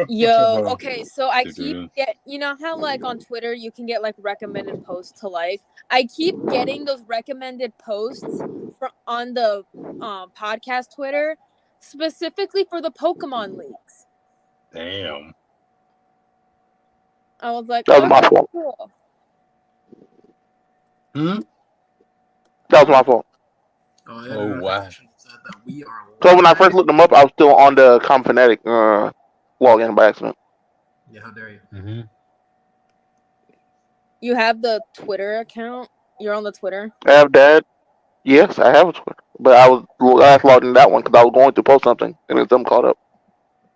Yo, okay, so I keep you know how like on Twitter you can get like recommended posts to like. I keep getting those recommended posts from on the podcast Twitter, specifically for the Pokemon leaks. Damn. I was like, That was my okay, fault. cool. Hmm? That was my fault. Oh, yeah, the Oh, wow. notification said that we are So when I first live. looked them up, I was still on the Phanatic login by accident. Yeah, how dare you? Mm-hmm. You have the Twitter account. You're on the Twitter. I have that. Yes, I have a Twitter, but I was last logged in that one because I was going to post something and then something caught up.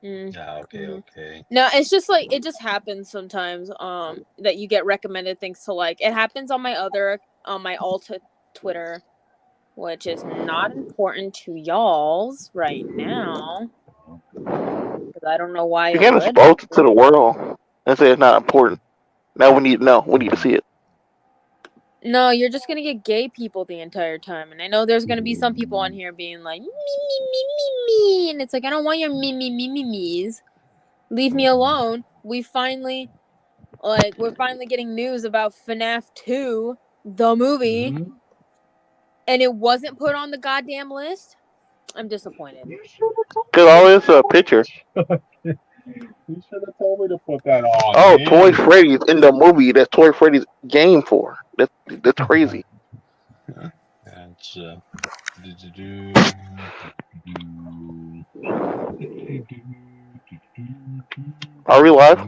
Yeah, okay, Mhm. okay. No, it's just like it just happens sometimes. That you get recommended things to like. It happens on my Alta Twitter, which is not important to y'all's right now because I don't know why You it can't would. expose it to the world and say it's not important. Now we need to know. We need to see it. No, you're just gonna get gay people the entire time, and I know there's gonna be some people on here being like me me me me me, and it's like I don't want your me me me me me's. Leave me alone. We're finally getting news about FNAF 2, the movie, Mm-hmm. and it wasn't put on the goddamn list. I'm disappointed. Cause all this a picture. You should have told me to put that on, Oh, Toy man. Freddy's in the movie. That's Toy Freddy's game for. That's crazy. That's Are we live?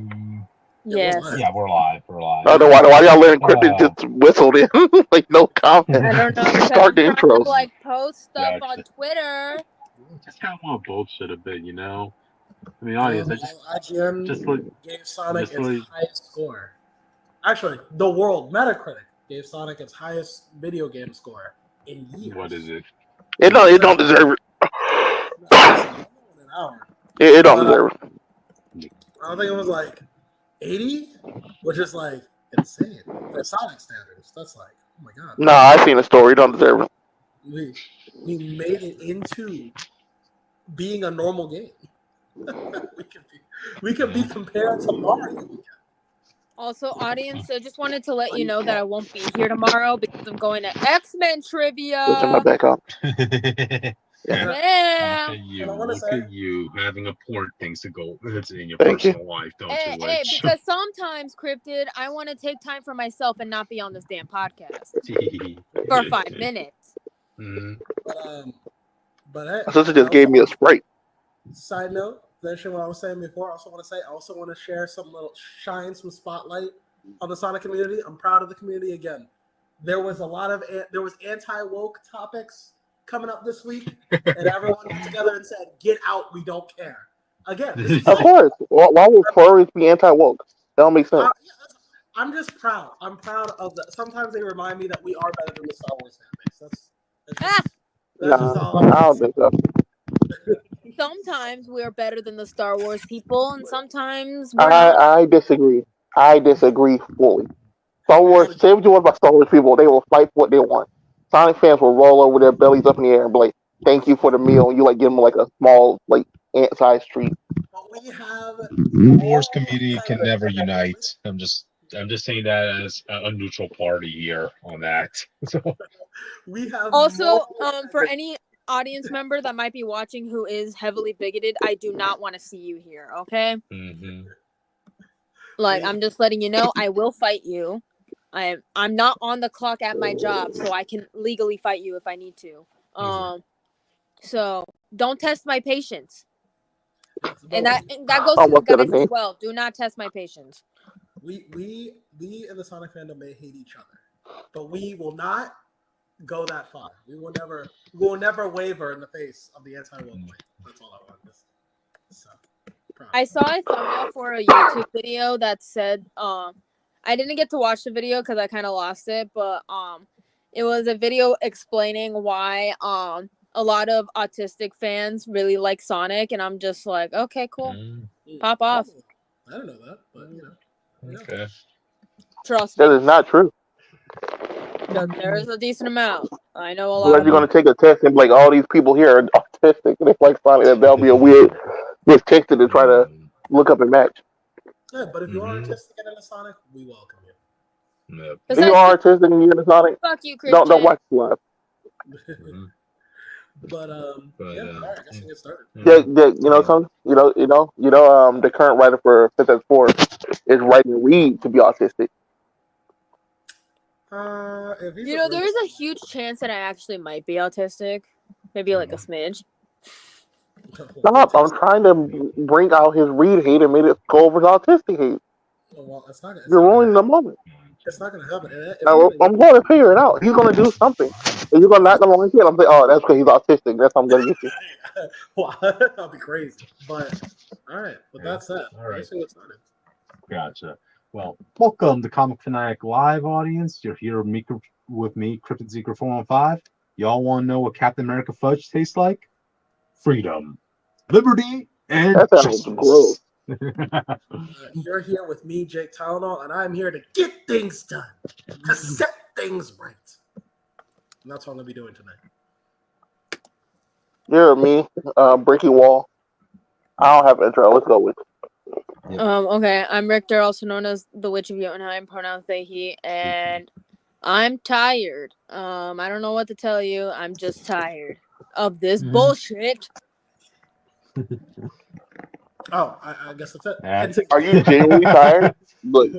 Yes. Yeah, we're live. We're live. I don't know why y'all letting Cryptid just whistled in like no comment. I don't know because Start I'm the trying to intros. like post stuff Yeah, on Twitter. just kind of want to bullshit a bit, you know. I mean, audience, IGN just like gave Sonic just its like- highest score. Actually, the world Metacritic gave Sonic its highest video game score in years. what is it? It don't deserve it. An hour. It don't deserve it. I think it was like 80, which is like insane for Sonic standards. That's like, oh my god. Nah, I seen the story. It don't deserve it. We made it into being a normal game. we could be compared to Mario. Also, audience, I just wanted to let you know that I won't be here tomorrow because I'm going to X-Men Turn my trivia. back on. Yeah. Look at you having important things to go in your Thank you. personal life, don't Hey, you? hey, Rich? because sometimes, Cryptid, I want to take time for myself and not be on this damn podcast for 5 minutes. Mm-hmm. But hey, My sister just gave me a Sprite. Side note, finishing what I was saying before, I also want to share some spotlight on the Sonic community. I'm proud of the community again. There was anti-woke topics coming up this week, and everyone got together and said, "Get out, we don't care." Again, this is Of course. Why would furries be anti-woke? That don't make sense. I'm just proud. I'm proud of that. Sometimes they remind me that we are better than the Star Wars fan base. That's just all I don't think so. Sometimes we're better than the Star Wars people, and sometimes we're not. I disagree. I disagree fully. Star Wars, say what you want about Star Wars people, they will fight for what they want. Sonic fans will roll over their bellies up in the air and be like, "Thank you for the meal." And you like give them like a small like ant-sized treat. But we have The Wars community can never unite. I'm just saying that as a neutral party here on that. we have Also, for any audience member that might be watching who is heavily bigoted, I do not want to see you here, okay? Mm-hmm. Like, I'm just letting you know, I will fight you. I'm not on the clock at my job, so I can legally fight you if I need to. So don't test my patience. And that goes to the guys as well. Do not test my patience. We in the Sonic fandom may hate each other, but we will not go that far. We will never waver in the face of the anti-woke wave. That's all I want to say. So, I saw a thumbnail for a YouTube video that said, I didn't get to watch the video because I kind of lost it, but it was a video explaining why a lot of autistic fans really like Sonic, and I'm just like, okay, cool, pop off. I don't know that, but you know. Okay. Trust me. That is not true. There is a decent amount. I know a lot. Unless you're going to take a test and be like, all these people here are autistic and it's like Sonic, that'll be a weird test to try to look up and match. Yeah, but if you are Mhm. artistic and into Sonic, we welcome you. Yep. If you Besides, are artistic and you're into Sonic, fuck you, don't Christian. watch the live. Mhm. But But, yeah, all right, I guess we get started. Yeah, the current writer for Fantastic Four is writing Reed to be autistic. If he's You know, there is a huge chance that I actually might be autistic. Maybe like a smidge. Stop! I'm trying to bring out his Reed hate and made it go over to autistic hate. Well, it's not. You're ruining the moment. It's not gonna happen. And if Now, I'm going to figure it out. He's going to do something. And you're not going to like it. I'm like, oh, that's because he's autistic. That's how I'm going to get you. Wow, that'll be crazy. But all right, with that said, All right. I guess we get started. Gotcha. Well, welcome to Comic Fanatic Live, audience. You're here with me, Cryptid Seeker 415. Y'all want to know what Captain America fudge tastes like? Freedom, liberty, and That sounds gross. You're here with me, Jake Tylenol, and I'm here to get things done, to set things right. And that's what I'm gonna be doing tonight. You're me, Breaking Wall. I don't have an intro. Let's go with it. Okay, I'm Richter, also known as the Witch of Jotunheim, pronouns they, he, and I'm tired. I don't know what to tell you. I'm just tired of this bullshit. Oh, I guess that's it. Yeah. And Are you genuinely tired? Look,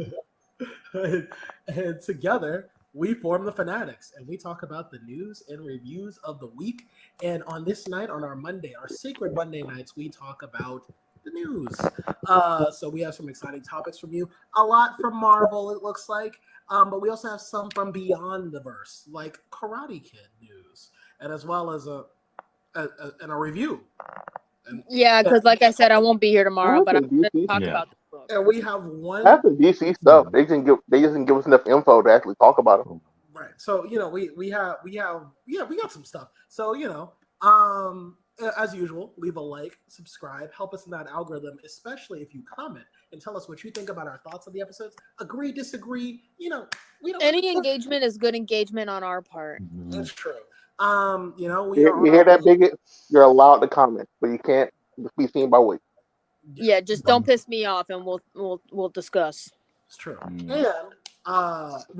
and together we form the Fanatics, and we talk about the news and reviews of the week. And on this night, on our Monday, our sacred Monday nights, we talk about the news. So we have some exciting topics from you. A lot from Marvel, it looks like. But we also have some from beyond the verse, like Karate Kid news, and as well as a review. Yeah, because like I said, I won't be here tomorrow, but I'm Half going to talk Yeah. about this book. And we have one. the DC stuff, they just didn't give us enough info to actually talk about it. Right. So, we got some stuff. So, as usual, leave a like, subscribe, help us in that algorithm, especially if you comment and tell us what you think about our thoughts on the episodes. Agree, disagree, we don't. Any engagement is good engagement on our part. That's true. We You are hear that, bigot? You're allowed to comment, but you can't be seen by weight. Yeah, just don't piss me off, and we'll discuss. It's true. And we're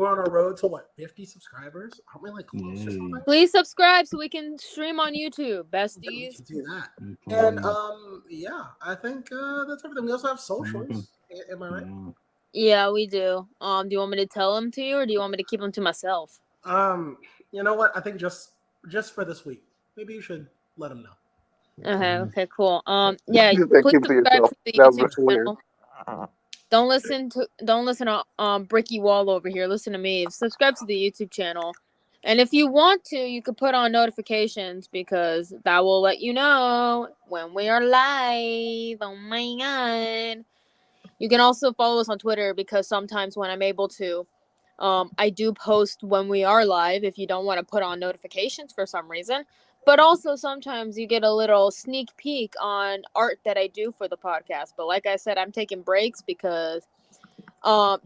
on our road to 50 subscribers? Aren't we like close or something? Please subscribe so we can stream on YouTube, We besties. can do that. And I think that's everything. We also have socials. Am I right? Yeah, we do. Do you want me to tell them to you, or do you want me to keep them to myself? You know what? I think just for this week, maybe you should let them know. Okay, cool. Yeah, You said please keep it to subscribe yourself. to the That was YouTube just weird. channel. Don't listen to Bricky Wall over here. Listen to me. Subscribe to the YouTube channel. And if you want to, you could put on notifications because that will let you know when we are live. Oh my god. You can also follow us on Twitter because sometimes when I'm able to, I do post when we are live if you don't want to put on notifications for some reason. But also sometimes you get a little sneak peek on art that I do for the podcast. But like I said, I'm taking breaks because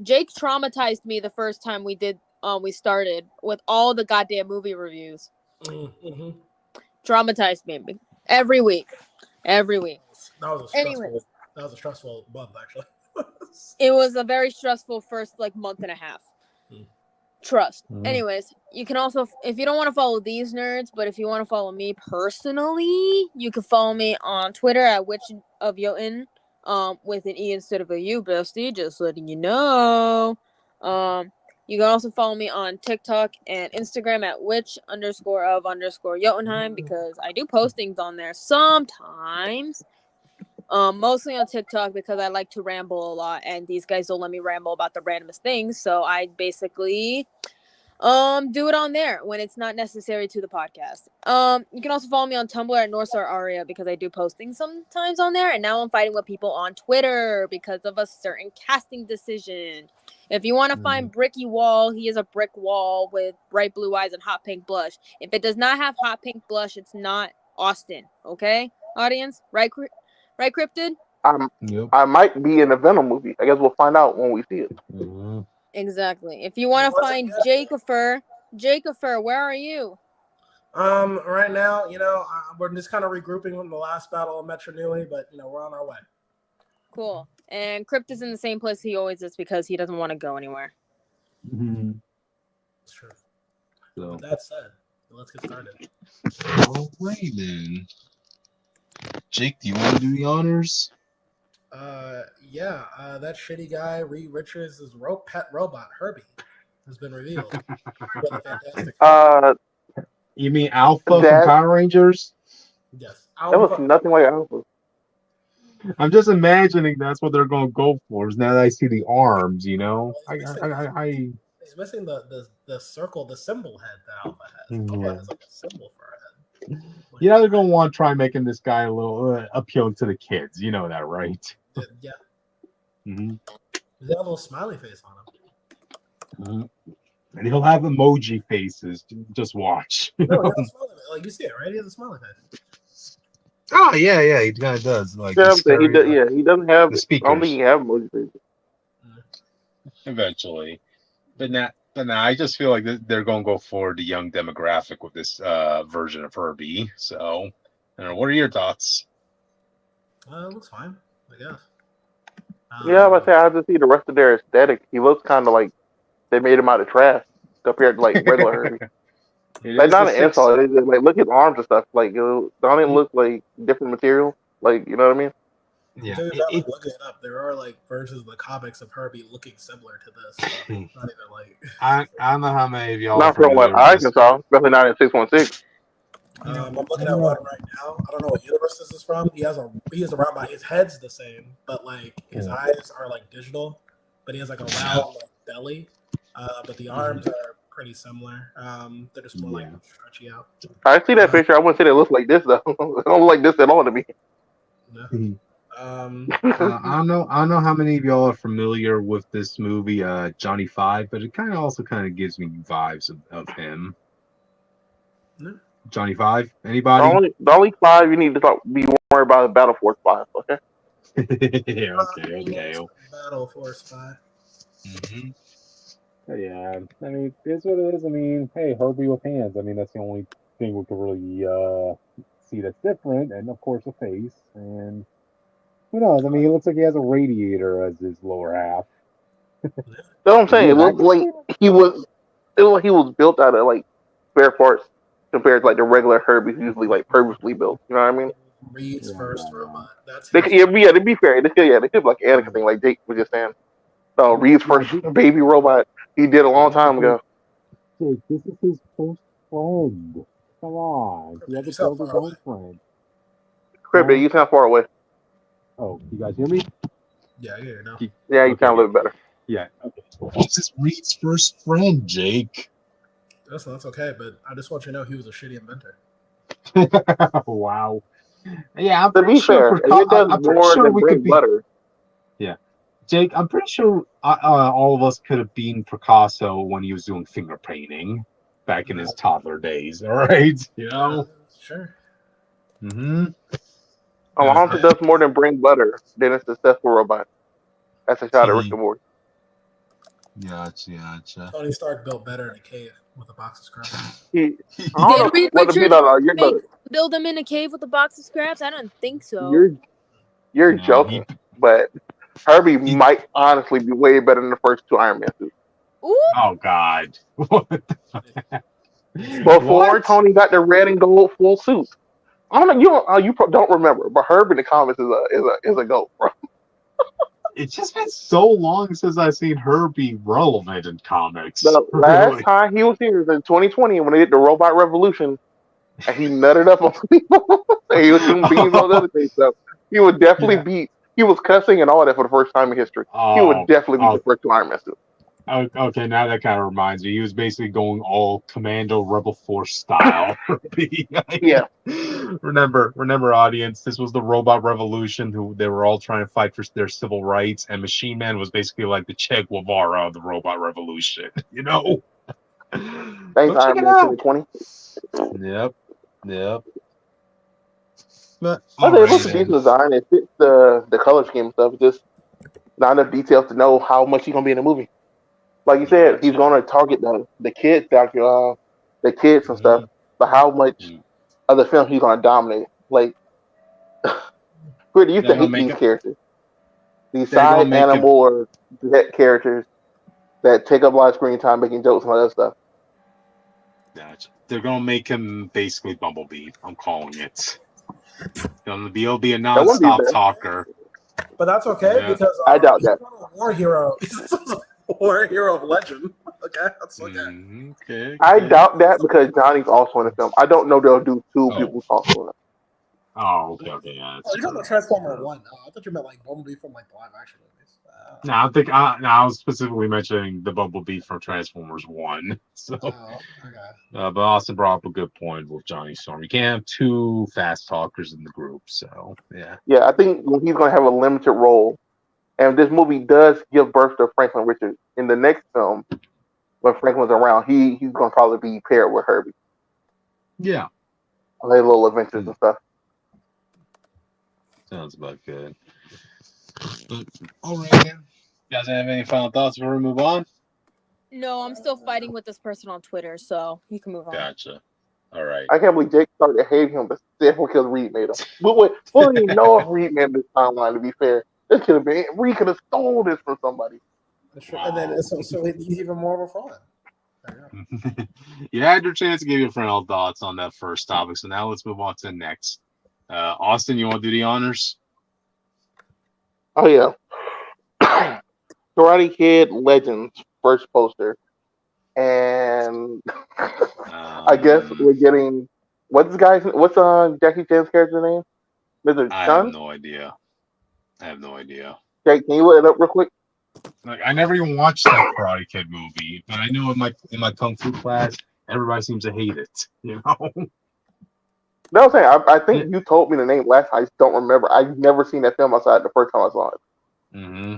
Jake traumatized me the first time we started with all the goddamn movie reviews. Mm-hmm. Traumatized me every week. Every week. That was a stressful month, actually. It was a very stressful first month and a half. Trust. Anyways, you can also, if you don't want to follow these nerds, but if you want to follow me personally, you can follow me on Twitter at Witch of Jotun, with an E instead of a U, bestie, just letting you know. You can also follow me on TikTok and Instagram at witch_of_Jotunheim because I do postings on there sometimes. Mostly on TikTok because I like to ramble a lot, and these guys don't let me ramble about the randomest things. So I basically do it on there when it's not necessary to the podcast. You can also follow me on Tumblr at Northstar Aria because I do postings sometimes on there, and now I'm fighting with people on Twitter because of a certain casting decision. If you want to find Bricky Wall, he is a brick wall with bright blue eyes and hot pink blush. If it does not have hot pink blush, it's not Austin. Okay, audience, right, Cryptid? I might be in the Venom movie. I guess we'll find out when we see it. Exactly. If you want to find Jacofer, where are you? Right now, we're just kind of regrouping from the last battle of Metro Nui, but we're on our way. Cool. And Crypt is in the same place he always is because he doesn't want to go anywhere. Mm-hmm. That's true. So, With that said, let's get started. all right then. Jake, do you want to do the honors? That shitty guy, Reed Richards' pet robot, Herbie, has been revealed. For the Fantastic Four. You mean Alpha from That- Power Rangers? Yes. That was nothing like Alpha. I'm just imagining that's what they're going to go for. Is now that I see the arms, you know. He's missing the circle, the symbol head that Alpha has. Alpha Yeah. has like a symbol for a head. You know they're going to want to try making this guy a little appealing to the kids. You know that, right? Yeah. Mm-hmm. He's got a little smiley face on him. Mm-hmm. And he'll have emoji faces. Just watch. No, he has a smiley face. Like you see it, right? He has a smiley face. Oh yeah, he kind of does. Like Yeah, scary, he doesn't have. the I speakers. don't think he have emoji faces. Eventually, but now I just feel like they're going to go for the young demographic with this version of Herbie. So, I don't know. What are your thoughts? It looks fine, I guess. Yeah, but I have to see the rest of their aesthetic. He looks kind of like they made him out of trash compared to like regular Herbie. Like not an insult. It's just, like look at arms and stuff. Like don't it look like different material? Like you know what I mean? Yeah, looking it up, there are like versions of the comics of Herbie looking similar to this. So not even like I don't know how many of y'all. Not from what I can saw, especially not in 616. I'm looking at one right now. I don't know what universe this is from. He is around by his head's the same, but like his eyes are like digital, but he has like a round like, belly. But the arms are pretty similar. They're just more like stretchy out. I see that picture. I wouldn't say it looks like this though. It don't look like this at all to me. Yeah. I don't know how many of y'all are familiar with this movie, Johnny Five, but it kind of gives me vibes of him. Yeah. Johnny Five, anybody? The only five you need to be worried about is Battle Force 5. Okay. okay. Battle Force 5. Mm-hmm. Yeah, I mean, it's what it is. I mean, hey, Herbie with hands. I mean, that's the only thing we can really see that's different, and of course, a face. And who knows? I mean, he looks like he has a radiator as his lower half. That's what I'm saying. It looked like he was built out of like spare parts compared to like the regular Herbie, who's usually like purposely built. You know what I mean? Reed's first robot. That's to be fair, they could be like Anakin thing, like Jake was just saying. So Reed's first baby robot he did a long time ago. Jake, this is his first friend. Come on, he had to build his own friend. Herbie, you sound far away. Oh, you guys hear me? Yeah, I hear you now. Yeah, you sound a little better. Yeah. Okay. This is Reed's first friend, Jake. That's okay, but I just want you to know he was a shitty inventor. Wow. Yeah, I'm to be fair, it does more than bring butter. Yeah, Jake, I'm pretty sure all of us could have been Picasso when he was doing finger painting back in his toddler days. All right, you know. Sure. Mm-hmm. Alonzo does more than bring butter than a successful robot. That's a shot at Rick and Morty. Gotcha. Tony Stark built better in a cave with a box of scraps. Did Reed build them in a cave with a box of scraps? I don't think so. You're joking, but Herbie might honestly be way better than the first two Iron Man suits. Ooh. Oh God! Before Tony got the red and gold full suit. I don't know. You don't remember, but Herbie in the comics is a goat, bro. It's just been so long since I've seen Herbie relevant in comics. The last time he was here was in 2020 when they did the Robot Revolution, and he nutted up on people. And he was doing beans on other things. So he would definitely beat. He was cussing and all that for the first time in history. He would definitely beat the first two Iron Man suits. Okay, now that kind of reminds me. He was basically going all Commando Rebel Force style. Yeah. Remember, audience, this was the Robot Revolution. They were all trying to fight for their civil rights, and Machine Man was basically like the Che Guevara of the Robot Revolution. You know. Thanks, Iron Man 2020. Yep. But I think it looks a decent design. It fits the color scheme and stuff. Just not enough details to know how much he's gonna be in the movie. Like you said, he's going to target the kids the kids and stuff. But how much of the film he's going to dominate? Like, where do you hate these characters? These They're gonna side make animal or pet characters that take up a lot of screen time making jokes and all that stuff. Gotcha. They're gonna make him basically Bumblebee. I'm calling it. He'll be a That wouldn't be non-stop bad. talker. But that's okay Yeah. because I doubt that. he's not a war hero. He's a war hero of legend. Okay, that's okay. Okay. I doubt that because Johnny's also in the film. I don't know they'll do two Oh. people talking. Oh, okay. Yeah, Oh, that's you're talking about true. Transformer 1. Oh, I thought you meant like Bumblebee from like the live action movies. No, I was specifically mentioning the Bumblebee from Transformers 1. So, Okay. but Austin brought up a good point with Johnny Storm. You can't have two fast talkers in the group. So, yeah. Yeah, I think he's going to have a limited role. And this movie does give birth to Franklin Richards. In the next film, when Franklin's around, he's going to probably be paired with Herbie. Yeah. Their little adventures and stuff. Sounds about good. But, all right, then. You guys have any final thoughts before we move on? No, I'm still fighting with this person on Twitter, so you can move on. Gotcha. All right. I can't believe Jake started to hate him, but still because Reed made him. But wait, we don't even know if Reed made this timeline, to be fair. This could have been, Reed could have stole this from somebody. Wow. And then so he's even more of a fraud. You had your chance to give your final thoughts on that first topic, so now let's move on to the next. Austin, you want to do the honors? Oh, yeah. Karate Kid Legends first poster. And I guess we're getting what's Jackie Chan's character name? Mr. I Chun? have no idea. Jake, can you look it up real quick? Like, I never even watched that Karate Kid movie, but I know in my kung fu class, everybody seems to hate it. You know. No, I'm saying I think you told me the name last time. I just don't remember. I've never seen that film outside the first time I saw it. Mm-hmm.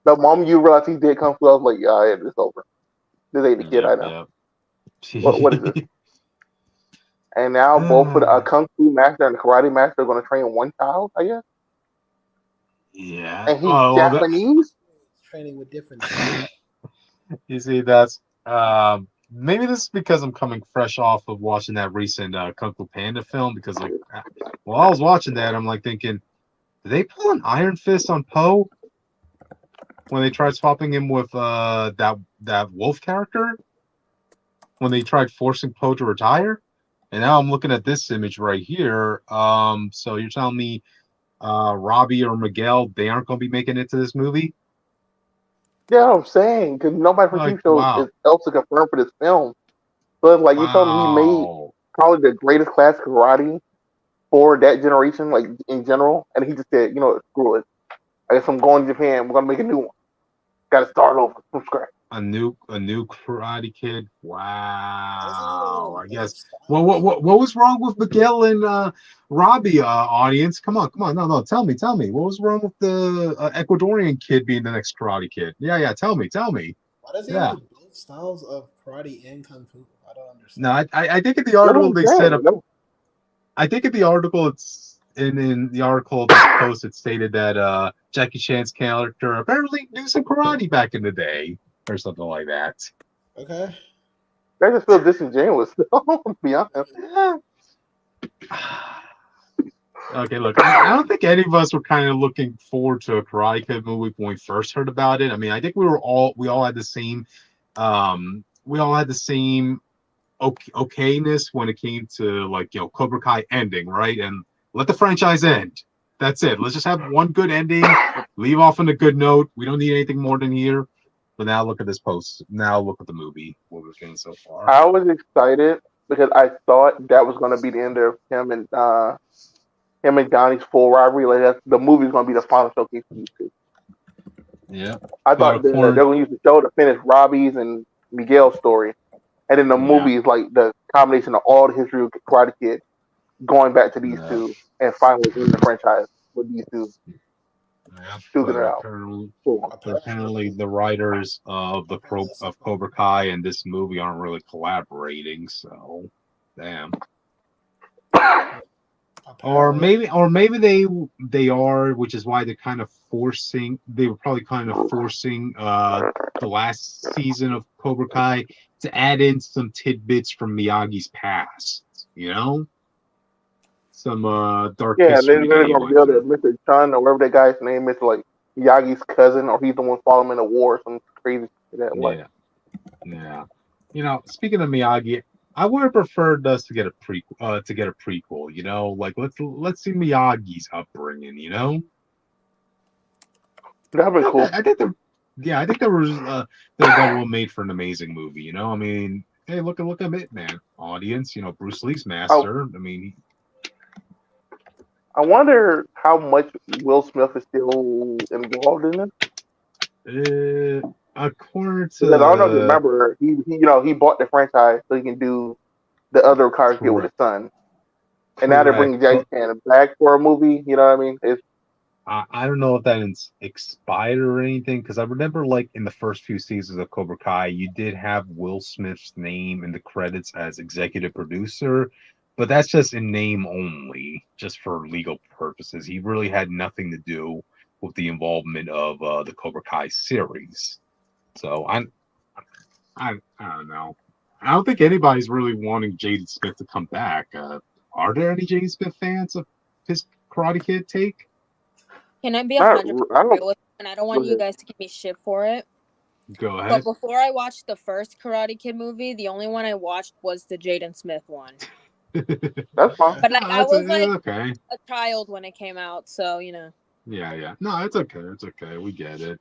The moment you realized he did kung fu, I was like, yeah, it's over. This ain't the kid I know. What is this? And now both of the kung fu master and the karate master are going to train one child, I guess. Yeah. And he's Japanese. Training with different. You see, that's maybe this is because I'm coming fresh off of watching that recent Kung Fu Panda film. Because like, while I was watching that, I'm like thinking, did they pull an Iron Fist on Poe when they tried swapping him with that Wolf character? When they tried forcing Poe to retire, and now I'm looking at this image right here. So you're telling me Robbie or Miguel, they aren't going to be making it to this movie? Yeah, I'm saying because nobody from TV show is else to confirm for this film. So it's like you told me he made probably the greatest class karate for that generation, like in general, and he just said, screw it. I guess I'm going to Japan. We're gonna make a new one. Got to start over from scratch. A new Karate Kid. Wow. I guess. Well, what was wrong with Miguel and Robbie? Audience, come on. No. Tell me. What was wrong with the Ecuadorian kid being the next Karate Kid? Yeah. Tell me. Why does he have both styles of karate and kung fu? I don't understand. No, I think in the article they said. I think in the article it's in the article post it stated that Jackie Chan's character apparently knew some karate back in the day. Or something like that. Okay. That just feels disingenuous. To be honest. Okay, look, I don't think any of us were kind of looking forward to a Karate Kid movie when we first heard about it. I mean, I think we all had the same, okayness when it came to Cobra Kai ending, right? And let the franchise end. That's it. Let's just have one good ending. Leave off on a good note. We don't need anything more than here. But now look at this post. Now look at the movie. What we're getting so far. I was excited because I thought that was going to be the end of him and Donnie's full rivalry. Like the movie's going to be the final showcase for these two. Yeah. I thought they're going to use the show to finish Robbie's and Miguel's story, and then the movie is like the combination of all the history of Karate Kid going back to these two, and finally in the franchise with these two. Yeah, apparently the writers of Cobra Kai and this movie aren't really collaborating, so damn. Or maybe they are, which is why they're kind of forcing. They were probably kind of forcing the last season of Cobra Kai to add in some tidbits from Miyagi's past. Some dark history. Yeah, they're gonna reveal that Mr. Chun or whatever that guy's name is, like Miyagi's cousin, or he's the one following in a war, or some crazy shit that like. Yeah, yeah. You know, speaking of Miyagi, I would have preferred us to get a prequel. You know, like let's see Miyagi's upbringing. You know, That'd be cool. I think there was that one made for an amazing movie. You know, I mean, hey, look at it, man. Audience, you know, Bruce Lee's Oh, master. I mean, I wonder how much Will Smith is still involved in this. according Because I don't know if you to remember, he bought the franchise so he can do the other cars kid with his correct, son. And now they're correct, bringing Jackie but Chan back for a movie. You know what I mean? It's I don't know if that is expired or anything because I remember like in the first few seasons of Cobra Kai, you did have Will Smith's name in the credits as executive producer, but that's just in name only, just for legal purposes. He really had nothing to do with the involvement of the Cobra Kai series. So I don't know. I don't think anybody's really wanting Jaden Smith to come back. Are there any Jaden Smith fans of his Karate Kid take? Can I be not. 100% I don't. real with you? And I don't Go want you ahead. guys to give me shit for it. Go But ahead. before I watched the first Karate Kid movie, the only one I watched was the Jaden Smith one. That's fine. But like I It's was like okay. a child when it came out, so you know. Yeah. No, it's okay. It's okay. We get it.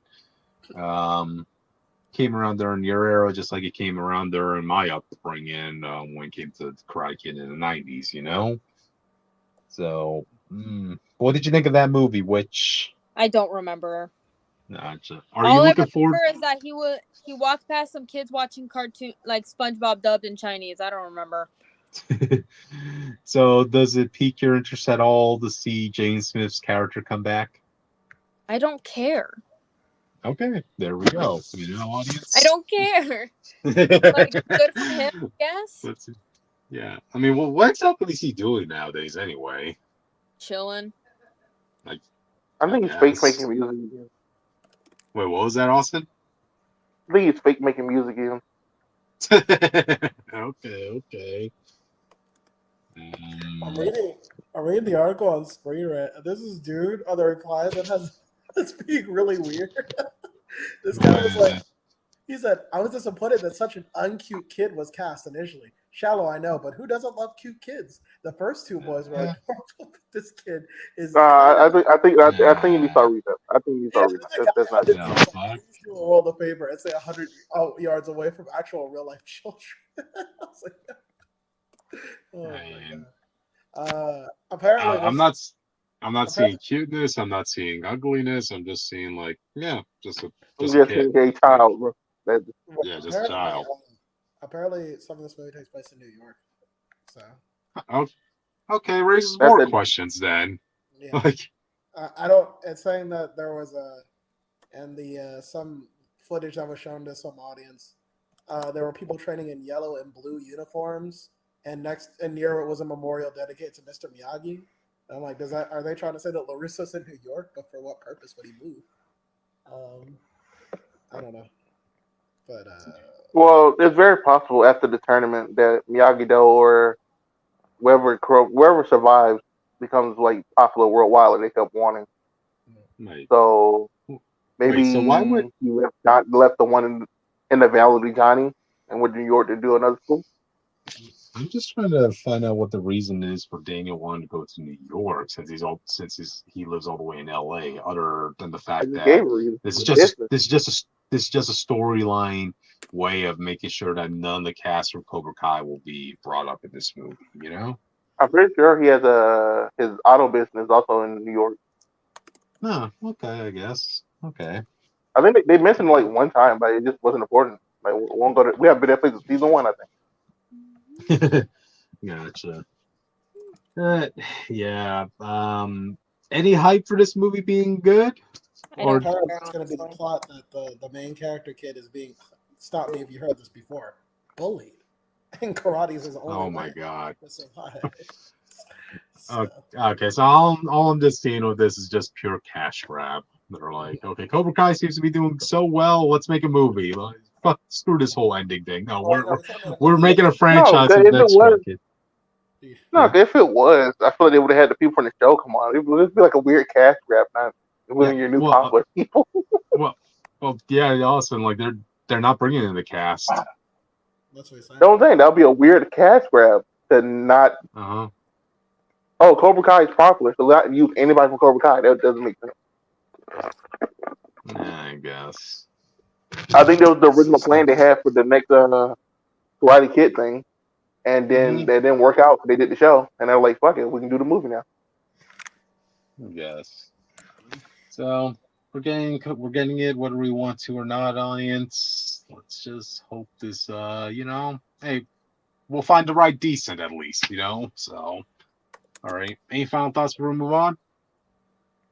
Came around during your era, just like it came around during my upbringing when it came to Karate Kid in the '90s. You know. So, what did you think of that movie? Which, I don't remember. are All you I looking forward? remember is that he walked past some kids watching cartoon like SpongeBob dubbed in Chinese. I don't remember. So, does it pique your interest at all to see Jane Smith's character come back? I don't care. Okay, there we go. You know, audience. I don't care. Like good for him, I guess. Yeah, I mean, well, what exactly is he doing nowadays, anyway? Chilling. Like, I think he's fake guess. making music again. Wait, what was that, Austin? I think he's fake making music again. Okay. I'm reading the article on Screen Rant, and this is dude on the replies that has it's being really weird. This guy was like, he said, "I was disappointed that such an uncute kid was cast initially. Shallow, I know, but who doesn't love cute kids? The first two boys were adorable. This kid is." I think you need to start reading that. I think you need to start reading that. That's not No, good. fuck. Do a world of favor and say 100 yards away from actual real life children. I was like, oh my god. Apparently, I'm not seeing cuteness. I'm not seeing ugliness. I'm just seeing like, just a Just kid. a child, bro. Yeah, just a child. Apparently, some of this movie takes place in New York. So. Okay, raises more questions then. Yeah. Like, I don't. It's saying that there was some footage that was shown to some audience. There were people training in yellow and blue uniforms, and near it was a memorial dedicated to Mr. Miyagi. And I'm like, are they trying to say that Larissa's in New York, but for what purpose would he move? I don't know, but well, it's very possible after the tournament that Miyagi-Do or whoever survives becomes like popular worldwide, like they kept wanting. right. So maybe so why would he left the one in the Valley to Johnny and went to New York to do another school? I'm just trying to find out what the reason is for Daniel wanting to go to New York since he lives all the way in LA, other than the fact that this is just a storyline way of making sure that none of the cast from Cobra Kai will be brought up in this movie, you know? I'm pretty sure he has his auto business also in New York. Oh, okay, I guess. Okay. I think they mentioned it like one time, but it just wasn't important. Like we haven't been there since season 1, I think. Gotcha. Yeah. Any hype for this movie being good? Or it's going to be the plot that the main character kid is being. Stop me if you heard this before. Bullied, and karate is his only. Oh my god. So. Okay, so all I'm just seeing with this is just pure cash grab. They're like, okay, Cobra Kai seems to be doing so well. Let's make a movie. Like, fuck, screw this whole ending thing. No, we're making a franchise of next kid. No, if it was, I feel like they would have had the people from the show come on. It would be like a weird cash grab, not When your new well, popular people. well, yeah. Also, like they're not bringing in the cast. That's what he's saying. Don't think that would be a weird cash grab to not. Uh-huh. Oh, Cobra Kai is popular, so not use anybody from Cobra Kai. That doesn't make sense. Yeah, I guess. I think that was the original plan they had for the next Karate Kid thing, and then they didn't work out. So they did the show, and they're like, "Fuck it, we can do the movie now." I guess. So we're getting it, whether we want to or not, audience. Let's just hope this, hey, we'll find the right decent at least, So, all right. Any final thoughts before we move on?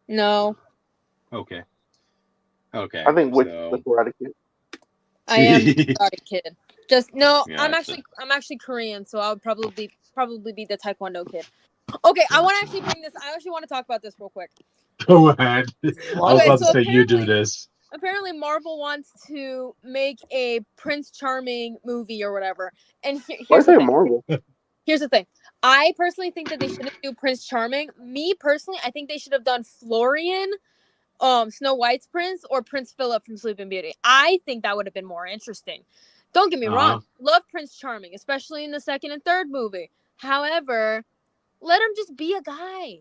No, Okay. I think which So the Karate Kid. I am Karate Kid. Just no, Gotcha. I'm actually Korean, so I would probably be the Taekwondo kid. Okay, I want to actually bring this. I actually want to talk about this real quick. Go ahead. I was about to say you do this. Apparently, Marvel wants to make a Prince Charming movie or whatever. And Why here's the say thing. Marvel? Here's the thing. I personally think that they shouldn't do Prince Charming. Me personally, I think they should have done Florian, Snow White's prince, or Prince Philip from Sleeping Beauty. I think that would have been more interesting. Don't get me wrong. Love Prince Charming, especially in the second and third movie. However, let him just be a guy.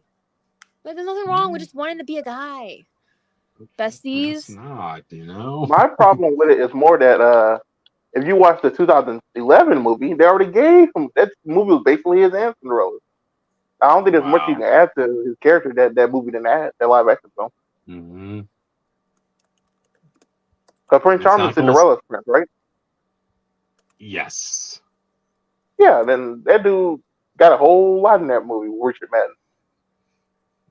Like, there's nothing wrong with just wanting to be a guy. Besties. It's not, My problem with it is more that if you watch the 2011 movie, they already gave him that movie was basically his and Cinderella. I don't think there's much you can add to his character that movie didn't add, that live action film. Mm-hmm. Because Prince Charming is Cinderella's prince, right? Yes. Yeah, then that dude got a whole lot in that movie with Richard Madden.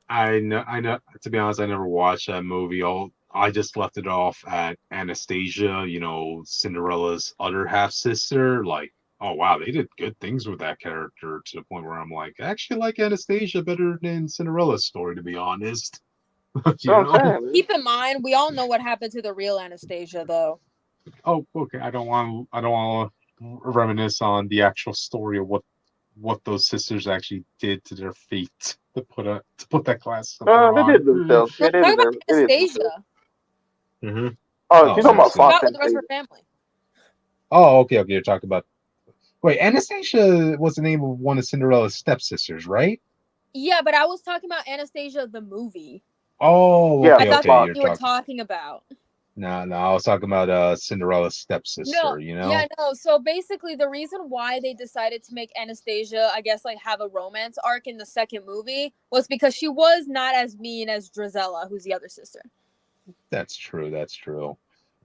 I know. To be honest, I never watched that movie. I just left it off at Anastasia, Cinderella's other half sister. Like, oh wow, they did good things with that character to the point where I'm like, I actually like Anastasia better than Cinderella's story, to be honest. Keep in mind, we all know what happened to the real Anastasia, though. Oh, okay. I don't want to reminisce on the actual story of what those sisters actually did to their feet to put that class. They did themselves. Talk about Anastasia. Mm-hmm. Oh, she's talking about Fox with the rest of her family. Oh, okay. You're talking about. Wait, Anastasia was the name of one of Cinderella's stepsisters, right? Yeah, but I was talking about Anastasia the movie. Oh, okay, I thought you were talking about. No, I was talking about Cinderella's stepsister, Yeah, no. So basically, the reason why they decided to make Anastasia, I guess, like have a romance arc in the second movie was because she was not as mean as Drizella, who's the other sister. That's true.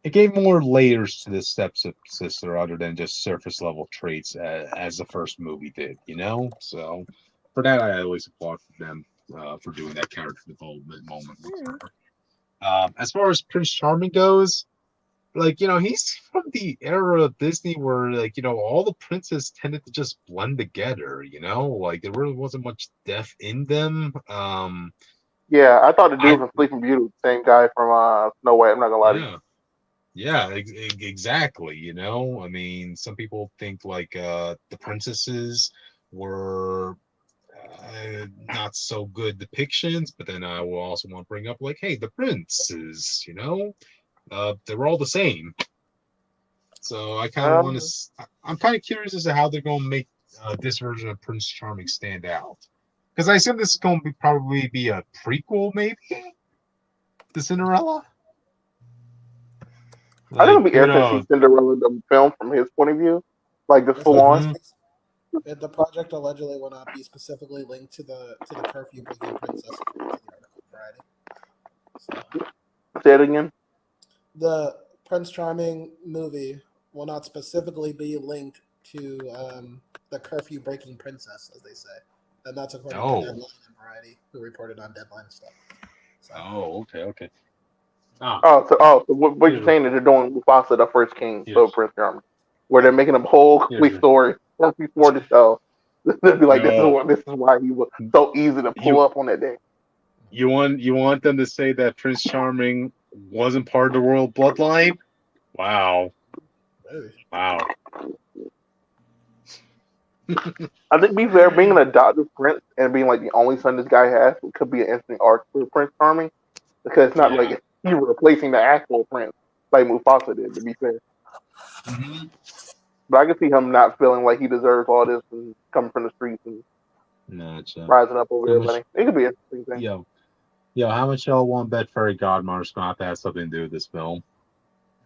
It gave more layers to this stepsister other than just surface level traits as the first movie did, So for that, I always applaud them for doing that character development moment with her. As far as Prince Charming goes, he's from the era of Disney where, all the princes tended to just blend together, there really wasn't much depth in them. Yeah, I thought the dude from Sleeping Beauty was the same guy from Snow White. I'm not gonna lie to you. Yeah, exactly. I mean, some people think the princesses were not so good depictions, but then I will also want to bring up hey, the princes, they're all the same. So I kind of want to. I'm kind of curious as to how they're going to make this version of Prince Charming stand out, because I assume this is going to probably be a prequel, maybe, to Cinderella. I think it'll be interesting to see Cinderella the film from his point of view, just full on. The project allegedly will not be specifically linked to the curfew breaking princess. Say it again. The Prince Charming movie will not specifically be linked to the curfew breaking princess, as they say, and that's according to Deadline and Variety, who reported on Deadline stuff. So. Oh, okay. So what you're saying is they're doing Mufasa the First King of Prince Charming, where they're making a whole complete story before the show. They'll be like, this is why he was so easy to pull up on that day. You want them to say that Prince Charming wasn't part of the royal bloodline? Wow. I think being an adopted prince and being the only son this guy has could be an interesting arc for Prince Charming. because it's not like he replacing the actual Prince like Mufasa did. To be fair, Mm-hmm. but I can see him not feeling like he deserves all this and coming from the streets and Gotcha. rising up over everybody. It could be an interesting thing. Yo, how much y'all want bet Fairy Godmother's gonna have to have something to do with this film?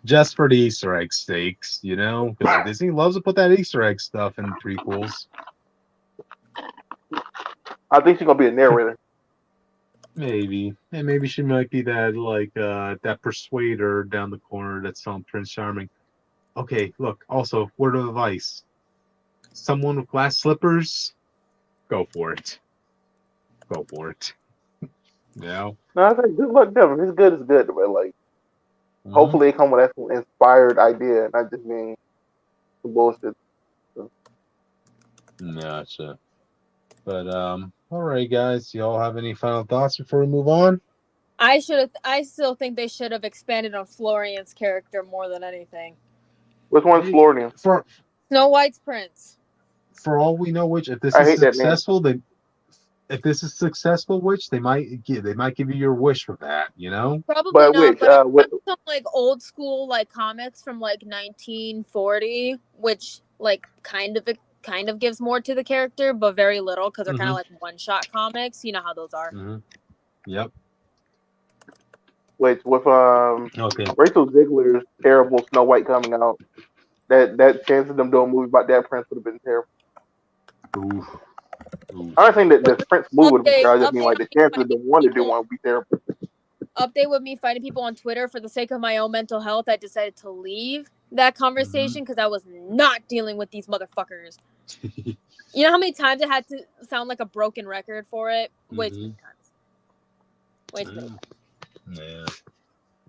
Just for the Easter egg stakes, you know? Because Disney loves to put that Easter egg stuff in prequels. I think she's gonna be a narrator. Maybe. And maybe she might be that, like, that persuader down the corner that's telling Prince Charming. Okay, look, also, word of advice. Someone with glass slippers, go for it. Go for it. No? No, I think good luck, Devin. His good is good, but like, hopefully they come with that inspired idea, not just being some bullshit. So. Gotcha. But all right, guys. Y'all have any final thoughts before we move on? I still think they should have expanded on Florian's character more than anything. Which one's Florian? Snow White's prince. For all we know, which if this I is hate that successful, which they might give you your wish with that, you know. Probably But not. which, But some like old school like comics from like 1940, which like kind of gives more to the character, but very little because they're kind of like one shot comics. You know how those are. Mm-hmm. Yep. Which with Okay. Rachel Ziegler's terrible Snow White coming out, that chance of them doing a movie about that prince would have been terrible. Ooh. I don't think that the Prince movie would have been terrible. I just mean like the chances of them wanting to do one would be terrible. Update with me fighting people on Twitter for the sake of my own mental health. I decided to leave that conversation because I was not dealing with these motherfuckers. You know how many times I had to sound like a broken record for it? Way too many times. Way too many times. Yeah.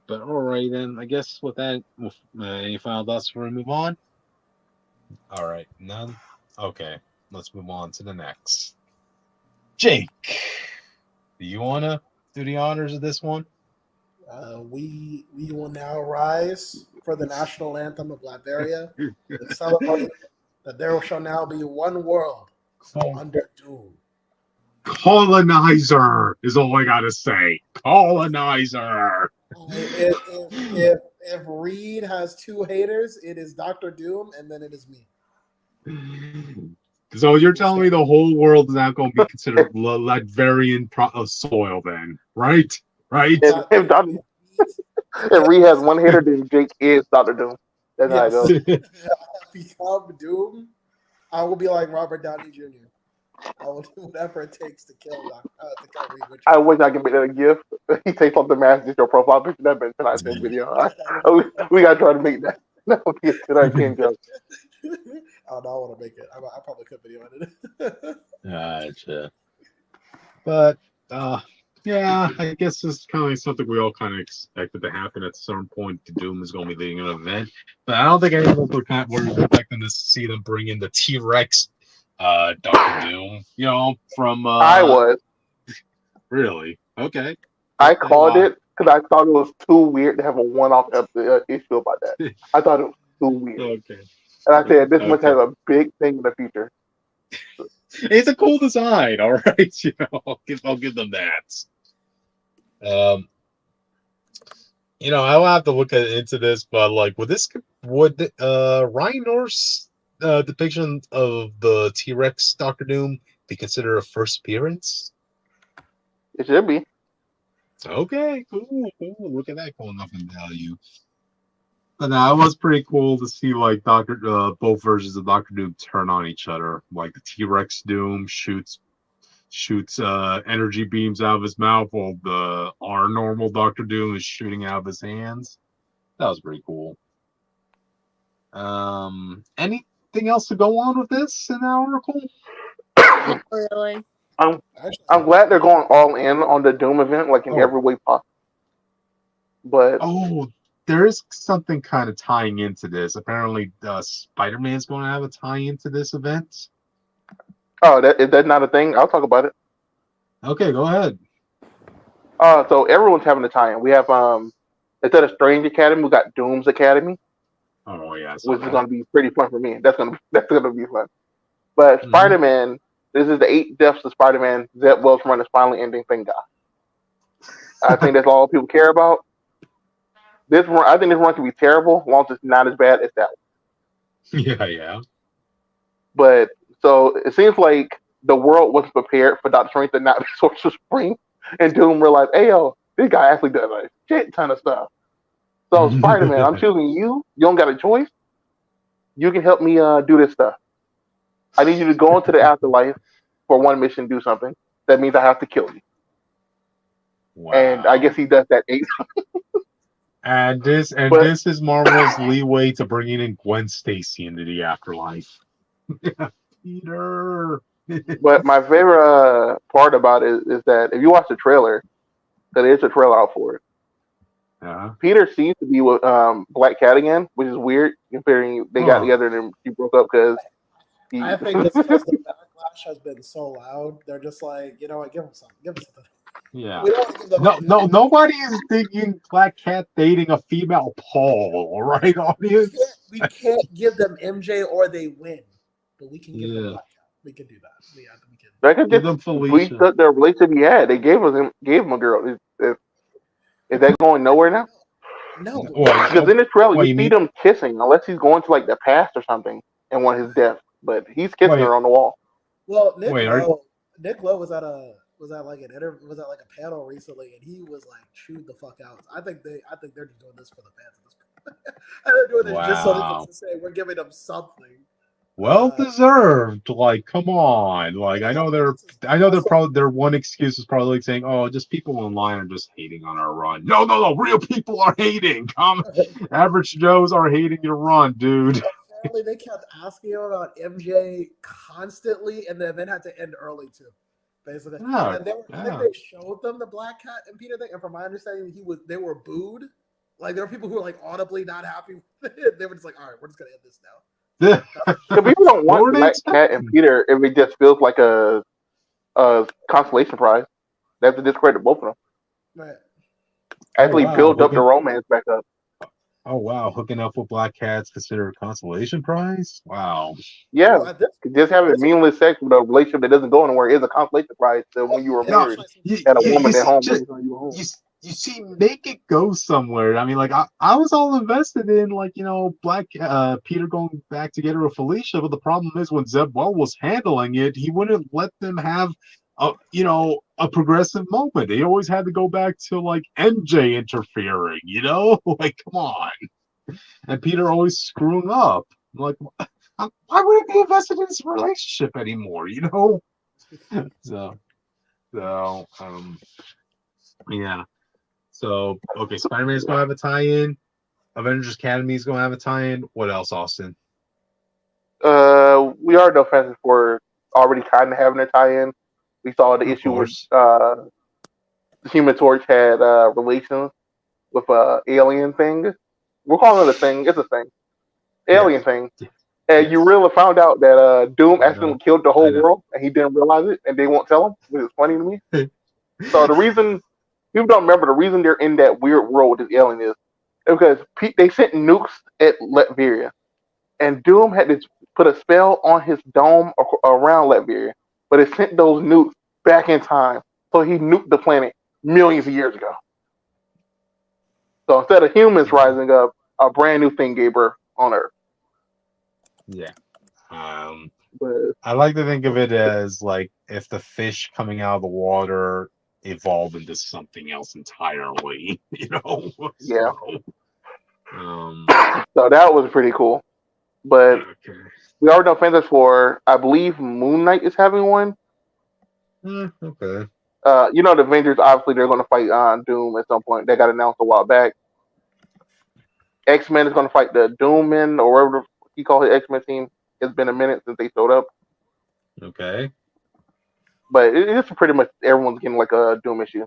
But all right then. I guess with that, any final thoughts before we move on? All right, none. Okay, let's move on to the next. Jake, do you wanna do the honors of this one? We will now rise for the national anthem of Liberia and celebrate that there shall now be one world under doom. Colonizer is all I gotta say. Colonizer. If Reed has two haters, it is Dr. Doom, and then it is me. So you're telling me the whole world is now going to be considered Latvian soil, then, right? Right? If Reed has one hater, then Jake is Dr. Doom. That's how it goes. If become Doom, I will be like Robert Downey Jr. I will do whatever it takes to kill Reed. I wish I could make that a gift. He takes off the mask, just your profile picture. That been tonight's video. We gotta try to make that. That would be a tonight joke. I don't want to make it. I probably could video it. Gotcha. But yeah, I guess this is kind of like something we all kind of expected to happen at some point. The Doom is going to be leading an event, but I don't think anyone were expecting to see them bring in the T-Rex Dr. Doom. You know, from I was really okay. I called it because I thought it was too weird to have a one-off issue about that. I thought it was too weird. Okay. And I said, this must have a big thing in the future. It's a cool design, all right. You know, I'll give them that. You know, I'll have to look into this, but like, would Ryan North's depiction of the T-Rex Doctor Doom be considered a first appearance? It should be. Okay, cool. Look at that going up in value. But no, it was pretty cool to see like both versions of Doctor Doom turn on each other. Like the T-Rex Doom shoots energy beams out of his mouth, while our normal Doctor Doom is shooting out of his hands. That was pretty cool. Anything else to go on with this in our article? Not really. I'm glad they're going all in on the Doom event, like in every way possible. But there is something kind of tying into this. Apparently, Spider-Man's going to have a tie into this event. Oh, is that not a thing? I'll talk about it. Okay, go ahead. So everyone's having a tie-in. We have instead of Strange Academy, we got Doom's Academy. Oh yeah, which is going to be pretty fun for me. That's gonna be fun. But Spider-Man, this is the 8 deaths of Spider-Man. Zeb Wells run is finally ending. Thank God. I think that's all people care about. This run, I think this run can be terrible, as long as it's not as bad as that one. Yeah. But so it seems like the world wasn't prepared for Doctor Strange to not be Sorcerer Supreme, and Doom realized, "Hey yo, this guy actually does a shit ton of stuff." So Spider Man, I'm choosing you. You don't got a choice. You can help me do this stuff. I need you to go into the afterlife for one mission, do something. That means I have to kill you. Wow. And I guess he does that 8. And this But is Marvel's leeway to bringing in Gwen Stacy into the afterlife. Peter. but my favorite part about it is that if you watch the trailer, that there's a trailer out for it. Peter seems to be with Black Cat again, which is weird considering they got together and then she broke up because I think it's because the backlash has been so loud. They're just like, you know what, give him something. Give him something. Yeah. We don't give them No, nobody is thinking Black Cat dating a female Paul, right, audience? We can't give them MJ or they win, but we can give them Black Cat. We can do that. We can. They could just tweet the relationship he had. They gave him a girl. Is that going nowhere now? No. Because in the trailer, you see them kissing, unless he's going to like the past or something and one of his deaths. But he's kissing her on the wall. Well, Nick Lowe was at like a panel recently, and he was like chewed the fuck out. I think they're just doing this for the fans at this point. And they're doing this just so they can say we're giving them something. Well deserved. Like, come on. Like, I know their one excuse is probably saying, "Oh, just people online are just hating on our run." No. Real people are hating. Average Joes are hating your run, dude. Apparently, they kept asking him about MJ constantly, and the event had to end early too. Basically, and I think they showed them the Black Cat and Peter thing, and from my understanding, they were booed. Like there were people who were like audibly not happy with it. They were just like, "All right, we're just gonna end this now." So people don't want Black Cat and Peter if it just feels like a consolation prize. They have to discredit both of them. Right. Actually build up the romance back up. Oh wow, hooking up with Black Cat's considered a consolation prize? Wow. Yeah, just having meaningless sex with a relationship that doesn't go anywhere is a consolation prize. So when you were married and a woman at home, you see, make it go somewhere. I mean, like I was all invested in, like, you know, Black Peter going back together with Felicia, but the problem is when Zeb Well was handling it, he wouldn't let them have a progressive moment. They always had to go back to like MJ interfering, like, come on. And Peter always screwing up. I'm like, why would I be invested in this relationship anymore? So yeah. So okay, Spider-Man's gonna have a tie-in. Avengers Academy is gonna have a tie-in. What else, Austin? We already know Fantastic Four already kind of having a tie-in. We saw the issue where the Human Torch had relations with alien thing. We're calling it a thing. It's a thing. Alien thing. And you really found out that Doom accidentally killed the whole world, and he didn't realize it, and they won't tell him, which is funny to me. So the reason people don't remember, the reason they're in that weird world with this alien is because they sent nukes at Latveria, and Doom had to put a spell on his dome around Latveria, but it sent those nukes back in time, so he nuked the planet millions of years ago. So instead of humans rising up, a brand new thing gave birth on Earth. Yeah. I like to think of it as like if the fish coming out of the water evolved into something else entirely, Yeah. So that was pretty cool. But we already know Fantastic Four. I believe Moon Knight is having one. Okay. The Avengers, obviously, they're going to fight Doom at some point. That got announced a while back. X-Men is going to fight the Doom Men, or whatever he called his X-Men team. It's been a minute since they showed up. Okay. But it's pretty much everyone's getting like a Doom issue.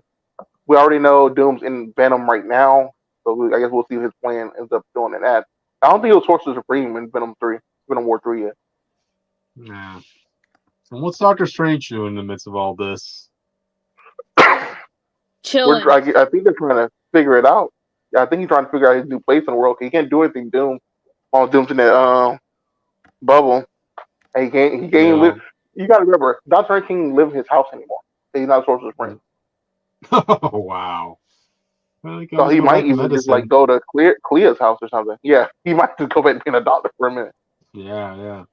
We already know Doom's in Venom right now, so I guess we'll see what his plan ends up doing in that. I don't think it was Sorcerer Supreme in Venom War 3 yet. Yeah. And what's Doctor Strange doing in the midst of all this? Chilling. I think they're trying to figure it out. I think he's trying to figure out his new place in the world. He can't do anything Doom. All Doom's in that bubble. And he can't live. You got to remember, Doctor Strange can't live in his house anymore. He's not Sorcerer Supreme. Oh wow! Well, he can So always he go might back to even just like medicine. go to Clea's house or something. Yeah, he might just go back to being a doctor for a minute. Yeah.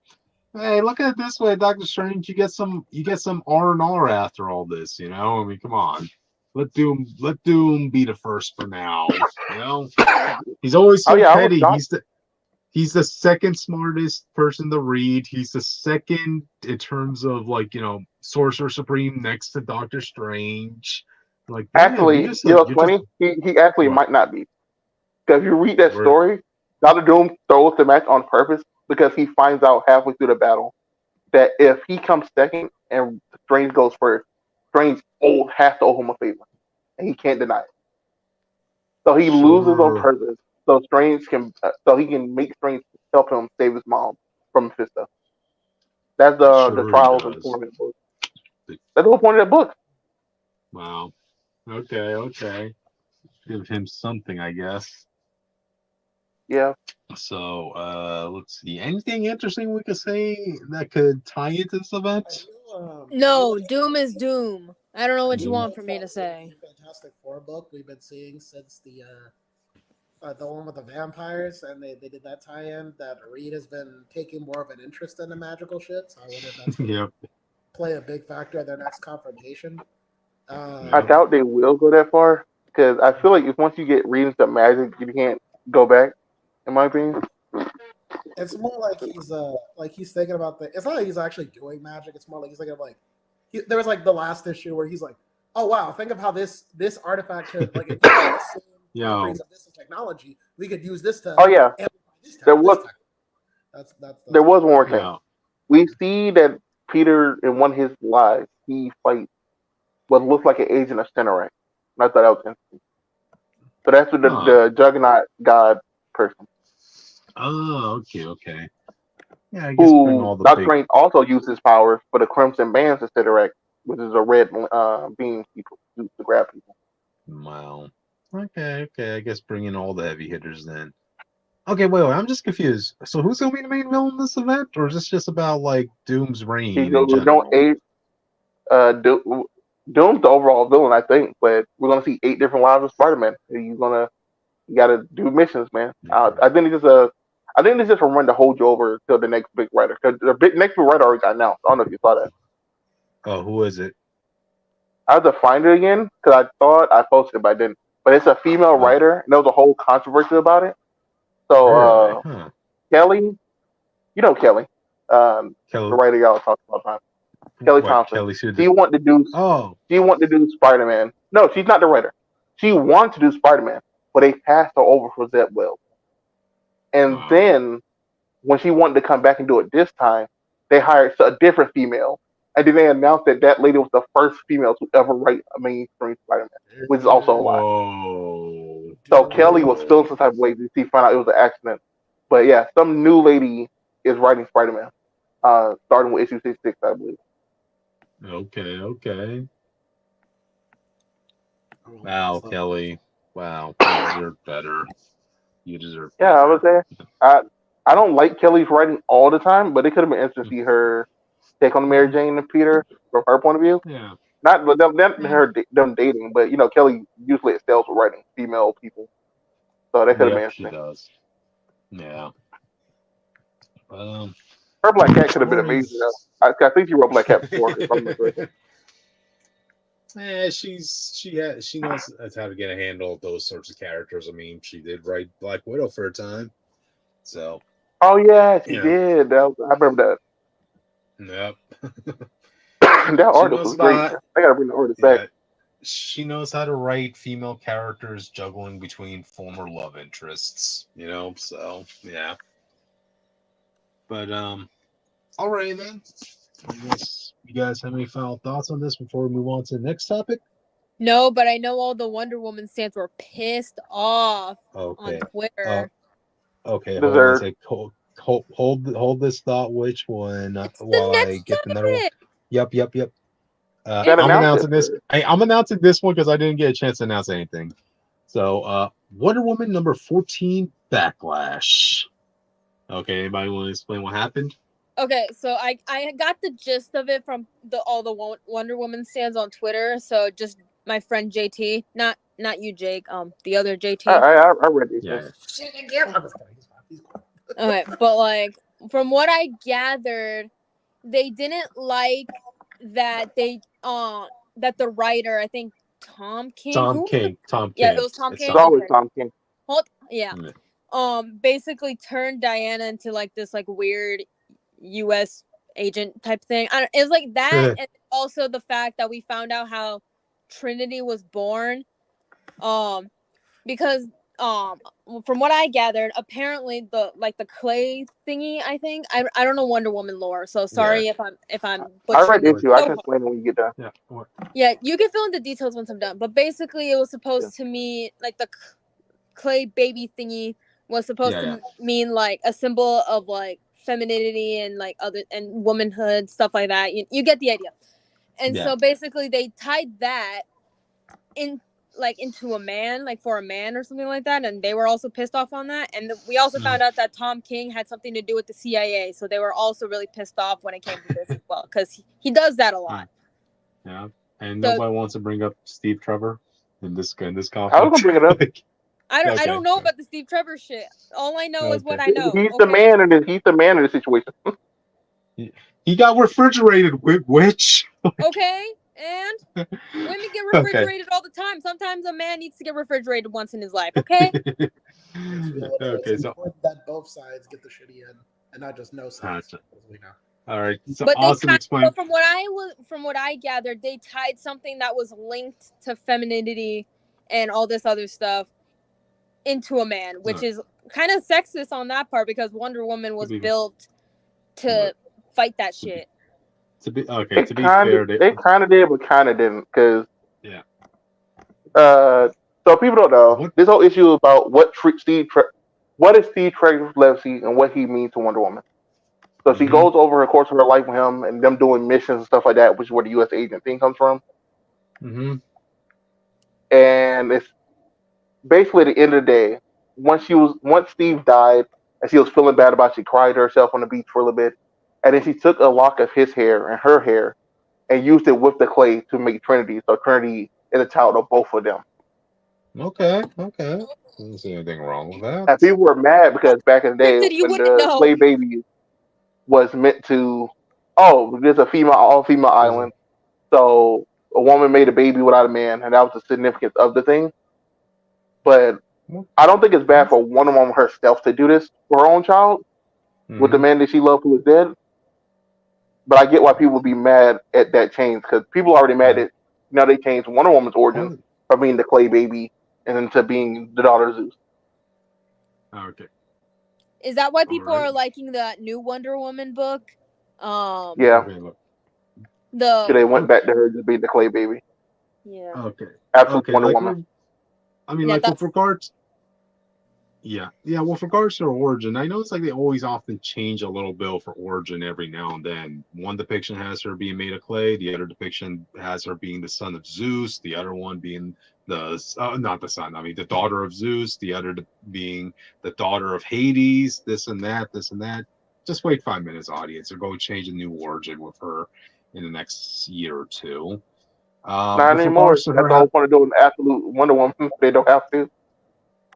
Hey, look at it this way, Doctor Strange. You get some R&R after all this. You know, I mean, come on. Let Doom be the first for now. You know, he's always Oh so yeah, I was petty. shocked. He's the second smartest person to read. He's the second in terms of like Sorcerer Supreme next to Doctor Strange. Like, damn, Actually, you know, what's you're just funny. He actually what? might not be, because if you read that Where? story, Doctor Doom throws the match on purpose because he finds out halfway through the battle that if he comes second and Strange goes first, Strange has to owe him a favor, and he can't deny it. So he loses on Sure, purpose, so so he can make Strange help him save his mom from Mephisto. That's the sure he trials and does. torment book. That's the whole point of that book. Wow. Okay. Give him something, I guess. Yeah. So, let's see. Anything interesting we could say that could tie into this I event? know, No, Doom is Doom. I don't know I what you do Doom. want like from me that to say. new Fantastic Four book we've been seeing since the one with the vampires, and they did that tie-in. That Reed has been taking more of an interest in the magical shit. So I wonder if that's going to Yep. play a big factor in their next confrontation. I Yep. doubt they will go that far because I feel like if once you get readings of magic, you can't go back. In my opinion. It's more like he's thinking about the. It's not like he's actually doing magic. It's more like he's thinking of there was like the last issue where he's like, oh wow, think of how this artifact could like if we had the same Yo. properties of this technology, we could use this to Oh yeah, amplify this there tech, this was tech. there That's what was I one think. more thing. Yeah. We see that Peter in one of his lives he fights what looks like an agent of Stenorite. And I thought that was interesting. So that's what Huh. the Juggernaut God person Oh, okay. Yeah, I guess bring who all the Doctor big. Strange also used his powers for the Crimson Bands of Stenorite, which is a red beam people use to grab people. Wow. Okay. I guess bring in all the heavy hitters then. Okay, wait. I'm just confused. So who's gonna be the main villain in this event, or is this just about like Doom's He reign in goes, don't general? aid Doom's the overall villain, I think, but we're gonna see 8 different lives of Spider-Man. You gotta do missions, man. I think it's just a run to hold you over till the next big writer. Because next big writer already got announced. I don't know if you saw that. Oh, who is it? I have to find it again because I thought I posted it, but I didn't. But it's a female Oh, writer, and there was a whole controversy about it. So really? Huh. Kelly, you know Kelly, the Kelly. writer y'all talked about time. Kelly What? Thompson. Kelly Sue? She wanted to do Oh. She wanted to do Spider Man. No, she's not the writer. She wanted to do Spider Man, but they passed her over for Zeb Wells. And Wow. then when she wanted to come back and do it this time, they hired a different female. And then they announced that that lady was the first female to ever write a mainstream Spider Man, which is also a lie. Whoa. So Kelly was Whoa. feeling some type of way to see, find out it was an accident. But yeah, some new lady is writing Spider Man, starting with issue 66, I believe. Okay. I don't know Wow, what's up. Kelly. Wow. You deserve better. Yeah, I was there. I don't like Kelly's writing all the time, but it could have been interesting to see her take on Mary Jane and Peter from her point of view. Yeah. Not them Yeah. them dating, but you know Kelly usually excels with writing female people, so that could have been Yep, she interesting. does. Yeah. Her Black Cat could have been Stories. amazing though. I think she wrote Black Cat before, if I'm not correct. She knows how to get a handle of those sorts of characters. I mean, she did write Black Widow for a time, so Oh yeah, she yeah. did. I remember Yep. that. That She artist knows was great. about I gotta bring the artist back. yeah. She knows how to write female characters juggling between former love interests. So yeah. But all right then. I guess you guys have any final thoughts on this before we move on to the next topic? No, but I know all the Wonder Woman stands were pissed off on Okay. Twitter. Okay. Hold on one Deserved. sec. Hold this thought. Which one? It's While the I next get the another one. topic. Yep. That I'm announced announcing it. this. I'm announcing this one because I didn't get a chance to announce anything. So, Wonder Woman number 14, Backlash. Okay. Anybody want to explain what happened? Okay, so I got the gist of it from all the Wonder Woman stands on Twitter. So just my friend JT, not not you, Jake. The other JT. I read these. Yeah. Shit, again. I'm just kidding. He's fine. Okay, but like from what I gathered, they didn't like that that the writer, I think Tom King. Tom King. Yeah, it was Tom It's King. It's always Okay. Tom King. Yeah. Yeah. Basically turned Diana into like this like weird U.S. agent type thing. It was like that, and also the fact that we found out how Trinity was born. Because from what I gathered, apparently the clay thingy, I think I don't know Wonder Woman lore, so sorry if I'm I read butchering the it. issue. I can explain it when you get done. Yeah. What? Yeah, you can fill in the details once I'm done. But basically, it was supposed to mean like the clay baby thingy was supposed to mean like a symbol of like femininity and like other and womanhood, stuff like that. You get the idea. And so basically, they tied that into a man, like for a man or something like that, and they were also pissed off on that. And we also found out that Tom King had something to do with the CIA, so they were also really pissed off when it came to this as well, because he does that a lot. Yeah, and nobody wants to bring up Steve Trevor in this conflict. I was gonna bring it up. I don't know about the Steve Trevor shit. All I know is what I know. He's the man in the situation. He got refrigerated, witch. Okay, and women get refrigerated all the time. Sometimes a man needs to get refrigerated once in his life. Okay. It's important that both sides get the shitty end and not just no sides. Gotcha. As we know. All right, so but awesome explain. From what I gathered, they tied something that was linked to femininity and all this other stuff into a man, which is kind of sexist on that part, because Wonder Woman was built to fight that shit. To be fair, they kind of did, but kind of didn't, because yeah. So people don't know this whole issue about what is Steve Trevor's legacy and what he means to Wonder Woman. So she goes over the course of her life with him and them doing missions and stuff like that, which is where the U.S. agent thing comes from. Mm-hmm. And it's basically at the end of the day, once Steve died and she was feeling bad about it, she cried herself on the beach for a little bit, and then she took a lock of his hair and her hair and used it with the clay to make Trinity. So Trinity is a child of both of them. Okay. I don't see anything wrong with that. And people were mad because back in the day, when the clay baby was meant to, there's a all-female island, so a woman made a baby without a man, and that was the significance of the thing. But I don't think it's bad for Wonder Woman herself to do this for her own child with the man that she loved who is dead. But I get why people would be mad at that change, because people are already mad at now they changed Wonder Woman's origin from being the clay baby and into being the daughter of Zeus. Okay. Is that why people are liking that new Wonder Woman book? Yeah. So they went back to her just being the clay baby. Yeah. Okay. Absolute Wonder Woman. With regards. Yeah. With regards to her origin, I know it's like they always often change a little bit for origin every now and then. One depiction has her being made of clay. The other depiction has her being the son of Zeus. The other one being the daughter of Zeus. The other being the daughter of Hades. This and that. Just wait 5 minutes, audience. They're going to change a new origin with her in the next year or two. Not anymore. That's the whole point of doing absolute Wonder Woman. They don't have to.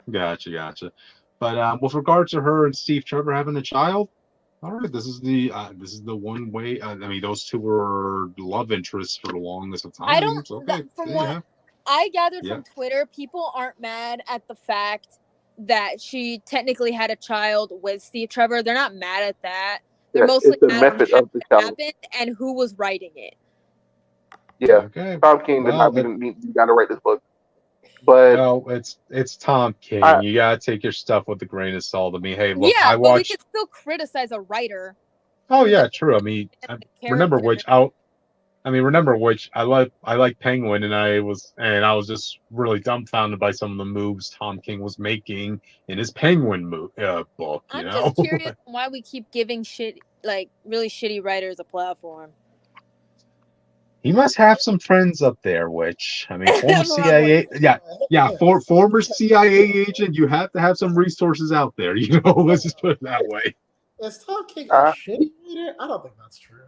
Gotcha. But with regards to her and Steve Trevor having a child, all right, this is the one way. Those two were love interests for the longest of time. What I gathered from Twitter, people aren't mad at the fact that she technically had a child with Steve Trevor. They're not mad at that. They're mostly mad at what happened and who was writing it. Yeah, Tom King did not need to write this book. But it's Tom King. You gotta take your stuff with a grain of salt. Hey, look, but we can still criticize a writer. Oh yeah, true. Remember which I like Penguin, and I was just really dumbfounded by some of the moves Tom King was making in his Penguin book. I'm just curious why we keep giving really shitty writers a platform. He must have some friends up there, former CIA, former CIA agent. You have to have some resources out there, Let's just put it that way. Is Tom King a shitty writer? I don't think that's true.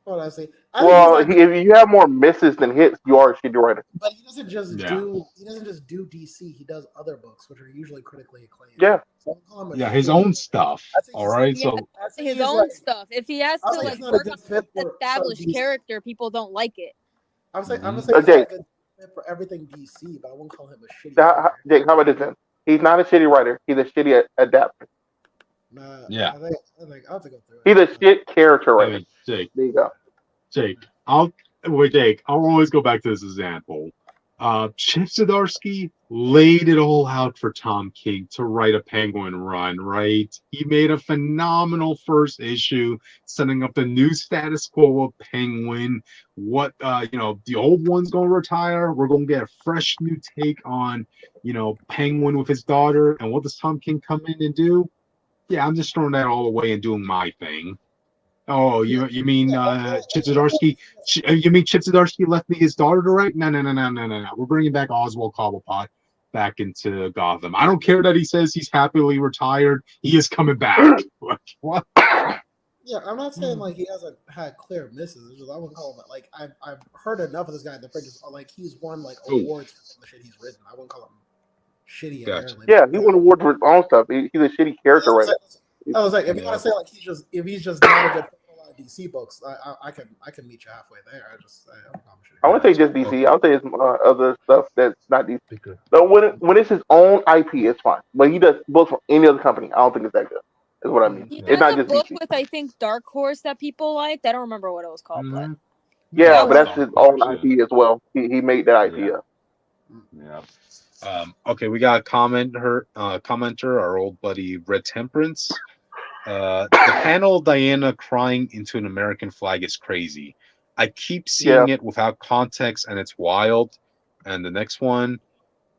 What I say? Well, if you have more misses than hits, you are a shitty writer. But he doesn't just Yeah. do. He doesn't just do DC. He does other books, which are usually critically acclaimed. Yeah. So I don't call him a Yeah, his shitty- own stuff. I think All he's- right, Yeah, so I think his he's own like- stuff. If he has I to think like he's not a work good on fit an for established some DC. character, people don't like it. I'm saying Mhm. he's not Jake. a good fit for everything DC, but I wouldn't call him a shitty. Now, writer. Jake, how about this then? He's not a shitty writer. He's a shitty adapter. Yeah. I think I'll have to go through He's it. a shit character writer. hey, Jake, There you go. Jake, Jake, I'll always go back to this example. Chip Zdarsky laid it all out for Tom King to write a Penguin run, right? He made a phenomenal first issue, setting up the new status quo of Penguin. What the old one's gonna retire. We're gonna get a fresh new take on, Penguin with his daughter. And what does Tom King come in and do? Yeah, I'm just throwing that all away and doing my thing. Oh, you mean Chip Zdarsky? You mean Chip Zdarsky left me his daughter to write? No. We're bringing back Oswald Cobblepot back into Gotham. I don't care that he says he's happily retired. He is coming back. What? Yeah, I'm not saying like he hasn't had clear misses. It's just, I wouldn't call him like I've heard enough of this guy. The figures like he's won like awards for some of the shit he's written. I wouldn't call him shitty. Gotcha. Inherently. Yeah, he won awards for his own stuff. He's a shitty character writer. I was like, if you want to say like if he's just not a good fit for a lot of DC books, I can meet you halfway there. I wouldn't say just DC. I would say it's other stuff that's not DC. So when it's his own IP, it's fine. But he does books for any other company. I don't think it's that good. Is what I mean. He It's has not a just book DC. with I think Dark Horse that people liked. I don't remember what it was called, but Yeah, That but that's his own IP as well. He made that IP up. Yeah. Okay, we got a commenter, our old buddy Red Temperance. The panel Diana crying into an American flag is crazy. I keep seeing it without context and it's wild. And the next one,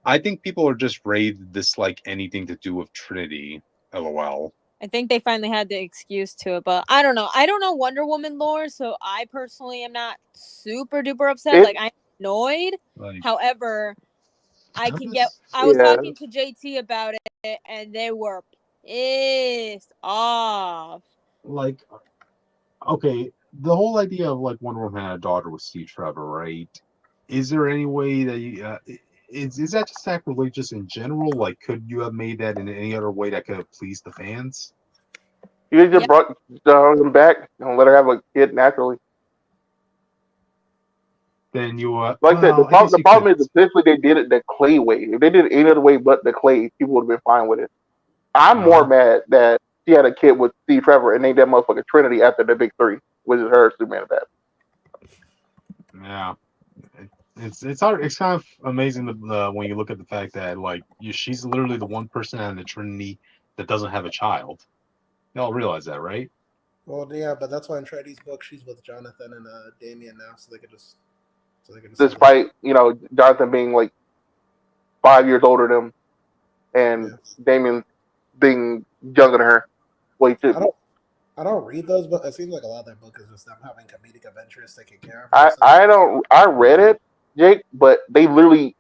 I think people are just ready to dislike anything to do with Trinity. LOL. I think they finally had the excuse to it, but I don't know. I don't know Wonder Woman lore, so I personally am not super duper upset. Like I'm annoyed. However, I was talking to JT about it and they were pissed off. Like, okay, the whole idea of like Wonder Woman had a daughter with Steve Trevor, right? Is there any way that you is that just sacrilegious in general? Like, could you have made that in any other way that could have pleased the fans? You just brought him back and let her have a kid naturally. Then you like I said, the problem is essentially they did it the Clay way. If they did it any other way but the Clay, people would have been fine with it. I'm more mad that she had a kid with Steve Trevor and named that motherfucker Trinity after the big three, which is her, Superman, and Batman. Yeah. It's hard. It's kind of amazing when you look at the fact that like she's literally the one person out of the Trinity that doesn't have a child. Y'all realize that, right? Well, yeah, but that's why in Trinity's book she's with Jonathan and Damian now, so they could just. Despite Jonathan being like 5 years older than him, and Damian being younger than her. Well, I don't read those, but it seems like a lot of their book is just them having comedic adventures taken care of. I read it, Jake, but they write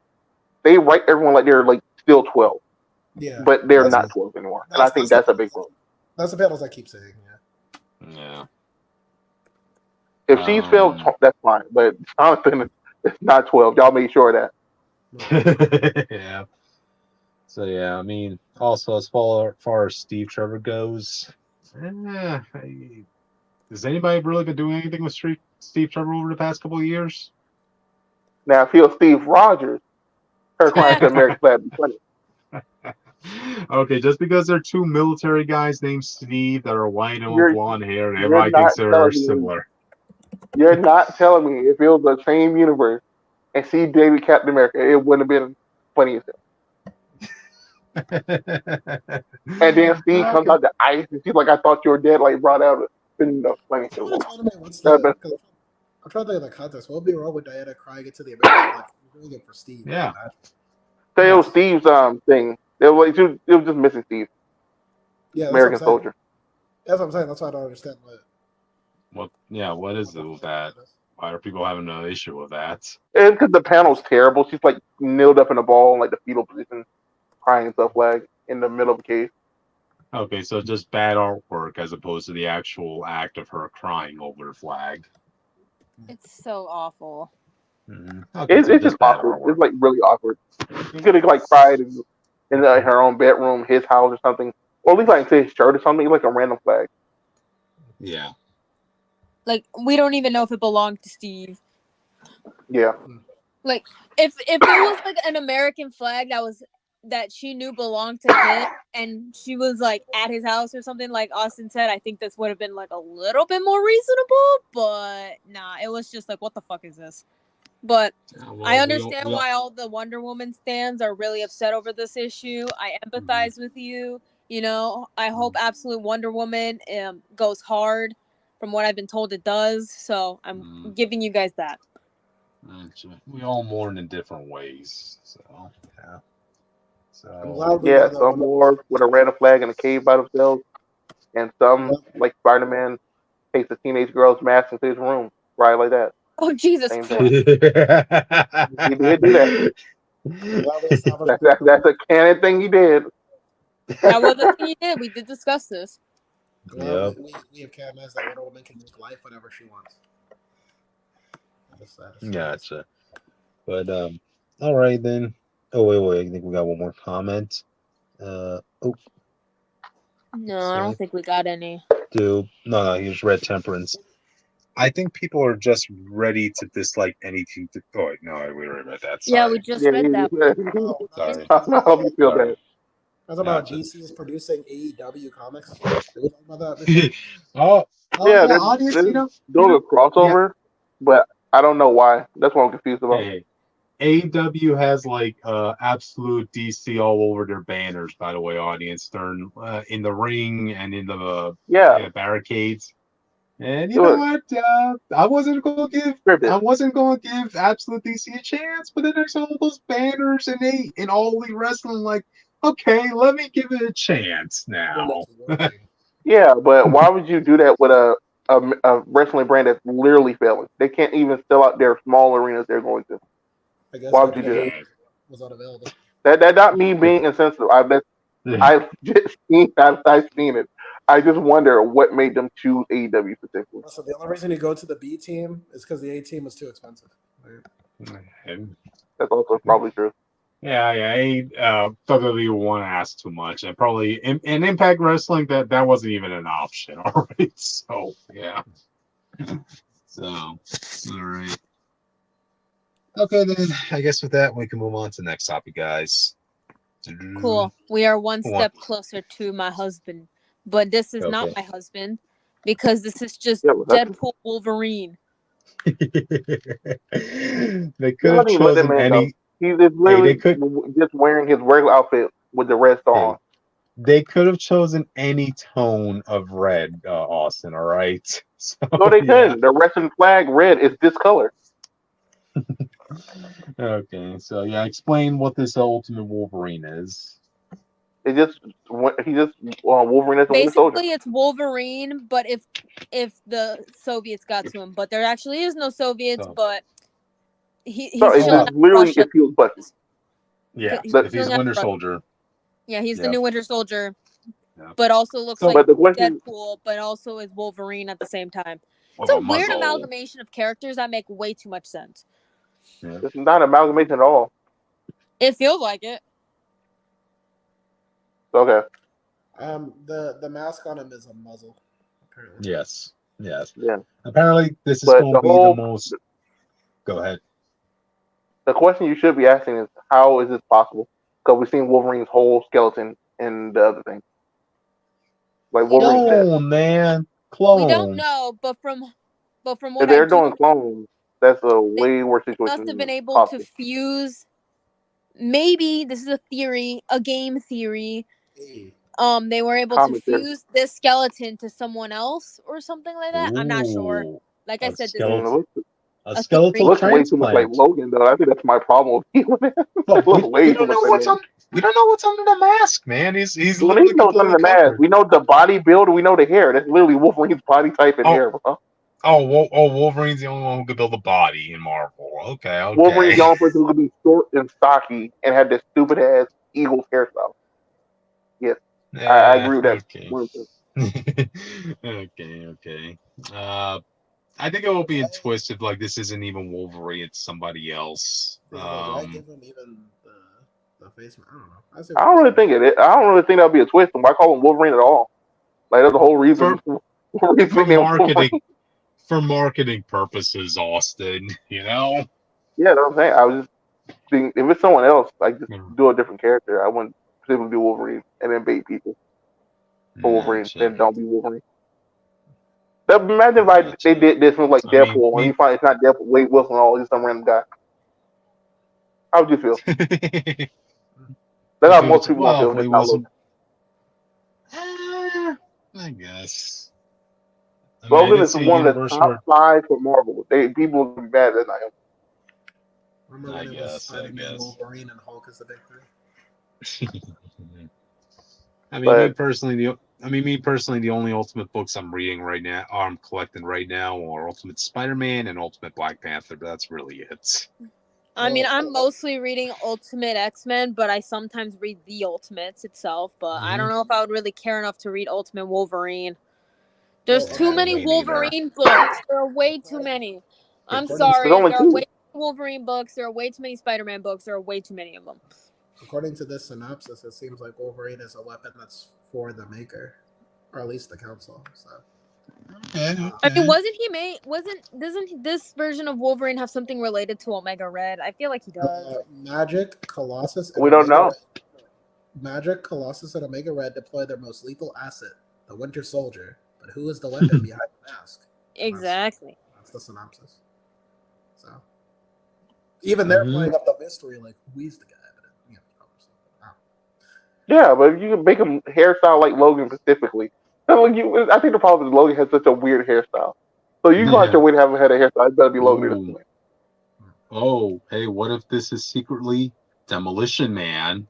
everyone like they're like still 12. Yeah. But they're not 12 anymore. And I think that's a big problem. That's the panels I keep saying, yeah. If she's failed, that's fine. But Jonathan is not 12. Y'all make sure of that. Yeah. So yeah, I mean, also as far as Steve Trevor goes, has anybody really been doing anything with Steve Trevor over the past couple of years? Now, if he was Steve Rogers, her crying to American flag would be funny. Okay, just because they're two military guys named Steve that are white and with blonde hair, and everybody thinks they're similar. You're not telling me if it was the same universe and see David Captain America, it wouldn't have been funny as hell. And then Steve comes out the ice and she's like, I thought you were dead, like brought out funny. I'm trying to think of the context. What would be wrong with Diana crying into the American flag? Doing it for Steve. Yeah. So it was Steve's thing. It was just missing Steve. Yeah, American soldier. That's what I'm saying. That's why I don't understand what is it with that? Why are people having an issue with that? It's because the panel's terrible. She's like kneeled up in a ball in like the fetal position, crying into a flag in the middle of a cave. Okay, so just bad artwork as opposed to the actual act of her crying over the flag. It's so awful. Okay, It's just awkward. It's like really awkward. You could have like cried in her own bedroom, his house or something, or at least like say his shirt or something, like a random flag. Yeah. Like we don't even know if it belonged to Steve. Yeah. Like if it was like an American flag that she knew belonged to him and she was like at his house or something like Austin said, I think this would have been like a little bit more reasonable, but nah, it was just like what the fuck is this? But I understand why all the Wonder Woman stans are really upset over this issue. I empathize with you. You know, I hope Absolute Wonder Woman goes hard. From what I've been told, it does. So I'm giving you guys that. We all mourn in different ways. So yeah. I'm glad we Yeah, know some more with a random flag in a cave by themselves, and some like Spider-Man takes a teenage girl's mask into his room, right like that. Oh Jesus Same Christ! thing. He did do that. That's a canon thing he did. That was the thing he did. We did discuss this. Well, we have canonized that Wonder Woman can make life whatever she wants. Gotcha. But all right then. Oh wait. I think we got one more comment. No, I don't think we got any. No, here's Red Temperance. I think people are just ready to dislike anything. Oh wait, no, we already read that. Sorry. Yeah, we just read that. Sorry. I hope you feel bad. That's about DC is producing AEW comics. Did we talk about that before? Yeah, there's a crossover, but I don't know why. That's what I'm confused about. Hey, AEW has like absolute DC all over their banners. By the way, audience, they're in the ring and in the barricades. And you know what? I wasn't going to give Absolute DC a chance, but then I saw all those banners in All Elite Wrestling. Like, okay, let me give it a chance now. Yeah, but why would you do that with a wrestling brand that's literally failing? They can't even sell out their small arenas they're going to. I guess why would you do that? Was unavailable. That not me being insensitive. I've just seen it. I just wonder what made them choose AEW particularly. So the only reason you go to the B team is because the A team was too expensive. Right? That's also probably true. Yeah. WWE won't ask too much, and probably in Impact Wrestling that wasn't even an option. All right, so yeah. So all right. Okay, then I guess with that we can move on to the next topic, guys. Cool. We are one step closer to my husband, but this is not my husband because this is just Deadpool Wolverine. They could have chosen any. He's just literally just wearing his regular outfit with the red star on. They could have chosen any tone of red, Austin. All right. So, no, they couldn't. The wrestling flag red is this color. Okay, so explain what this Ultimate Wolverine is. He just Wolverine as a Winter Soldier. Basically, it's Wolverine, but if the Soviets got to him, but there actually is no Soviets, but he's literally it feels busted. Yeah, if he's Winter Soldier. Yeah, he's the new Winter Soldier, but also looks like Deadpool, but also is Wolverine at the same time. It's a weird amalgamation of characters that make way too much sense. Yeah. It's not an amalgamation at all. It feels like it. Okay. The mask on him is a muzzle. Apparently. Yes. Yeah. Apparently, this is going to be the most. Go ahead. The question you should be asking is, how is this possible? Because we've seen Wolverine's whole skeleton in the other thing. Like Wolverine. Man, clone. We don't know, but from what if they're doing clones, that's a way worse situation. Must have been able to fuse. Maybe this is a theory, a game theory. They were able to fuse this skeleton to someone else or something like that. I'm not sure. Like I said, a skeletal looks way too much like Logan, though. I think that's my problem with him. We don't know what's under the mask, man. He's literally what's under the mask. We know the body build. We know the hair. That's literally Wolverine's body type and hair, bro. Wolverine's the only one who could build a body in Marvel. Okay. Wolverine's the only person who could be short and stocky and have this stupid ass Eagles hairstyle. Yes, I agree with that. Okay. I think it will be twisted like this isn't even Wolverine, it's somebody else. Why give him even the face? I don't know. I don't really think it. I don't really think that'll be a twist. Why call him Wolverine at all? Like that's the whole reason. For marketing purposes, Austin. You know. Yeah, that's what I'm saying. I was just thinking if it's someone else, like just do a different character. I wouldn't simply be Wolverine and then bait people for Wolverine. Then don't be Wolverine. Imagine if they did this with like Deadpool, and you find it's not Deadpool, Wade Wilson, all just some random guy. How would you feel? That's how most people won't feel. Wade Wilson. I guess. Logan is one of the top 5 for Marvel. People will be mad at him. Remember when it was Spider-Man, Wolverine, and Hulk as the big 3? Me personally, the only Ultimate books I'm reading right now, or I'm collecting right now, are Ultimate Spider-Man and Ultimate Black Panther. But that's really it. I mean, I'm mostly reading Ultimate X-Men, but I sometimes read the Ultimates itself. But I don't know if I would really care enough to read Ultimate Wolverine. There's too many Wolverine books. There are way too many. I'm sorry. There are way too many Wolverine books. There are way too many Spider-Man books. There are way too many of them. According to this synopsis, it seems like Wolverine is a weapon that's for the Maker, or at least the Council. So. Okay. I mean, doesn't this version of Wolverine have something related to Omega Red? I feel like he does. Magic, Colossus, we don't know. Magic, Colossus, and Omega Red deploy their most lethal asset, the Winter Soldier. But who is the weapon behind the mask? Exactly. That's the synopsis. So even they're playing up the mystery, like who is the guy? Yeah, but if you can make him hairstyle like Logan specifically. I think the problem is Logan has such a weird hairstyle. So you go out your way to have him had a hairstyle. It better be Logan. Oh, hey, what if this is secretly Demolition Man?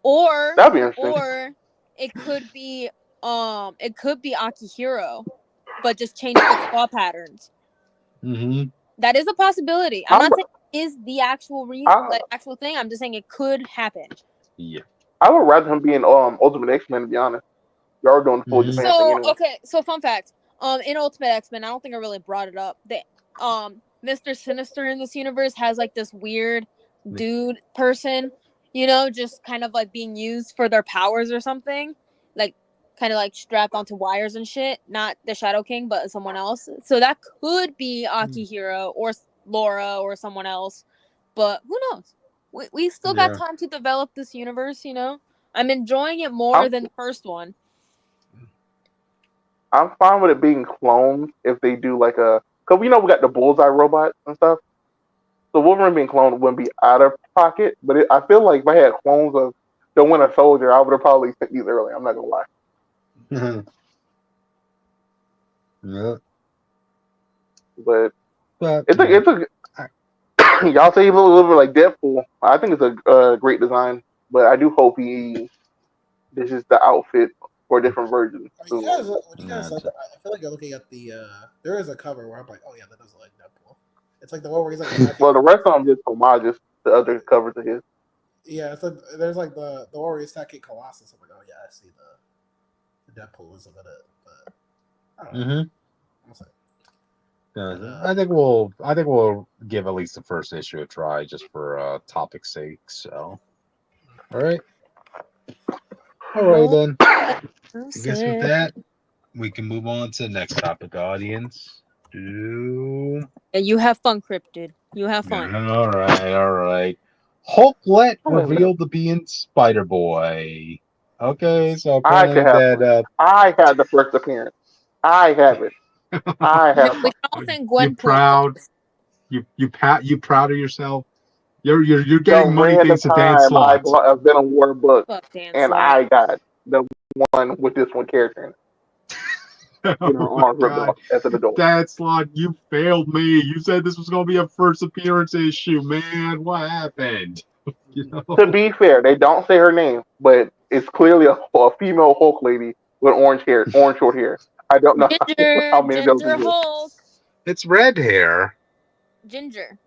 Or that'd be interesting. Or it could be Akihiro, but just change the claw patterns. That is a possibility. I'm not saying it is the actual actual thing. I'm just saying it could happen. Yeah. I would rather him be in Ultimate X-Men, to be honest. Y'all doing the full Japan thing anyway. Okay, so fun fact. In Ultimate X-Men, I don't think I really brought it up. Mr. Sinister in this universe has like this weird dude person, just kind of like being used for their powers or something. Like kind of like strapped onto wires and shit. Not the Shadow King, but someone else. So that could be Akihiro or Laura or someone else. But who knows? We still got time to develop this universe, I'm enjoying it more than the first one. I'm fine with it being cloned if they do like because we got the Bullseye robot and stuff. So Wolverine being cloned wouldn't be out of pocket, but I feel like if I had clones of the Winter Soldier, I would have probably sent these early. I'm not gonna lie. Yeah. But it's a y'all say he's a little bit like Deadpool. I think it's a great design, but I do hope this is the outfit for different versions. I feel like you're looking at there is a cover where I'm like, oh yeah, that does look like Deadpool. It's like the one where he's like. Well, the rest of them just homages to other covers of his. Yeah, it's like there's like the one where he's attacking Colossus. I'm like, oh yeah, I see the Deadpool is a bit, but I don't know. I think we'll give at least the first issue a try just for topic's sake. So, all right then. I guess with that, we can move on to the next topic, audience. You have fun, Cryptid. You have fun. All right. Hulkette revealed to be in Spider-Boy. Okay, so I had the first appearance. I have it. I have. We can all thank Gwen. You proud? You proud of yourself? You're getting money thanks to Dan Slott. I've been on War book, and I got the one with this one character in it. Dan Slott, you failed me. You said this was going to be a first appearance issue, man. What happened? To be fair, they don't say her name, but it's clearly a female Hulk lady with orange short hair. I don't know how many of those Hulk. It's red hair. Ginger.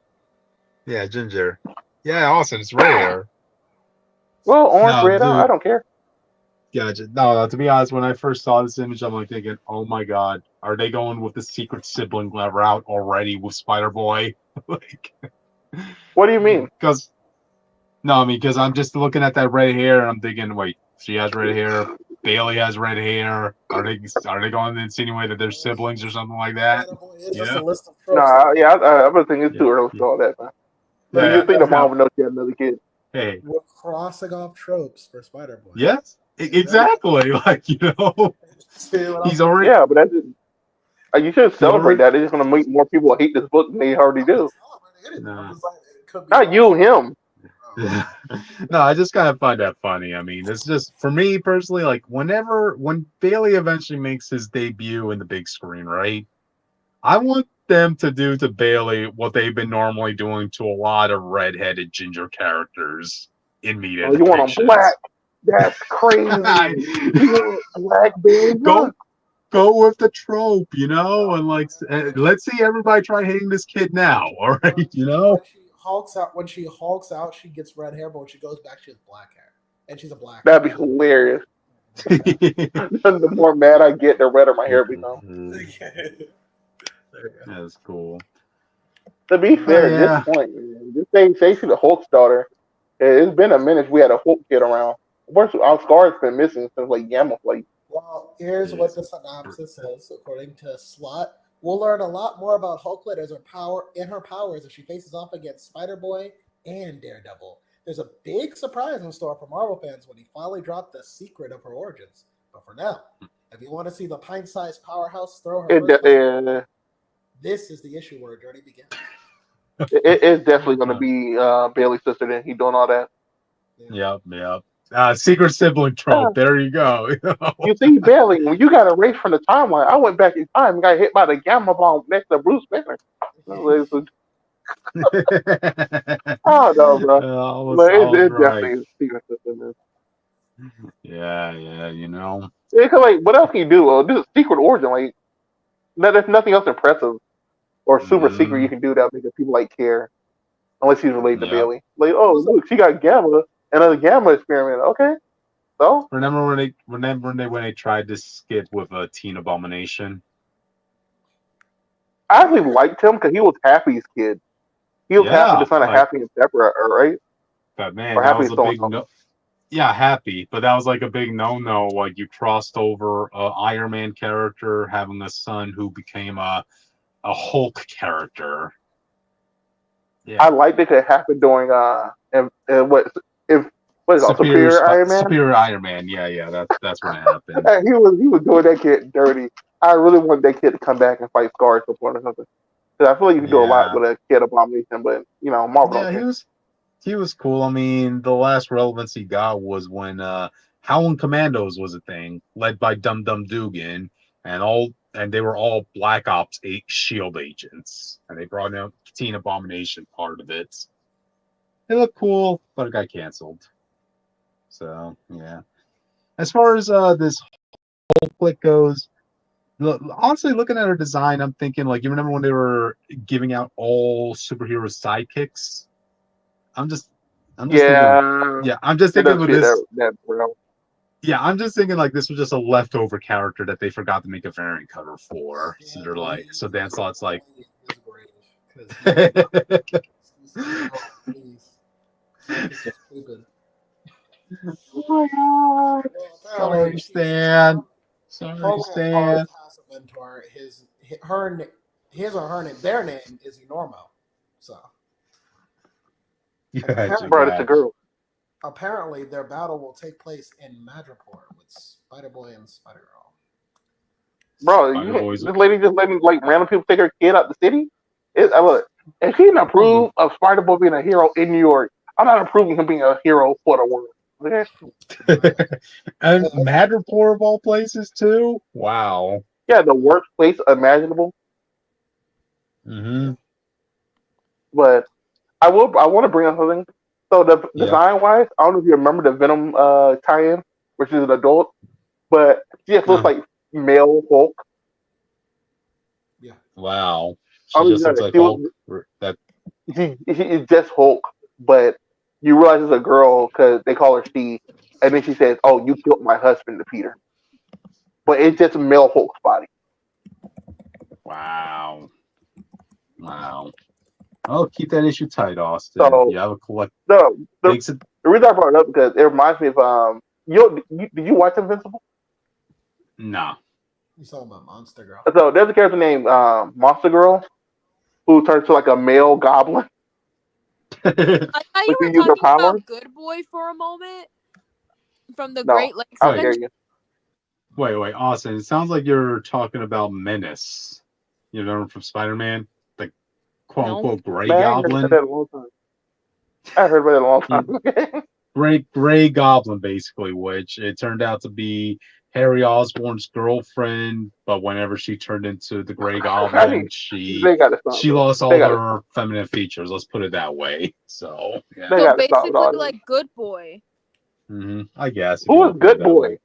Yeah, Ginger. Yeah, awesome. It's red hair. Well, orange, red, I don't care. Gotcha. No, to be honest, when I first saw this image, I'm like thinking, oh my God, Are they going with the secret sibling route already with Spider-Boy? Like, What do you mean? because because I'm just looking at that red hair and I'm thinking, wait, she has red hair, Bailey has red hair. Are they going to insinuate that they're siblings or something like that? Spider-Boy is just Yeah. a list of tropes. Nah, yeah, I was thinking it's too early for all that, man. Yeah, You think the yeah. mom would know she had another kid? Hey, We're crossing off tropes for Spider-Boy. yes, exactly. Like, See what he's I'm- already. Yeah, but that's just, you should celebrate already- that. It's just going to make more people hate this book than they already do. I'm Nah. just like, it could be Not you, him. No, I just kind of find that funny. I mean, it's just for me personally, like when Bailey eventually makes his debut in the big screen, right? I want them to do to Bailey what they've been normally doing to a lot of redheaded ginger characters in media. Oh, you want them black? That's crazy. You want black Bailey? Go with the trope, and like let's see everybody try hating this kid now, all right, When she hulks out, she gets red hair, but when she goes back, she has black hair, and she's a black. That'd be hilarious. The more mad I get, the redder my hair becomes. That's cool. To be fair, yeah. at this point, man, this thing, say she's the Hulk's daughter. It's been a minute we had a Hulk kid around. First, our Scar's been missing since like Gamma Flight. Well, here's what the synopsis says. According to Slot, we'll learn a lot more about Hulkette as her powers as she faces off against Spider-Boy and Daredevil. There's a big surprise in store for Marvel fans when he finally dropped the secret of her origins. But for now, if you want to see the pint-sized powerhouse throw her this is the issue where a journey begins. It's definitely going to be Bailey's sister. Then he doing all that. Yep. Secret sibling trope. There you go. You see, Bailey, when you got erased from the timeline, I went back in time and got hit by the gamma bomb next to Bruce Banner. Oh no, bro. It's definitely a secret system. Yeah. Because like, what else can you do? This is secret origin. Like, there's nothing else impressive or super secret you can do that make people like care, unless he's related to Bailey. Like, oh look, she got gamma, another gamma experiment. Okay, so remember when they tried to skit with a Teen Abomination? I actually liked him because he was Happy's kid. He was Happy to son of Happy and Pepper, right? But man, that was a big no. Yeah, Happy, but that was like a big no-no. Like you crossed over a Iron Man character having a son who became a Hulk character. Yeah. I liked it. It happened during what is it called? Superior Iron Man? Superior Iron Man. Yeah. That's when it happened. He was doing that kid dirty. I really wanted that kid to come back and fight Scar support or something. Because I feel like you can do a lot with a kid Abomination, but Marvel. Yeah, he was cool. I mean, the last relevance he got was when Howling Commandos was a thing, led by Dum Dum Dugan, and they were all Black Ops 8 Shield agents, and they brought in Teen Abomination part of it. It looked cool, but it got canceled. So yeah. As far as this whole click goes, honestly, looking at her design, I'm thinking like, you remember when they were giving out all superhero sidekicks? I'm just thinking with this. Yeah, I'm just thinking like this was just a leftover character that they forgot to make a variant cover for. So they're like, so Dan Slott's like, oh my god! Sorry, Stan. Sorry, Stan. His or her name, their name is Enormo. So. Bro, it's a girl. Apparently, their battle will take place in Madripoor with Spider-Boy and Spider-Girl. Bro, this lady just letting like random people take her kid out the city. I love it. And she didn't approve of Spider-Boy being a hero in New York. I'm not approving him being a hero for the world. And Madripoor of all places too. Wow. Yeah, the worst place imaginable. Mm-hmm. But I want to bring up something. So the design wise, I don't know if you remember the Venom tie-in, which is an adult, but she just looks like male Hulk. Yeah. Wow. She just looks like Hulk. She's just Hulk, but you realize it's a girl because they call her Steve, and then she says, "Oh, you killed my husband," to Peter. But it's just male Hulk's body. Wow. Oh, keep that issue tight, Austin. So You have a collect. the Thanks. the reason I brought it up because it reminds me of did you watch Invincible? Nah. You talking about Monster Girl? So there's a character named Monster Girl who turns to like a male goblin. I thought you were use her talking power. about Good Boy for a moment from the No, Great Lakes I don't hear Adventure. you. Wait, Austin. It sounds like you're talking about Menace. You know, from Spider-Man, the quote-unquote Gray Man, Goblin. I heard about it a long time. Gray Goblin, basically, which it turned out to be Harry Osborn's girlfriend. But whenever she turned into the Gray Goblin, she lost all her feminine features. Let's put it that way. So yeah. So basically, like Good Boy. I guess. Who is Good Boy?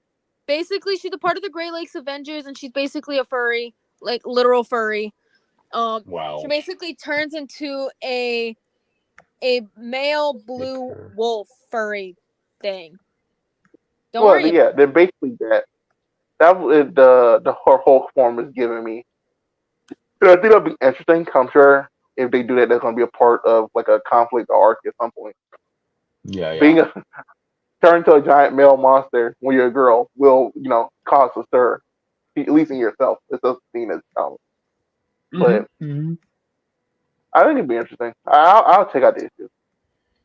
Basically, she's a part of the Great Lakes Avengers, and she's basically a furry, like literal furry. Wow. She basically turns into a male blue wolf furry thing. Don't worry. Yeah, then basically that was the her Hulk form is giving me. So I think that'd be interesting. I'm sure if they do that, that's going to be a part of like a conflict arc at some point. Yeah. Being turned to a giant male monster when you're a girl will, cause a stir, at least in yourself. It's just seen as challenge. But I think it'd be interesting. I'll check out the issue.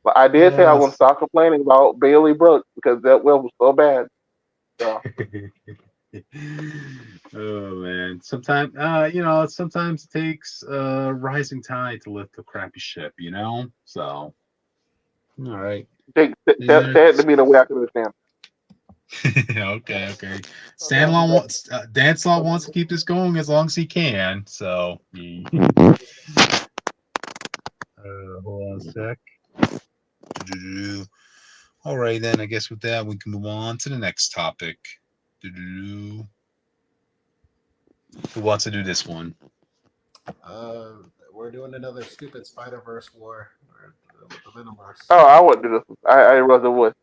But I did say I wouldn't stop complaining about Bailey Brooks because that web was so bad. So. Oh man, sometimes sometimes it takes rising tide to lift the crappy ship, So, all right. Say it to me the way I can understand. Okay. Stanlon wants Dancelot wants to keep this going as long as he can. So, hold on a sec. All right, then I guess with that we can move on to the next topic. Who wants to do this one? We're doing another stupid Spider-Verse war with the Venomverse. Oh, I wouldn't do this. I rather would.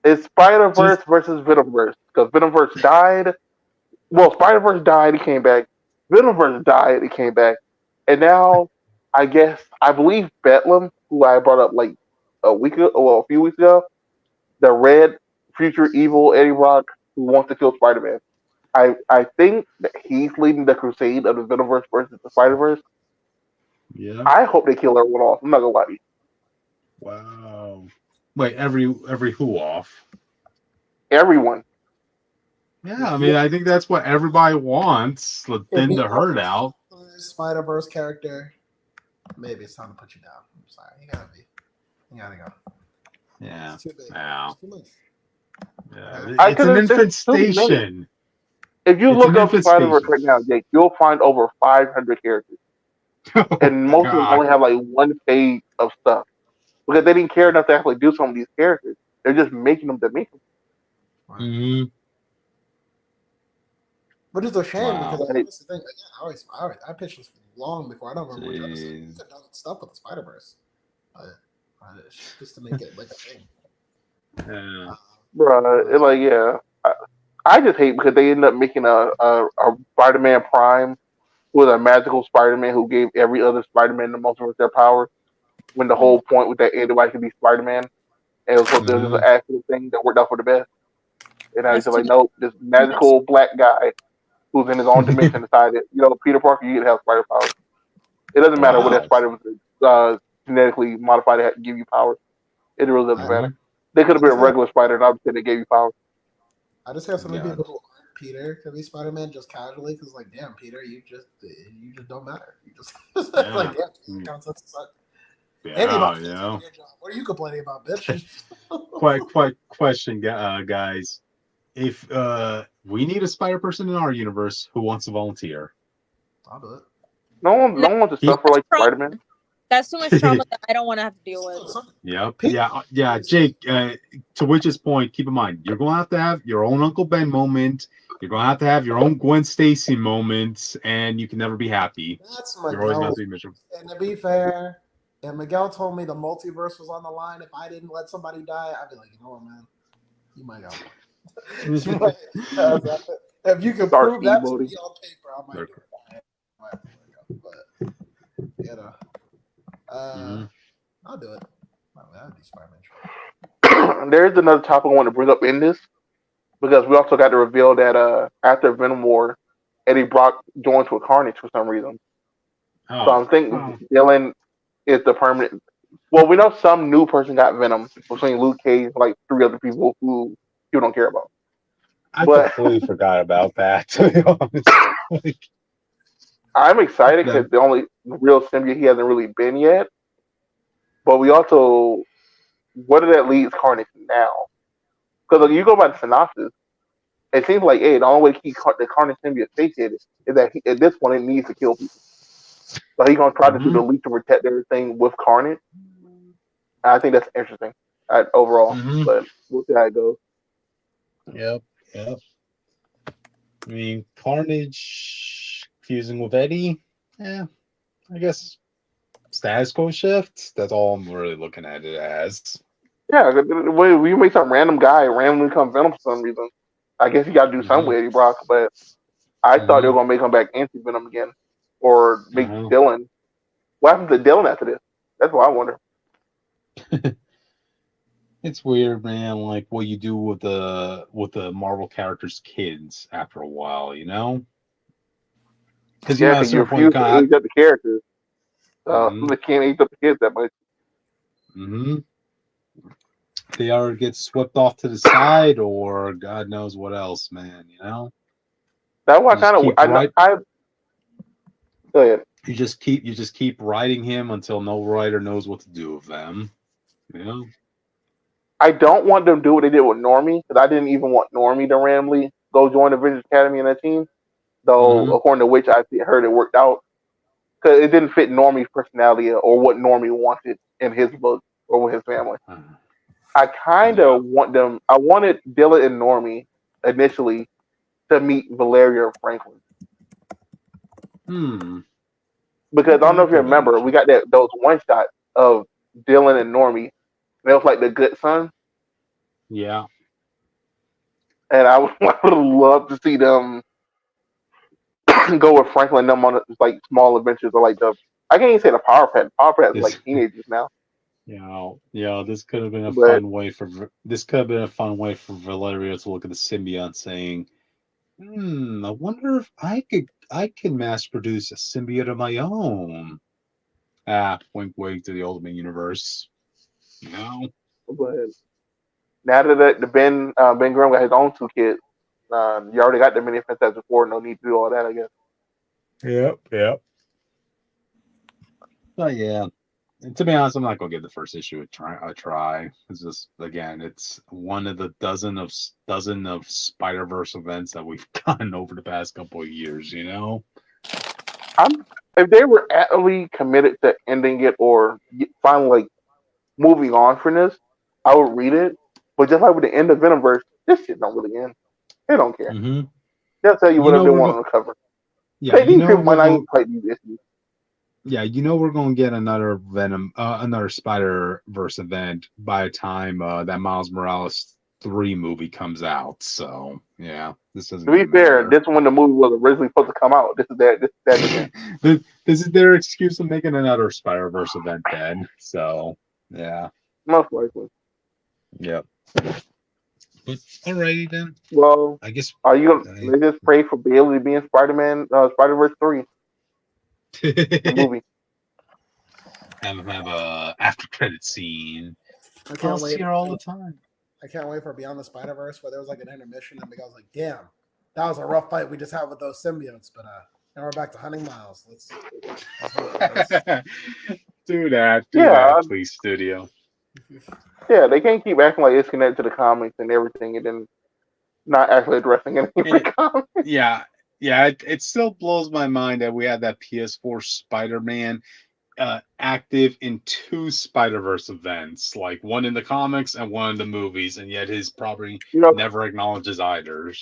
It's Spider-Verse versus Venomverse because Venomverse died. Well, Spider-Verse died. He came back. Venomverse died. He came back, and now I believe Bedlam, who I brought up like a few weeks ago, the red future evil Eddie Brock who wants to kill Spider-Man. I think that he's leading the crusade of the Venomverse versus the Spider-Verse. Yeah. I hope they kill everyone off. I'm not gonna lie to you. Wow. Wait, every who off? Everyone. Yeah, I mean, I think that's what everybody wants. Thin the herd out. Spider-Verse character. Maybe it's time to put you down. I'm sorry. You gotta go. Yeah. It's too big. Wow. It's too much. Yeah. It's an infestation. If you look up Spider-Verse right now, Jake, you'll find over 500 characters. And most of them only have like one page of stuff. Because they didn't care enough to actually do some of these characters. They're just making them to make them. Mm-hmm. But it's a shame because That's the thing. Again, I pitched this long before. I don't remember which episode. You could have done stuff with the Spider-Verse. Just to make it like a thing. Bro, I just hate because they end up making a Spider-Man Prime with a magical Spider-Man who gave every other Spider-Man in the multiverse their power. When the whole point was that anybody could be Spider-Man, and it was supposed to be just an accident thing that worked out for the best. And now he's like, nope, this magical black guy who's in his own dimension decided, Peter Parker, you can have spider powers. It doesn't matter what that spider was genetically modified to give you powers. It really doesn't matter. They could have been a regular spider, and obviously they gave you powers. I just have so many people who aren't Peter to be Spider-Man just casually because, like, damn, Peter, you just don't matter. You just like, damn, concepts suck. Anybody, what are you complaining about, bitch? Quite question, guys. If we need a spider person in our universe, who wants to volunteer? I'll do it. No one wants to suffer like Spider-Man. That's too much trauma that I don't want to have to deal with. Yep. Yeah. Jake, to Witch's point, keep in mind, you're going to have your own Uncle Ben moment. You're going to have your own Gwen Stacy moment, and you can never be happy. That's my You're always going to be miserable. And to be fair, if Miguel told me the multiverse was on the line, if I didn't let somebody die, I'd be like, you know what, man? You might got one. If you can prove that to me on paper, I might do it. You know. Mhm. I'll do it. I'll do Spider-Man. There's another topic I want to bring up in this because we also got to reveal that after Venom War, Eddie Brock joins with Carnage for some reason. So Oh, I'm thinking Dylan is the permanent. Well, we know some new person got Venom between Luke Cage and like 3 other people who you don't care about. I But completely forgot about that. To be honest, like, I'm excited that, because the only real symbiote he hasn't really been yet. But we also, what did that leads Carnage now? Because you go by the synopsis, it seems like, hey, the only way to keep the Carnage symbiote satiated is that at this point it needs to kill people. So he's gonna try to do the leap to protect everything with Carnage. I think that's interesting overall, but we'll see how it goes. Yep. I mean, Carnage fusing with Eddie. Yeah, I guess status quo shift. That's all I'm really looking at it as. Yeah, we make some random guy randomly become Venom for some reason. I guess you got to do something with Eddie Brock, but I thought they were gonna make him back anti Venom again, or make Dylan. What happens to Dylan after this? That's what I wonder. It's weird, man. Like what you do with the Marvel characters' kids after a while, you know? Because Yeah, at a because you certain point, you refuse to kind age up the characters. of, They can't age up the kids that much. they either get swept off to the side, or God knows what else, man. You know? That's why You just keep I go ahead. you just keep writing him until no writer knows what to do with them. You know? I don't want them to do what they did with Normie because I didn't even want Normie to randomly go join the Avengers Academy in that team. Though, according to which I heard it worked out because it didn't fit Normie's personality or what Normie wanted in his book or with his family. I kind of want them. I wanted Dylan and Normie initially to meet Valeria Franklin because I don't know if you remember, we got those one shots of Dylan and Normie. And it was like the good son. Yeah. And I would love to see them go with Franklin and them on like small adventures or like the. I can't even say the Power Pet. The Power Pet is like teenagers now. This could have been a But fun way for Valeria to look at the symbiote, saying, I wonder if I can mass produce a symbiote of my own. Wink, wink to the Ultimate Universe. You know. but now that the Ben Grimm got his own 2 kids, you already got the mini Fantastic Four. No need to do all that, I guess. Yep. But yeah, and to be honest, I'm not gonna give the first issue a try. It's just, again, it's one of the dozen of Spider-Verse events that we've gotten over the past couple of years. You know. If they were actually committed to ending it or finally like moving on from this, I would read it. But just like with the end of Venomverse, this shit don't really end. They don't care. They'll tell you whatever they want on the cover. Yeah, These people might not even play these issues. Yeah, we're going to get another another Spider-Verse event by the time that Miles Morales 3 movie comes out. So yeah, this doesn't. To be fair, this is when the movie was originally supposed to come out. This is that event. This is their excuse of making another Spider-Verse event then. So yeah, most likely. Yep. But alrighty then. Well, I guess are you gonna just pray for Bailey to be in Spider-Verse 3? The movie. Have a after credit scene. I can't wait here all the time. I can't wait for Beyond the Spider-Verse where there was like an intermission and Miguel's like, damn, that was a rough fight we just had with those symbiotes, but now we're back to hunting Miles. Let's do that. Do that, please, studio. Yeah, they can't keep acting like it's connected to the comics and everything and then not actually addressing anything. Yeah. It still blows my mind that we had that PS4 Spider-Man active in 2 Spider-Verse events, like one in the comics and one in the movies, and yet his property never acknowledges either.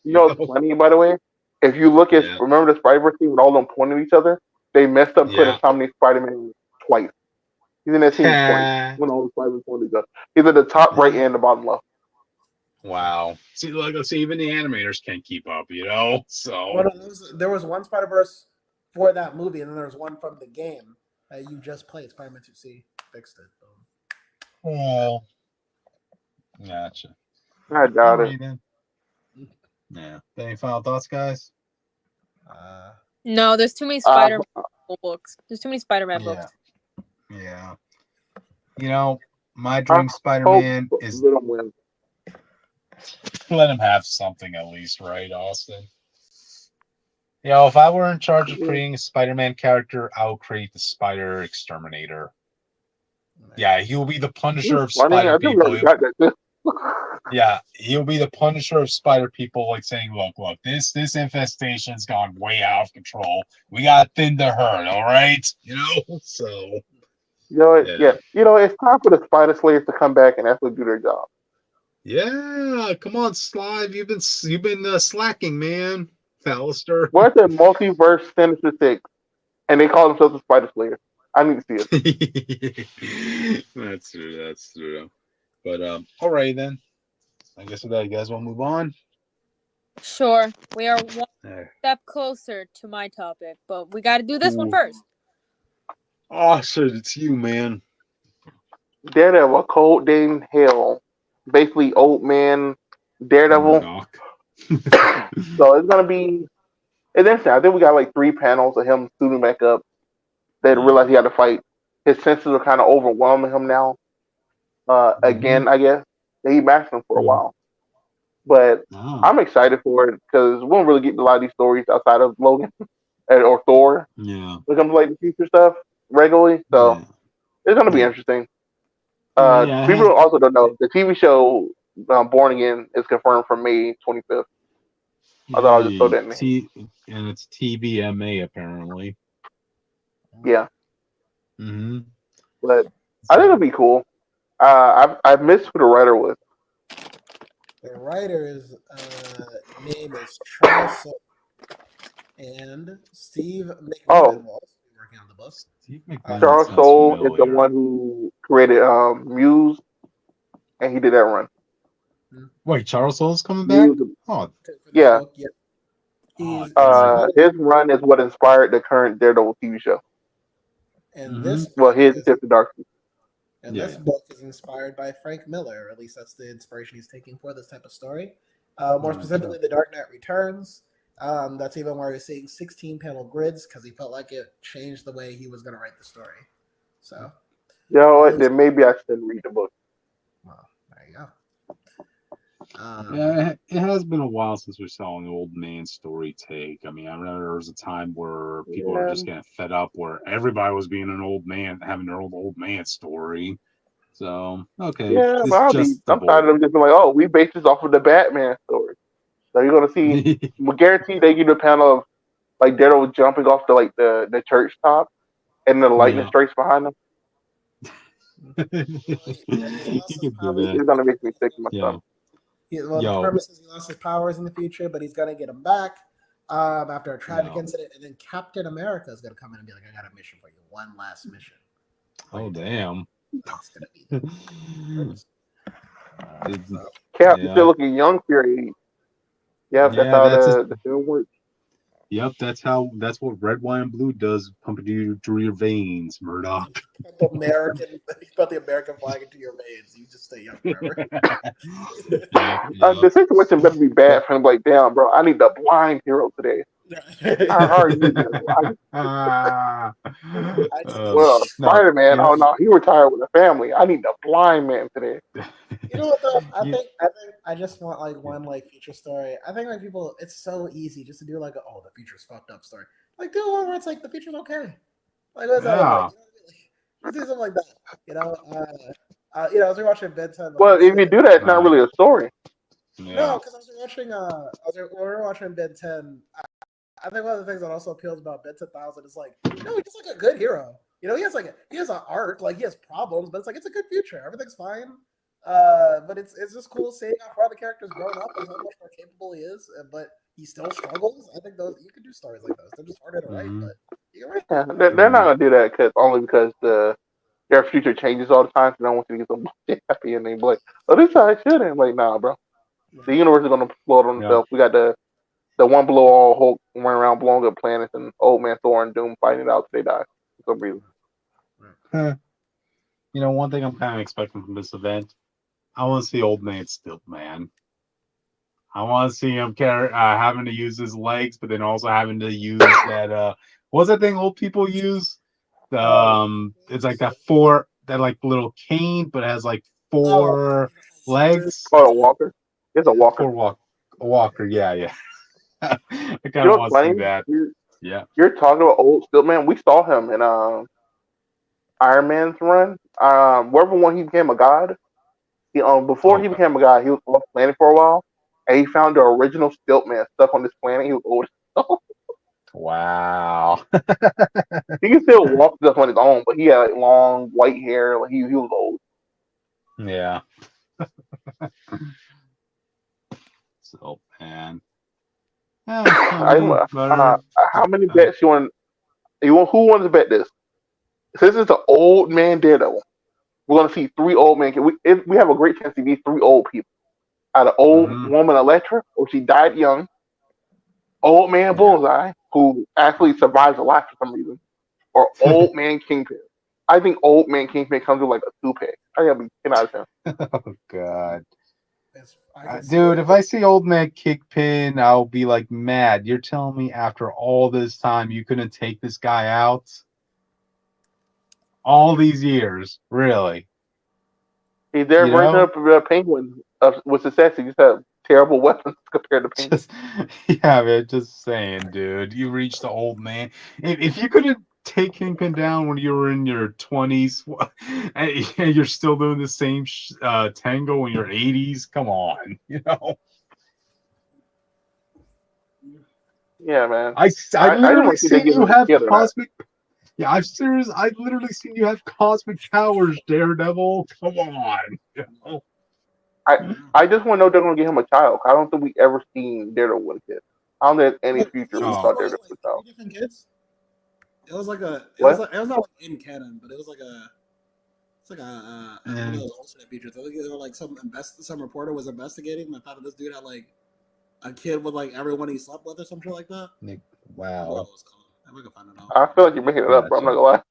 You know what's funny, by the way? If you look at remember the Spider-Verse team with all them pointing at each other, they messed up putting Dominic Spider-Man twice. He's in that team twice when all the Spider-Man pointed at each other. He's at the top right and the bottom left. Wow. See, even the animators can't keep up, you know. So there was one Spider-Verse for that movie, and then there's one from the game that you just played. Spider-Man 2C fixed it. Oh, gotcha. I doubt it. Then. Yeah. Any final thoughts, guys? No, there's too many Spider-Man books. There's too many Spider-Man books. Yeah. My dream Spider-Man is Venom wins. let him have something at least, right, Austin? If I were in charge of creating a Spider-Man character, I would create the Spider Exterminator. Yeah, he will be the Punisher of Spider people. Yeah, he'll be the Punisher of Spider people, like saying, "Look, this infestation's gone way out of control. We got thin to herd, all right? So." It's time for the Spider Slayers to come back and actually do their job. Yeah, come on, Slive. You've been slacking, man. Fallister. What's a multiverse Sinister Six, and they call themselves the Spider Slayers? I need to see it. That's true. But all right then. I guess with that, you guys want to move on? Sure. We are one step closer to my topic, but we got to do this one first. Oh, shit, it's you, man. Daredevil Cold Day Hell. Basically, old man Daredevil. So it's going to be... And then I think we got like 3 panels of him suiting back up. They realize he had to fight. His senses are kind of overwhelming him now. Again, I guess. He matched them for a while. But I'm excited for it because we don't really get a lot of these stories outside of Logan or Thor. Yeah. When it comes to like the future stuff regularly. So it's going to be interesting. People also don't know the TV show Born Again is confirmed for May 25th. I thought I'll just throw that in there. And it's TVMA apparently. Yeah. Mm-hmm. But I think it'll be cool. I've missed who the writer was. The writer's name is Charles Soule, and Steve McNiven will also be working on the book. Charles Soule is the one who created Muse, and he did that run. Wait, Charles Soule's coming back? Yeah. His run is what inspired the current Daredevil TV show. And this his Tip the Dark. And this book is inspired by Frank Miller, or at least that's the inspiration he's taking for this type of story. More specifically, The Dark Knight Returns. That's even where he's seeing 16-panel grids because he felt like it changed the way he was going to write the story. So, then maybe I should read the book. Well, there you go. It has been a while since we saw an old man story take. I mean, I remember there was a time where people were just getting fed up, where everybody was being an old man, having their old man story. So, okay. Yeah, but I'm tired of them just being like, oh, we based this off of the Batman story. So you're gonna see, we guarantee they give you a panel of like Daredevil jumping off the church top, and the lightning strikes behind them. It's gonna make me sick to my stomach. The premise is he lost his powers in the future, but he's gonna get them back after a tragic incident, and then Captain America is gonna come in and be like, "I got a mission for you, one last mission." Oh damn! That's gonna be. Cap still looking young for your age. That's how the film works. Yep, that's what red, white, and blue does. Pump it through your veins, Murdoch. You put the American flag into your veins. You just stay young forever. The situation better be bad for him. Like, damn, bro, I need the blind hero today. Spider-Man. Yeah. Oh no, he retired with a family. I need the blind man today. You know what though? I think I just want like one future story. I think like people, it's so easy just to do like the future's fucked up story. Like do one where it's like the future's okay. Like what's that? Like, do something like that. As we're watching Ben 10. Well, if you do that, it's not really a story. No, because I was watching. When we were watching Ben 10. I think one of the things that also appeals about Ben 10,000 is like, he's like a good hero. He has an arc, like he has problems, but it's like it's a good future. Everything's fine. But it's just cool seeing how far the character's grown up and how much more capable he is, but he still struggles. I think you could do stories like those. They're just harder to write, but you can write. Yeah, they're not gonna do that because their future changes all the time. So they don't want you to get so happy and they be like, "Oh, this is how it should." And like, nah, bro. The universe is gonna explode on itself. We got the The one below all Hulk went around blowing up planets, and Old Man Thor and Doom fighting it out till they die for some reason. You know, one thing I'm kind of expecting from this event, I want to see Old Man Stilt Man. I want to see him having to use his legs, but then also having to use that. What's that thing old people use? It's like that like little cane, but it has like four legs. Oh, a walker. It's a walker. A walker. Yeah. I You kind know of what's want to see funny? that. Yeah. You're talking about old Stilt Man. We saw him in Iron Man's run. Wherever one he became a god. Before he became a god, he was off planet for a while, and he found the original Stilt Man stuck on this planet. He was old. Wow. He can still walk stuff on his own, but he had like, long white hair. Like he was old. Yeah. So man. How many bets you want? Who wants to bet this? Since it's an old man Daredevil, we're gonna see 3 old men. We have a great chance to meet 3 old people. Either old woman Elektra, or she died young. Old man Bullseye, who actually survives a life for some reason, or old man Kingpin. I think old man Kingpin comes with like a 2-pack. I gotta be 10 out of 10. Oh God. Dude, if I see old man Kingpin, I'll be like mad. You're telling me after all this time you couldn't take this guy out? All these years, really? He's there bringing up a Penguin with success. He just have terrible weapons compared to Penguin. Yeah, man, just saying, dude. You reached the old man. If you couldn't take Kingpin down when you were in your 20s, and you're still doing the same tango in your 80s, come on, you know? Yeah, man. I literally seen you have cosmic. Yeah, I literally seen you have cosmic powers, Daredevil. Come on. You know? I just want to know if they're going to give him a child. I don't think we ever seen Daredevil with a kid. I don't think any future we saw Daredevil with a child. 3 different kids. It was like a. It What? was not like in canon, but it was like a. It's like one of those alternate features. I think they were like some reporter was investigating and thought this dude had like a kid with like everyone he slept with or some shit like that. Wow. I feel like you're making it up, but I'm not gonna lie.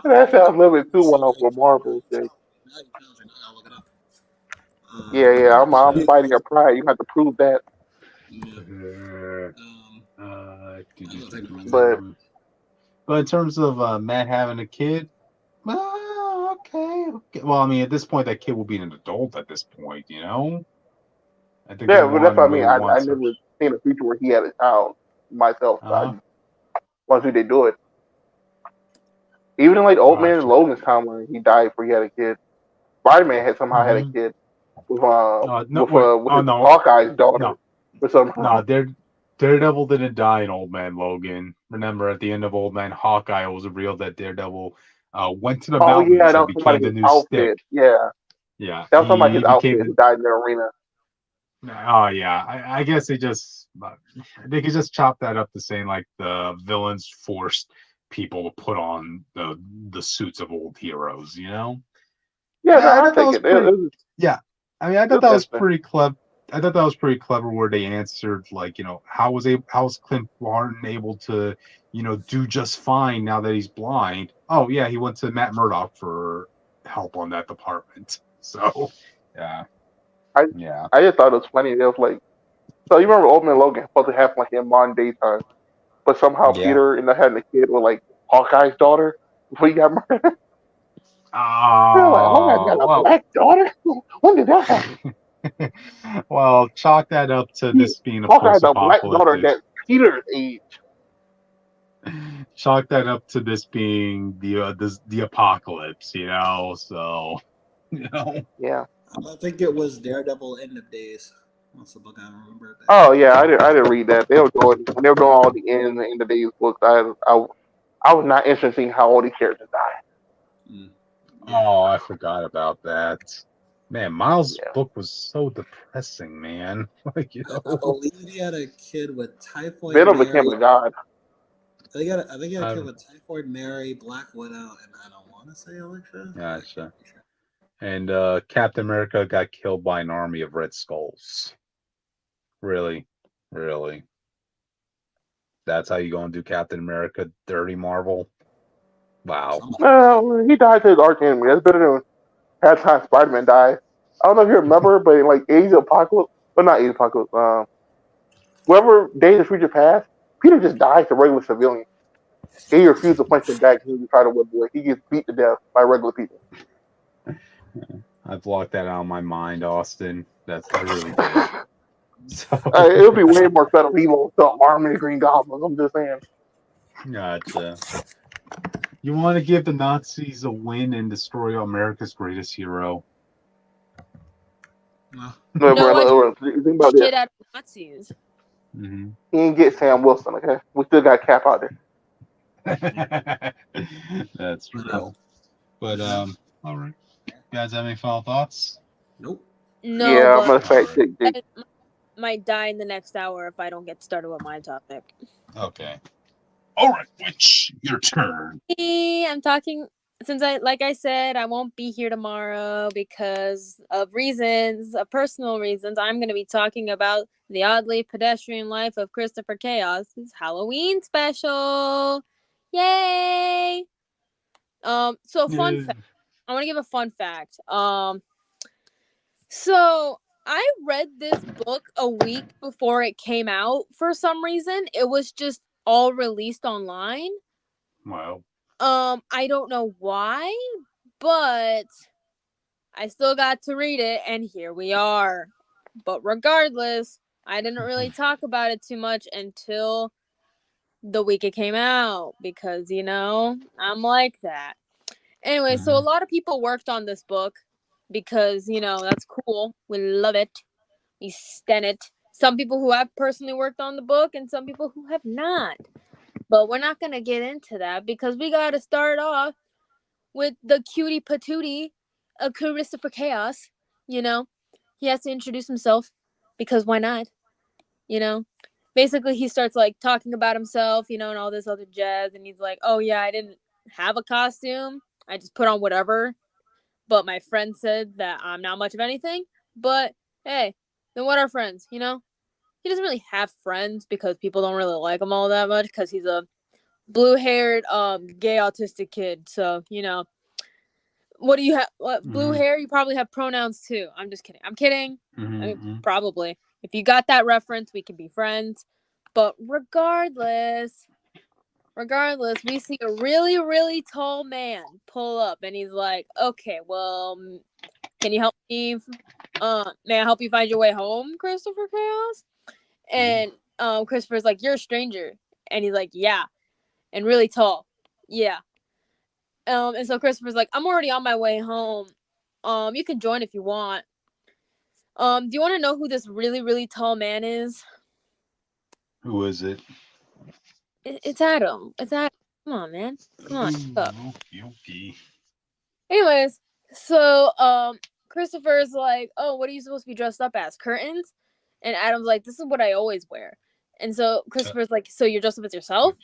That sounds a little bit too wild for Marvel. Yeah. I'm fighting your pride. You have to prove that. But in terms of Matt having a kid, okay. Well, I mean, at this point, that kid will be an adult at this point, you know? I think but that's what I mean. I never seen a future where he had a child myself. So once they do it. Even in like Old Man Logan's timeline, he died before he had a kid. Spider-Man had somehow had a kid with Hawkeye's daughter. Daredevil didn't die in Old Man Logan. Remember, at the end of Old Man Hawkeye, it was revealed that Daredevil went to the mountains and became the new Stick. Yeah. That was somebody his outfit who died in the arena. Oh yeah, I guess they could just chop that up to saying like the villains forced people to put on the suits of old heroes, you know? Yeah, I thought that was yeah. I mean, I thought that was pretty clever. I thought that was pretty clever where they answered like, you know, how was Clint Barton able to, you know, do just fine now that he's blind? Oh yeah, he went to Matt Murdock for help on that department. So yeah. I just thought it was funny. It was like, so you remember Old Man Logan supposed to happen like in modern day time, but somehow Peter ended up having a kid with like Hawkeye's daughter before he got murdered. Hawkeye's got a black daughter. When did that happen? Well, chalk that up to this being a Hawkeye's a black daughter that's Peter's age. Chalk that up to this being the apocalypse, you know. So, you know. Yeah. I think it was Daredevil End of Days. That's the book I remember. Oh yeah, I didn't read that. They were doing all the end of days books. I was not interested in how all these characters died. Oh, I forgot about that. Man, Miles' book was so depressing, man. Like, you know. I believe he had a kid with typhoid. Venom became a god. I think he had a kid with typhoid Mary, Black Widow, and I don't want to say Elektra. Gotcha. And Captain America got killed by an army of Red Skulls. Really Really? That's how you gonna do Captain America, dirty Marvel? Wow. No, he died to his arch enemy. That's better than had time Spider-Man died. I don't know if you remember, but in like Age of Apocalypse, but not Age of Apocalypse. Whoever Days of Future Past, Peter just dies to regular civilians. He refused to punch him back because he tried to whip boy. He gets beat to death by regular people. I blocked that out of my mind, Austin. I really did. So It would be way more better if he lost the army of Green Goblins. I'm just saying. gotcha. You want to give the Nazis a win and destroy America's greatest hero? No. Think about Shit this. out of Nazis. Mm-hmm. He didn't get Sam Wilson, okay? We still got Cap out That's true. But all right. You guys have any final thoughts? Nope. there. No, Yeah, but matter of fact, I might die in the next hour if I don't get started with my topic. Okay. All right, Witch, your turn. I'm talking since like I said, I won't be here tomorrow because of reasons, of personal reasons. I'm going to be talking about the oddly pedestrian life of Christopher Chaos's Halloween special. Yay! So fun fact. I want to give a fun fact. So I read this book a week before it came out for some reason. It was just all released online. Wow. I don't know why, but I still got to read it, and here we are. But regardless, I didn't really talk about it too much until the week it came out because, I'm like that. Anyway, so a lot of people worked on this book because, that's cool. We love it. We stand it. Some people who have personally worked on the book and some people who have not. But we're not going to get into that because we got to start off with the cutie patootie of Christopher Chaos. He has to introduce himself because why not? Basically he starts like talking about himself, and all this other jazz. And he's like, oh yeah, I didn't have a costume. I just put on whatever. But my friend said that I'm not much of anything. But hey, then what are friends? He doesn't really have friends because people don't really like him all that much because he's a blue-haired gay autistic kid. So what do you have? Blue hair? You probably have pronouns too. I'm just kidding. I'm kidding. I mean, probably. If you got that reference, we can be friends. But regardless, we see a really, really tall man pull up, and he's like, "Okay, well, can you help me? May I help you find your way home, Christopher Chaos?" And Christopher's like, "You're a stranger," and he's like, "Yeah," and really tall, yeah. And so Christopher's like, "I'm already on my way home. You can join if you want." Do you want to know who this really, really tall man is? Who is it? It's Adam. It's Adam. Come on, man. Come on. Okay. Anyways, so Christopher's like, "Oh, what are you supposed to be dressed up as? Curtains?" And Adam's like, "This is what I always wear." And so Christopher's like, "So you're dressed up as yourself?"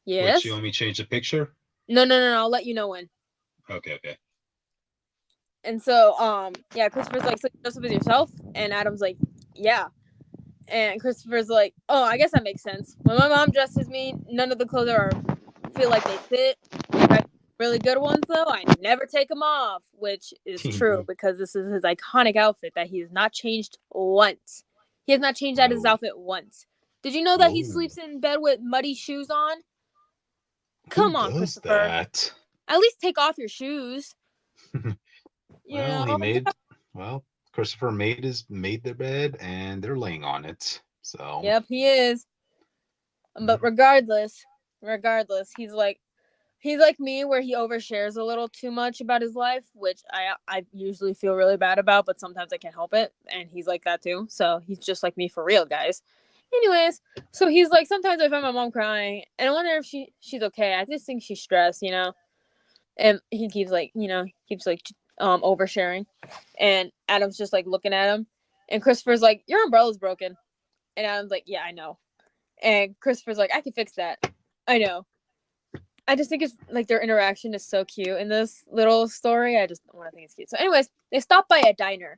Yes. Wait, you want me to change the picture? No. I'll let you know when. Okay. And so Christopher's like, "So you're dressed up as yourself?" And Adam's like, "Yeah." And Christopher's like, "Oh, I guess that makes sense. When my mom dresses me, none of the clothes feel like they fit. If I really good ones though, I never take them off," which is true because this is his iconic outfit that he has not changed once. He has not changed out his outfit once. Did you know that he sleeps in bed with muddy shoes on? Come on, Christopher. That? At least take off your shoes. Christopher made their bed and they're laying on it. So yep, he is. But regardless, he's like me where he overshares a little too much about his life, which I usually feel really bad about, but sometimes I can't help it. And he's like that too. So he's just like me for real, guys. Anyways, so he's like, sometimes I find my mom crying and I wonder if she's okay. I just think she's stressed, And he keeps like, oversharing. And Adam's just like looking at him. And Christopher's like, "Your umbrella's broken." And Adam's like, "Yeah, I know." And Christopher's like, "I can fix that." I know. I just think it's like their interaction is so cute in this little story. I just want to think it's cute. So anyways, they stop by a diner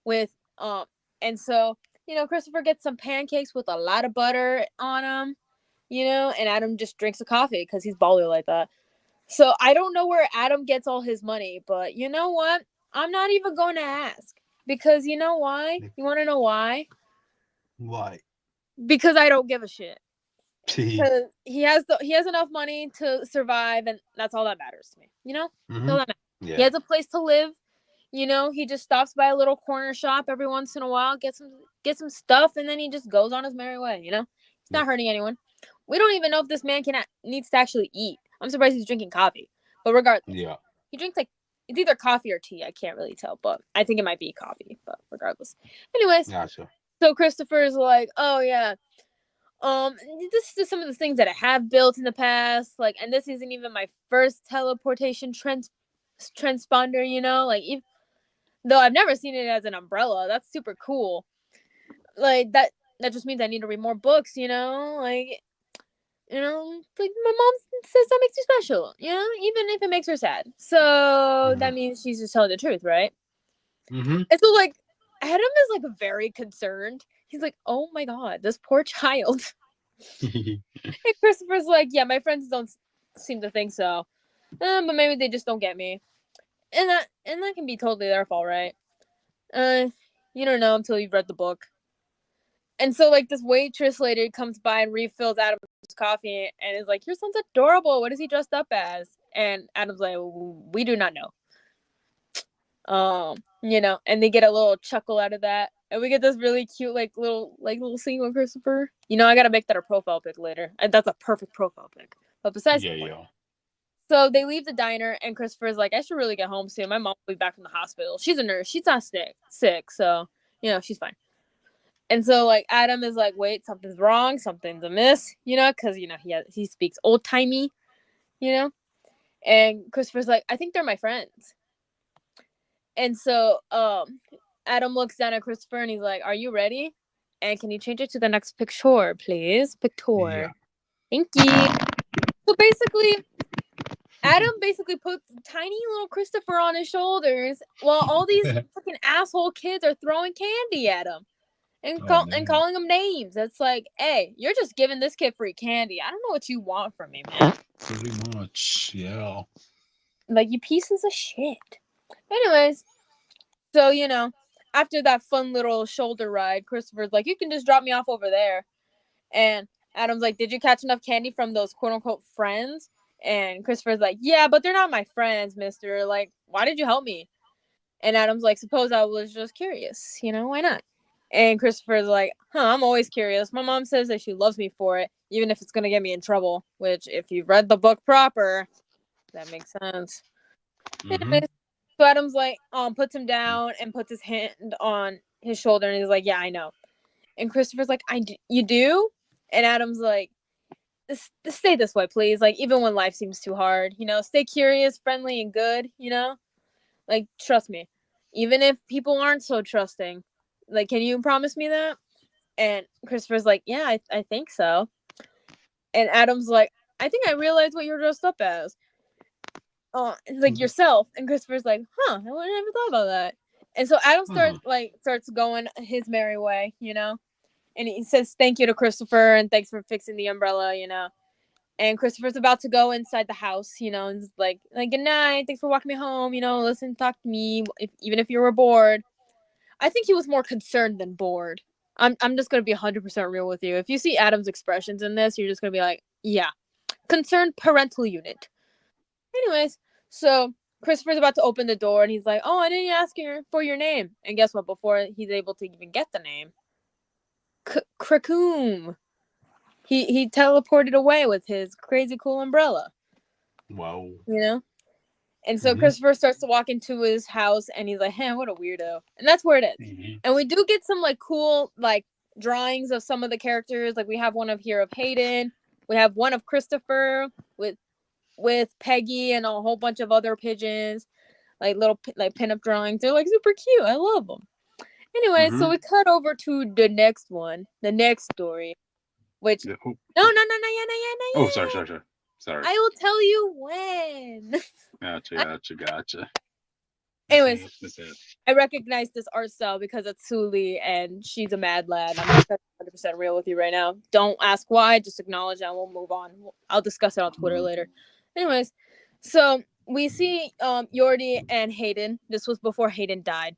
with and so Christopher gets some pancakes with a lot of butter on them, and Adam just drinks a coffee because he's baller like that. So I don't know where Adam gets all his money, but you know what? I'm not even going to ask because you know why? You want to know why? Why? Because I don't give a shit. He Because he has enough money to survive, and that's all that matters to me. That's all that matters. Yeah. He has a place to live. He just stops by a little corner shop every once in a while, get some stuff, and then he just goes on his merry way. He's not hurting anyone. We don't even know if this man needs to actually eat. I'm surprised he's drinking coffee. But regardless, he drinks it's either coffee or tea. I can't really tell, but I think it might be coffee. But regardless, anyways, Gotcha. So Christopher's like, oh yeah, this is some of the things that I have built in the past, like, and this isn't even my first teleportation transponder. Like, though I've never seen it as an umbrella. That's super cool. Like that just means I need to read more books. Like my mom says that makes you special. Even if it makes her sad. So that means she's just telling the truth, right? Mm-hmm. And so like Adam is like very concerned. He's like, oh my god, this poor child. And Christopher's like, yeah, my friends don't seem to think so, but maybe they just don't get me, and that can be totally their fault, right? You don't know until you've read the book. And so like this waitress lady comes by and refills Adam's coffee and is like, your son's adorable, what is he dressed up as? And Adam's like, we do not know. And they get a little chuckle out of that, and we get this really cute little scene with Christopher. I gotta make that a profile pic later, and that's a perfect profile pic. But besides the point, so they leave the diner, and Christopher's like, I should really get home soon. My mom will be back from the hospital. She's a nurse. She's not sick, so she's fine. And so like Adam is like, wait, something's wrong, something's amiss, because he speaks old timey, and Christopher's like, I think they're my friends. And so Adam looks down at Christopher and he's like, are you ready? And can you change it to the next picture, please? Picture. Yeah. Thank you. So basically, Adam puts tiny little Christopher on his shoulders while all these fucking asshole kids are throwing candy at him and calling him names. It's like, hey, you're just giving this kid free candy. I don't know what you want from me, man. Pretty much, yeah. Like, you pieces of shit. Anyways, so, after that fun little shoulder ride, Christopher's like, you can just drop me off over there. And Adam's like, did you catch enough candy from those quote-unquote friends? And Christopher's like, yeah, but they're not my friends, mister. Like, why did you help me? And Adam's like, suppose I was just curious. Why not? And Christopher's like, I'm always curious. My mom says that she loves me for it, even if it's going to get me in trouble. Which, if you've read the book proper, that makes sense. Mm-hmm. So Adam's like, puts him down and puts his hand on his shoulder. And he's like, yeah, I know. And Christopher's like, you do? And Adam's like, stay this way, please. Like, even when life seems too hard, stay curious, friendly, and good, Like, trust me. Even if people aren't so trusting. Like, can you promise me that? And Christopher's like, yeah, I think so. And Adam's like, I think I realized what you're dressed up as. It's like yourself. And Christopher's like, I never thought about that. And so Adam starts going his merry way, And he says thank you to Christopher and thanks for fixing the umbrella, And Christopher's about to go inside the house, and he's like good night, thanks for walking me home, listen, talk to me, even if you were bored. I think he was more concerned than bored. I'm just gonna be 100% real with you. If you see Adam's expressions in this, you're just gonna be like, yeah, concerned parental unit. Anyways, so Christopher's about to open the door and he's like, oh, I didn't ask you for your name. And guess what? Before he's able to even get the name, Krakoom. He teleported away with his crazy cool umbrella. Wow. And so Christopher starts to walk into his house and he's like, hey, what a weirdo. And that's where it is. Mm-hmm. And we do get some cool drawings of some of the characters. Like we have one of Hayden. We have one of Christopher with Peggy and a whole bunch of other pigeons. Little pinup drawings. They're super cute. I love them. Anyway, so we cut over to the next one. The next story. Which no. Oh, sorry. I will tell you when. Gotcha. Anyways, I recognize this art style because it's Suli and she's a mad lad. I'm just 100% real with you right now. Don't ask why, just acknowledge it and we'll move on. I'll discuss it on Twitter later. Anyways, so we see Yordi and Hayden. This was before Hayden died,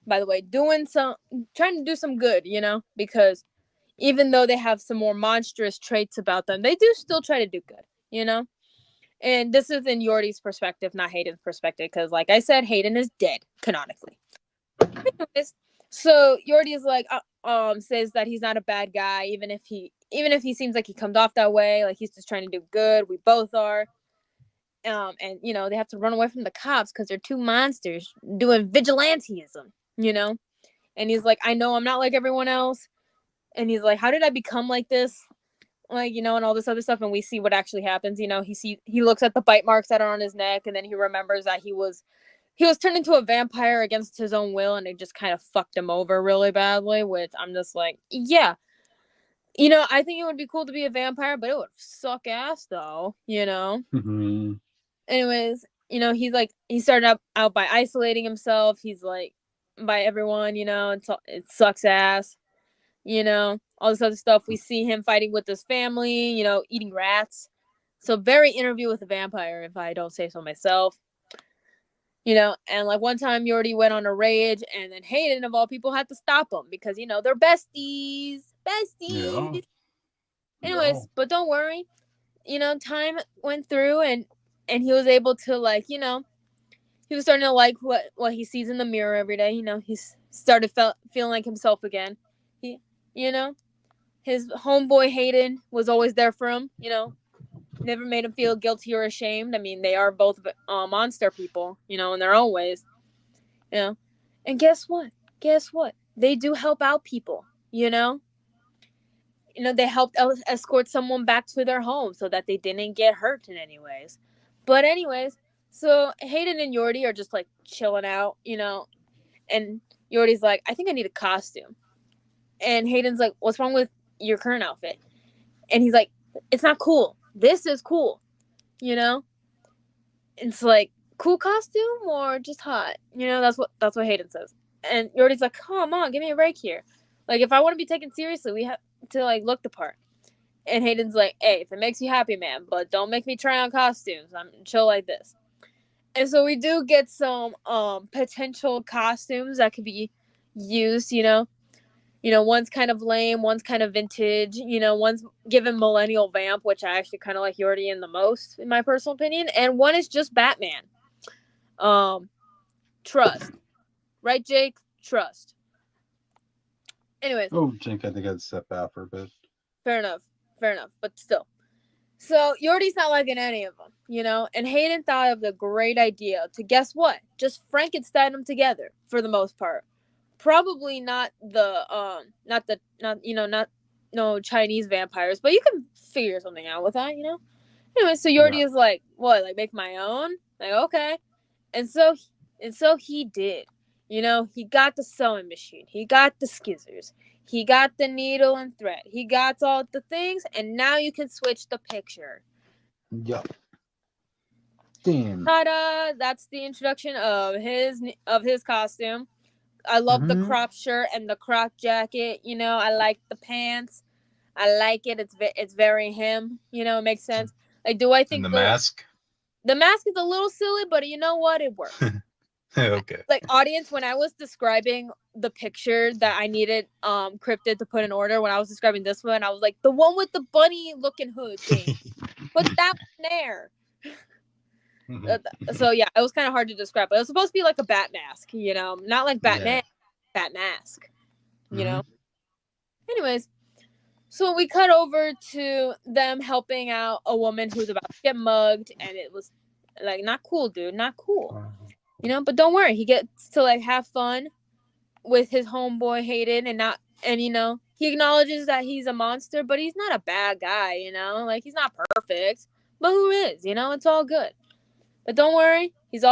by the way, trying to do some good, because even though they have some more monstrous traits about them, they do still try to do good, And this is in Yordi's perspective, not Hayden's perspective, because like I said, Hayden is dead canonically. Anyways, so Yordi is like, says that he's not a bad guy, even if he seems like he comes off that way, like he's just trying to do good. We both are. And they have to run away from the cops because they're two monsters doing vigilantism, And he's like, I know I'm not like everyone else. And he's like, how did I become like this? Like, and all this other stuff. And we see what actually happens. He looks at the bite marks that are on his neck, and then he remembers that he was turned into a vampire against his own will, and it just kind of fucked him over really badly, which I'm just like, yeah. I think it would be cool to be a vampire, but it would suck ass though, Mm-hmm. Anyways, he's like, he started out by isolating himself. He's like, by everyone, it sucks ass, all this other stuff. We see him fighting with his family, eating rats. So very Interview with a Vampire, if I don't say so myself. And like one time Yordi went on a rage, and then Hayden, of all people, had to stop him because, they're besties. Yeah. Anyways, But don't worry. Time went through, and he was able to, like, he was starting to like what he sees in the mirror every day. He started feeling like himself again. His homeboy Hayden was always there for him, never made him feel guilty or ashamed. I mean, they are both monster people, in their own ways, And guess what? They do help out people, They helped escort someone back to their home so that they didn't get hurt in any ways. But anyways, so Hayden and Yordi are just like chilling out, and Yordi's like, I think I need a costume. And Hayden's like, what's wrong with your current outfit? And he's like, it's not cool. This is cool, It's like, cool costume or just hot? That's what Hayden says. And Yordi's like, come on, give me a break here. Like, if I want to be taken seriously, we have to like look the part. And Hayden's like, hey, if it makes you happy, man, but don't make me try on costumes. I'm chill like this. And so we do get some potential costumes that could be used, one's kind of lame, one's kind of vintage, one's given millennial vamp, which I actually kind of like Yordi in the most, in my personal opinion, and one is just Batman. Trust. Right, Jake? Trust. Anyways. Oh, Jake, I think I'd step out for a bit. Fair enough, but still. So Yordi's not liking any of them, and Hayden thought of the great idea to, guess what? Just Frankenstein them together for the most part. Probably not no Chinese vampires, but you can figure something out with that, Anyway, so Yordi is like, what, like make my own? Like, okay. And so he did. He got the sewing machine. He got the skizzers. He got the needle and thread. He got all the things, and now you can switch the picture. Yup. Damn. Ta-da! That's the introduction of his costume. I love the crop shirt and the crop jacket. I like the pants. I like it. It's very him. It makes sense. Like, do I think and the mask? The mask is a little silly, but you know what? It works. Okay. Like, audience, when I was describing the picture that I needed Cryptid to put in order, when I was describing this one, I was like, the one with the bunny looking hood thing. Put that one there. So yeah, it was kind of hard to describe, but it was supposed to be like a bat mask, not like Batman, bat mask, Anyways, so we cut over to them helping out a woman who's about to get mugged, and it was like, not cool, dude, not cool, But don't worry, he gets to like have fun with his homeboy Hayden, and he acknowledges that he's a monster, but he's not a bad guy, like he's not perfect, but who is, it's all good. But don't worry, he's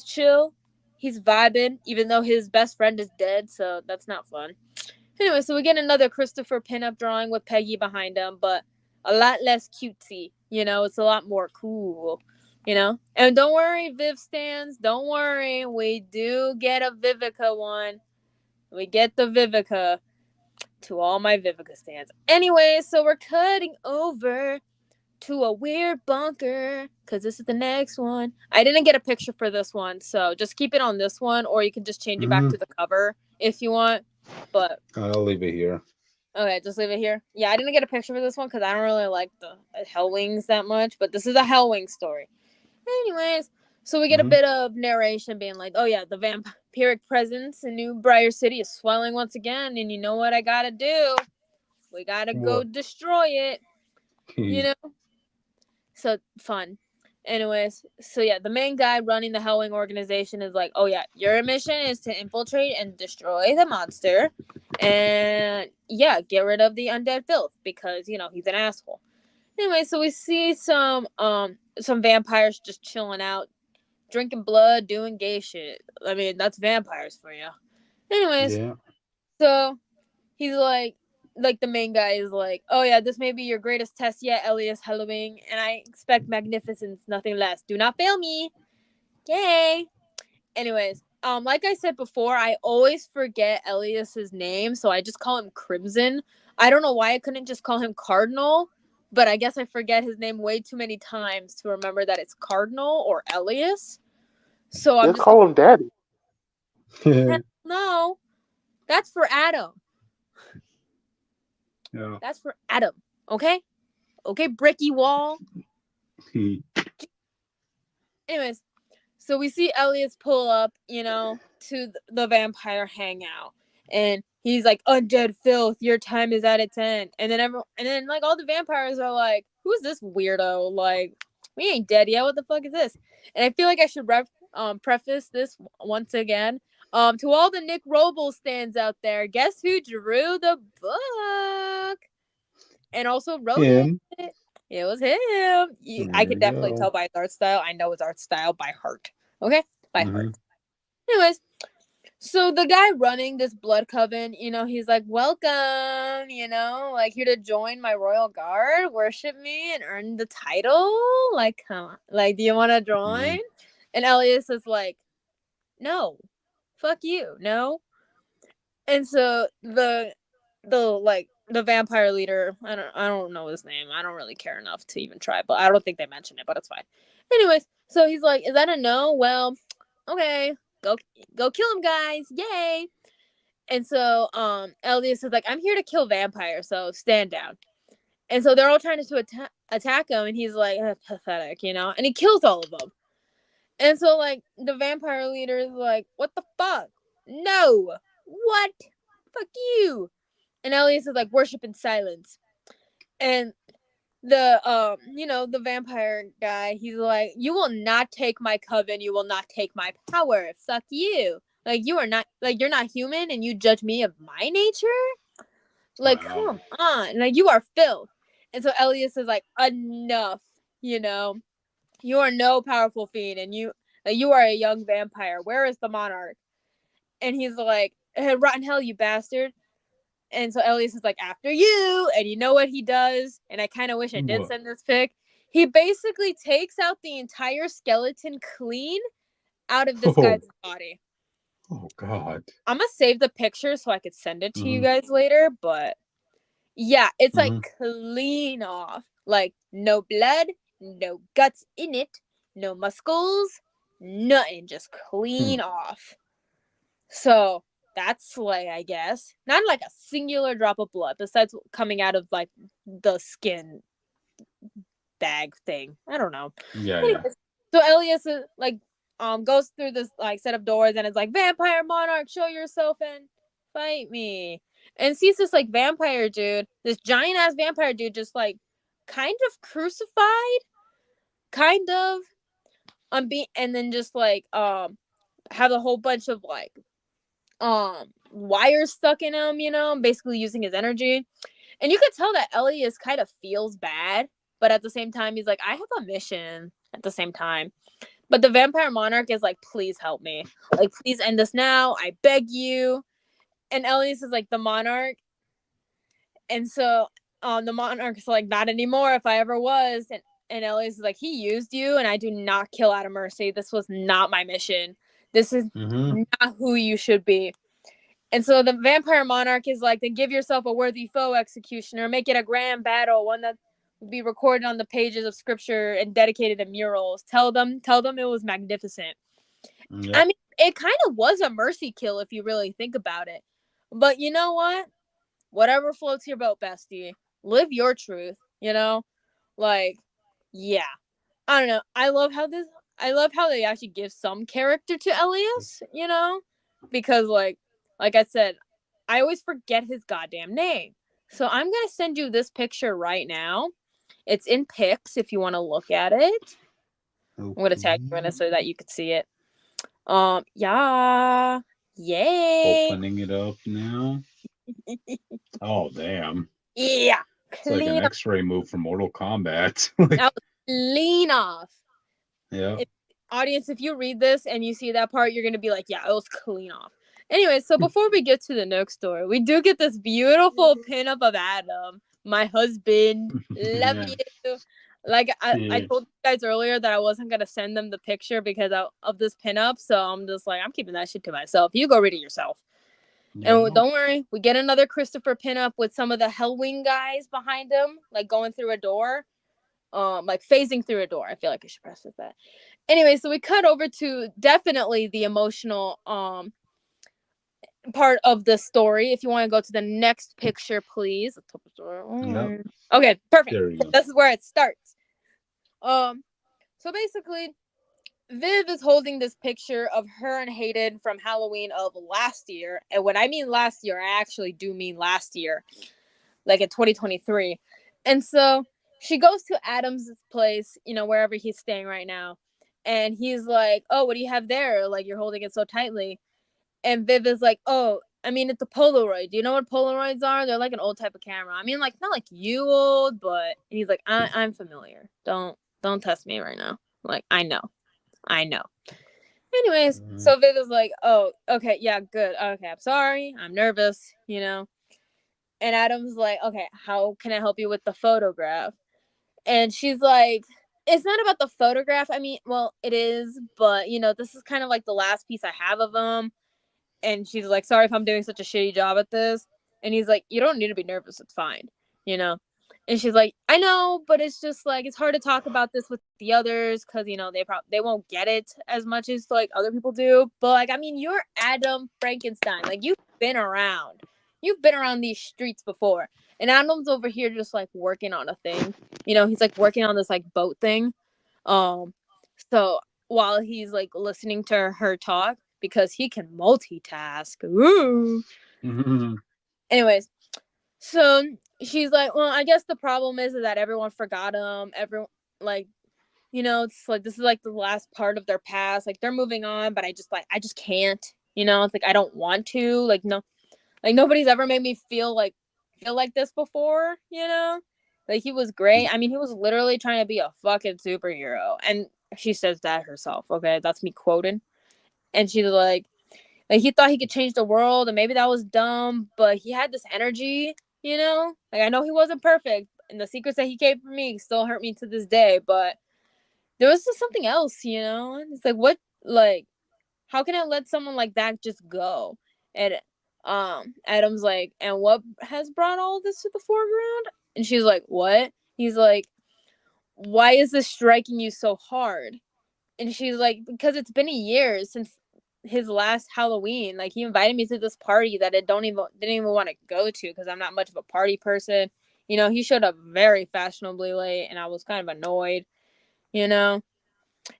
chill, he's vibing, even though his best friend is dead, so that's not fun. Anyway, so we get another Christopher pinup drawing with Peggy behind him, but a lot less cutesy, it's a lot more cool. You know? And don't worry, Viv stands. Don't worry. We do get a Vivica one. We get the Vivica to all my Vivica stands. Anyway, so we're cutting over to a weird bunker because this is the next one. I didn't get a picture for this one, so just keep it on this one, or you can just change it back to the cover if you want. But I'll leave it here. Okay, just leave it here. Yeah, I didn't get a picture for this one because I don't really like the Hellwings that much, but this is a Hellwing story. Anyways, so we get a bit of narration being like, oh yeah, the vampiric presence in New Briar City is swelling once again, and you know what I gotta do? We gotta go destroy it. You know? So fun. Anyways, so yeah, the main guy running the Hellwing organization is like, oh yeah, your mission is to infiltrate and destroy the monster, and yeah, get rid of the undead filth because, you know, he's an asshole. Anyway, so we see some vampires just chilling out, drinking blood, doing gay shit. I mean, that's vampires for you. Anyways, so he's like the main guy is like, oh yeah, this may be your greatest test yet, Elias Hellwing, and I expect magnificence, nothing less. Do not fail me. Yay. Anyways, like I said before, I always forget Elias's name, so I just call him Crimson. I don't know why I couldn't just call him Cardinal, but I guess I forget his name way too many times to remember that it's Cardinal or Elias. So I'm just call him Daddy. No, that's for Adam. Yeah. That's for Adam. Okay? Okay, bricky wall. Anyways, so we see Elias pull up, you know, to the vampire hangout. And he's like, undead filth, your time is at its end. And then like all the vampires are like, who's this weirdo? Like, we ain't dead yet. What the fuck is this? And I feel like I should preface this once again. To all the Nick Roble stands out there, guess who drew the book? And also wrote it. It was him. I could definitely tell by his art style. I know his art style by heart. Okay? By heart. Anyways, so the guy running this blood coven, you know, he's like, welcome, you know, like here to join my royal guard, worship me, and earn the title. Like, come on. Like, do you want to join? And Elias is like, no. Fuck you. No. And so the vampire leader, I don't know his name. I don't really care enough to even try, but I don't think they mentioned it, but it's fine. Anyways, so he's like, is that a no? Well, okay, go kill him, guys. Yay. And so Elias is like, I'm here to kill vampires, so stand down. And so they're all trying to attack him, and he's like, pathetic, you know, and he kills all of them. And so like the vampire leader is like, what the fuck? No. What? Fuck you. And Elias is like, worship in silence. And the you know, the vampire guy, he's like, you will not take my coven, you will not take my power. Fuck you. Like, you are not, like, you're not human and you judge me of my nature? Like, come on. Like, you are filth. And so Elias is like, enough, you know. You are no powerful fiend, and you are a young vampire. Where is the monarch? And he's like, rotten hell, you bastard. And so Elias is like, after you. And you know what he does? And I kind of wish I did send this pic. He basically takes out the entire skeleton clean out of this guy's body. Oh, God. I'm going to save the picture so I could send it to you guys later. But yeah, it's like clean off. Like, no blood, no guts in it, no muscles, nothing. Just clean off. So that's slay, I guess. Not like a singular drop of blood, besides coming out of like the skin bag thing. I don't know. Anyways, so Elias is like goes through this like set of doors and it's like, vampire monarch, show yourself and fight me. And sees this like vampire dude, this giant ass vampire dude, just like kind of crucified, kind of and then just like have a whole bunch of like wires stuck in him, you know, basically using his energy. And you could tell that Elias kind of feels bad, but at the same time he's like, I have a mission at the same time. But the vampire monarch is like, please help me, like, please end this now, I beg you. And Elias is like, the monarch. And so the monarch is like, not anymore, if I ever was. And And Elias is like, he used you, and I do not kill out of mercy. This was not my mission. This is not who you should be. And so the vampire monarch is like, then give yourself a worthy foe, executioner. Make it a grand battle, one that will be recorded on the pages of scripture and dedicated to murals. Tell them it was magnificent. Yep. I mean, it kind of was a mercy kill if you really think about it. But you know what? Whatever floats your boat, bestie. Live your truth, you know? Like, yeah. I don't know. I love how they actually give some character to Elias, you know? Because like I said, I always forget his goddamn name. So I'm going to send you this picture right now. It's in pics if you want to look at it. Okay. I'm going to tag you in it so that you could see it. Yeah. Yay. Opening it up now. Oh, damn. Yeah. It's like an X-ray move from Mortal Kombat. That was clean off. Yeah. Audience, if you read this and you see that part, you're going to be like, yeah, it was clean off. Anyway, so before we get to the next story, we do get this beautiful pinup of Adam, my husband, love you. Like, I told you guys earlier that I wasn't going to send them the picture because of this pinup, so I'm just like, I'm keeping that shit to myself. You go read it yourself. Yeah. And don't worry, we get another Christopher pinup with some of the Hellwing guys behind him, like going through a door, like phasing through a door. I feel like I should press with that. Anyway, so we cut over to definitely the emotional part of the story. If you want to go to the next picture, please. Yep. Okay, perfect. There you go. This is where it starts. So basically, Viv is holding this picture of her and Hayden from Halloween of last year. And when I mean last year, I actually do mean last year, like in 2023. And so she goes to Adam's place, you know, wherever he's staying right now. And he's like, oh, what do you have there? Like, you're holding it so tightly. And Viv is like, oh, I mean, it's a Polaroid. Do you know what Polaroids are? They're like an old type of camera. I mean, like, not like you old, but he's like, I'm familiar. Don't test me right now. Like, I know. Anyways, so Viv is like, oh, okay, yeah, good. Okay, I'm sorry. I'm nervous, you know. And Adam's like, okay, how can I help you with the photograph? And she's like, it's not about the photograph. I mean, well, it is, but, you know, this is kind of like the last piece I have of him. And she's like, sorry if I'm doing such a shitty job at this. And he's like, you don't need to be nervous. It's fine, you know. And she's like, I know, but it's just like, it's hard to talk about this with the others because, you know, they won't get it as much as like other people do. But like, I mean, you're Adam Frankenstein. Like, you've been around these streets before. And Adam's over here just like working on a thing. You know, he's like working on this like boat thing. So while he's like listening to her talk, because he can multitask. Ooh. Anyways, so she's like, well, I guess the problem is that everyone forgot him. Everyone, like, you know, it's like, this is like the last part of their past. Like, they're moving on, but I just can't, you know. It's like, I don't want to, like, no, like, nobody's ever made me feel like this before, you know. Like, he was great. I mean, he was literally trying to be a fucking superhero. And she says that herself. Okay, that's me quoting. And she's like he thought he could change the world, and maybe that was dumb, but he had this energy, you know? Like, I know he wasn't perfect, and the secrets that he gave for me still hurt me to this day, but there was just something else, you know? It's like, what, like, how can I let someone like that just go? And Adam's like, and what has brought all this to the foreground? And she's like, what? He's like, why is this striking you so hard? And she's like, because it's been a year since his last Halloween. Like, he invited me to this party that I didn't even want to go to because I'm not much of a party person. You know, he showed up very fashionably late, and I was kind of annoyed, you know.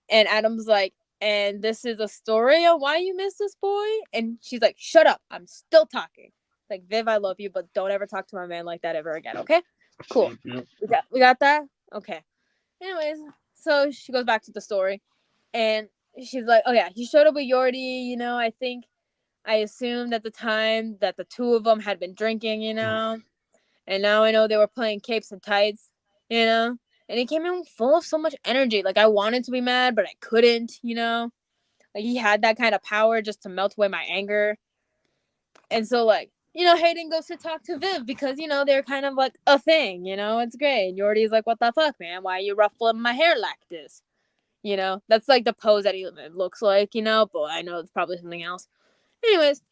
And Adam's like, and this is a story of why you miss this boy? And she's like, shut up, I'm still talking. Like, Viv, I love you, but don't ever talk to my man like that ever again, okay? Cool. We got that? Okay. Anyways, so she goes back to the story, and she's like, oh yeah, he showed up with Yordi, you know. I assumed at the time that the two of them had been drinking, you know, and now I know they were playing capes and tights, you know. And he came in full of so much energy. Like, I wanted to be mad, but I couldn't, you know. Like, he had that kind of power just to melt away my anger. And so, like, Hayden goes to talk to Viv because, they're kind of like a thing, it's great. And Yordi's like, what the fuck, man? Why are you ruffling my hair like this? That's like the pose that he looks like, but I know it's probably something else. Anyways,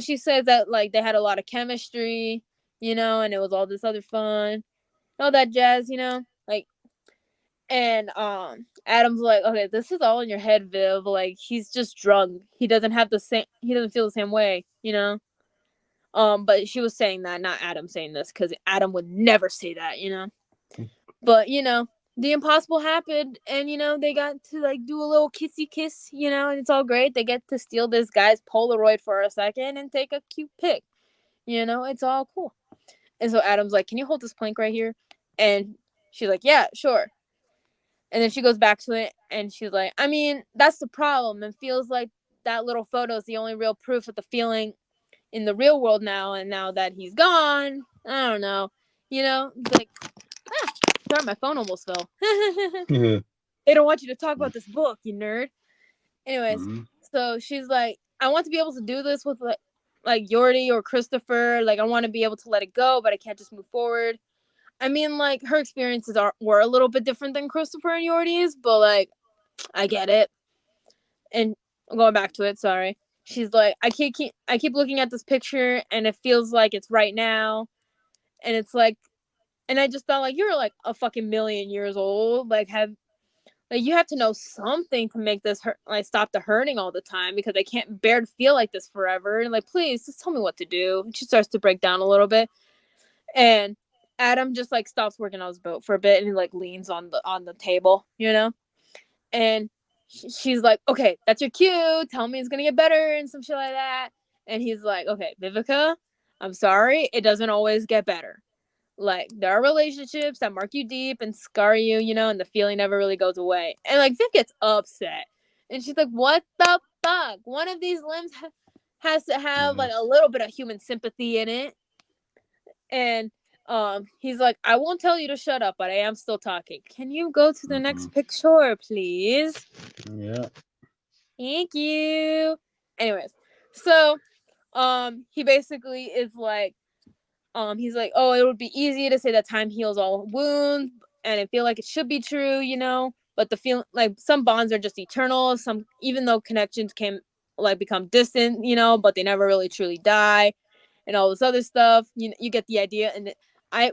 she says that like they had a lot of chemistry, and it was all this other fun, all that jazz, like, and Adam's like, okay, this is all in your head, Viv. Like, he's just drunk. He doesn't feel the same way, but she was saying that, not Adam saying this, because Adam would never say that, But, the impossible happened, and, they got to, like, do a little kissy kiss, and it's all great. They get to steal this guy's Polaroid for a second and take a cute pic. It's all cool. And so Adam's like, can you hold this plank right here? And she's like, yeah, sure. And then she goes back to it, and she's like, I mean, that's the problem. It feels like that little photo is the only real proof of the feeling in the real world now, and now that he's gone, I don't know. Like, sorry, my phone almost fell. They don't want you to talk about this book, you nerd. Anyways, so she's like, I want to be able to do this with like Yordi or Christopher. Like, I want to be able to let it go, but I can't just move forward. I mean, like, her experiences were a little bit different than Christopher and Yordi's, but like, I get it. And going back to it, sorry. She's like, I keep looking at this picture, and it feels like it's right now, and it's like, and I just thought, like, you're like a fucking million years old. Like, you have to know something to make this hurt, like, stop the hurting all the time, because I can't bear to feel like this forever. And like, please, just tell me what to do. And she starts to break down a little bit, and Adam just like stops working on his boat for a bit, and he like leans on the table, and she's like, okay, that's your cue. Tell me it's gonna get better and some shit like that. And he's like, okay, Vivica, I'm sorry, it doesn't always get better. Like, there are relationships that mark you deep and scar you, and the feeling never really goes away. And like, Viv gets upset, and she's like, what the fuck? One of these limbs has to have like a little bit of human sympathy in it. And he's like, I won't tell you to shut up, but I am still talking. Can you go to the next picture, please? Yeah. Thank you. Anyways, so he basically is like, he's like, oh, it would be easy to say that time heals all wounds, and I feel like it should be true, but the feeling, like, some bonds are just eternal. Some, even though connections can like become distant, but they never really truly die, and all this other stuff. You get the idea. And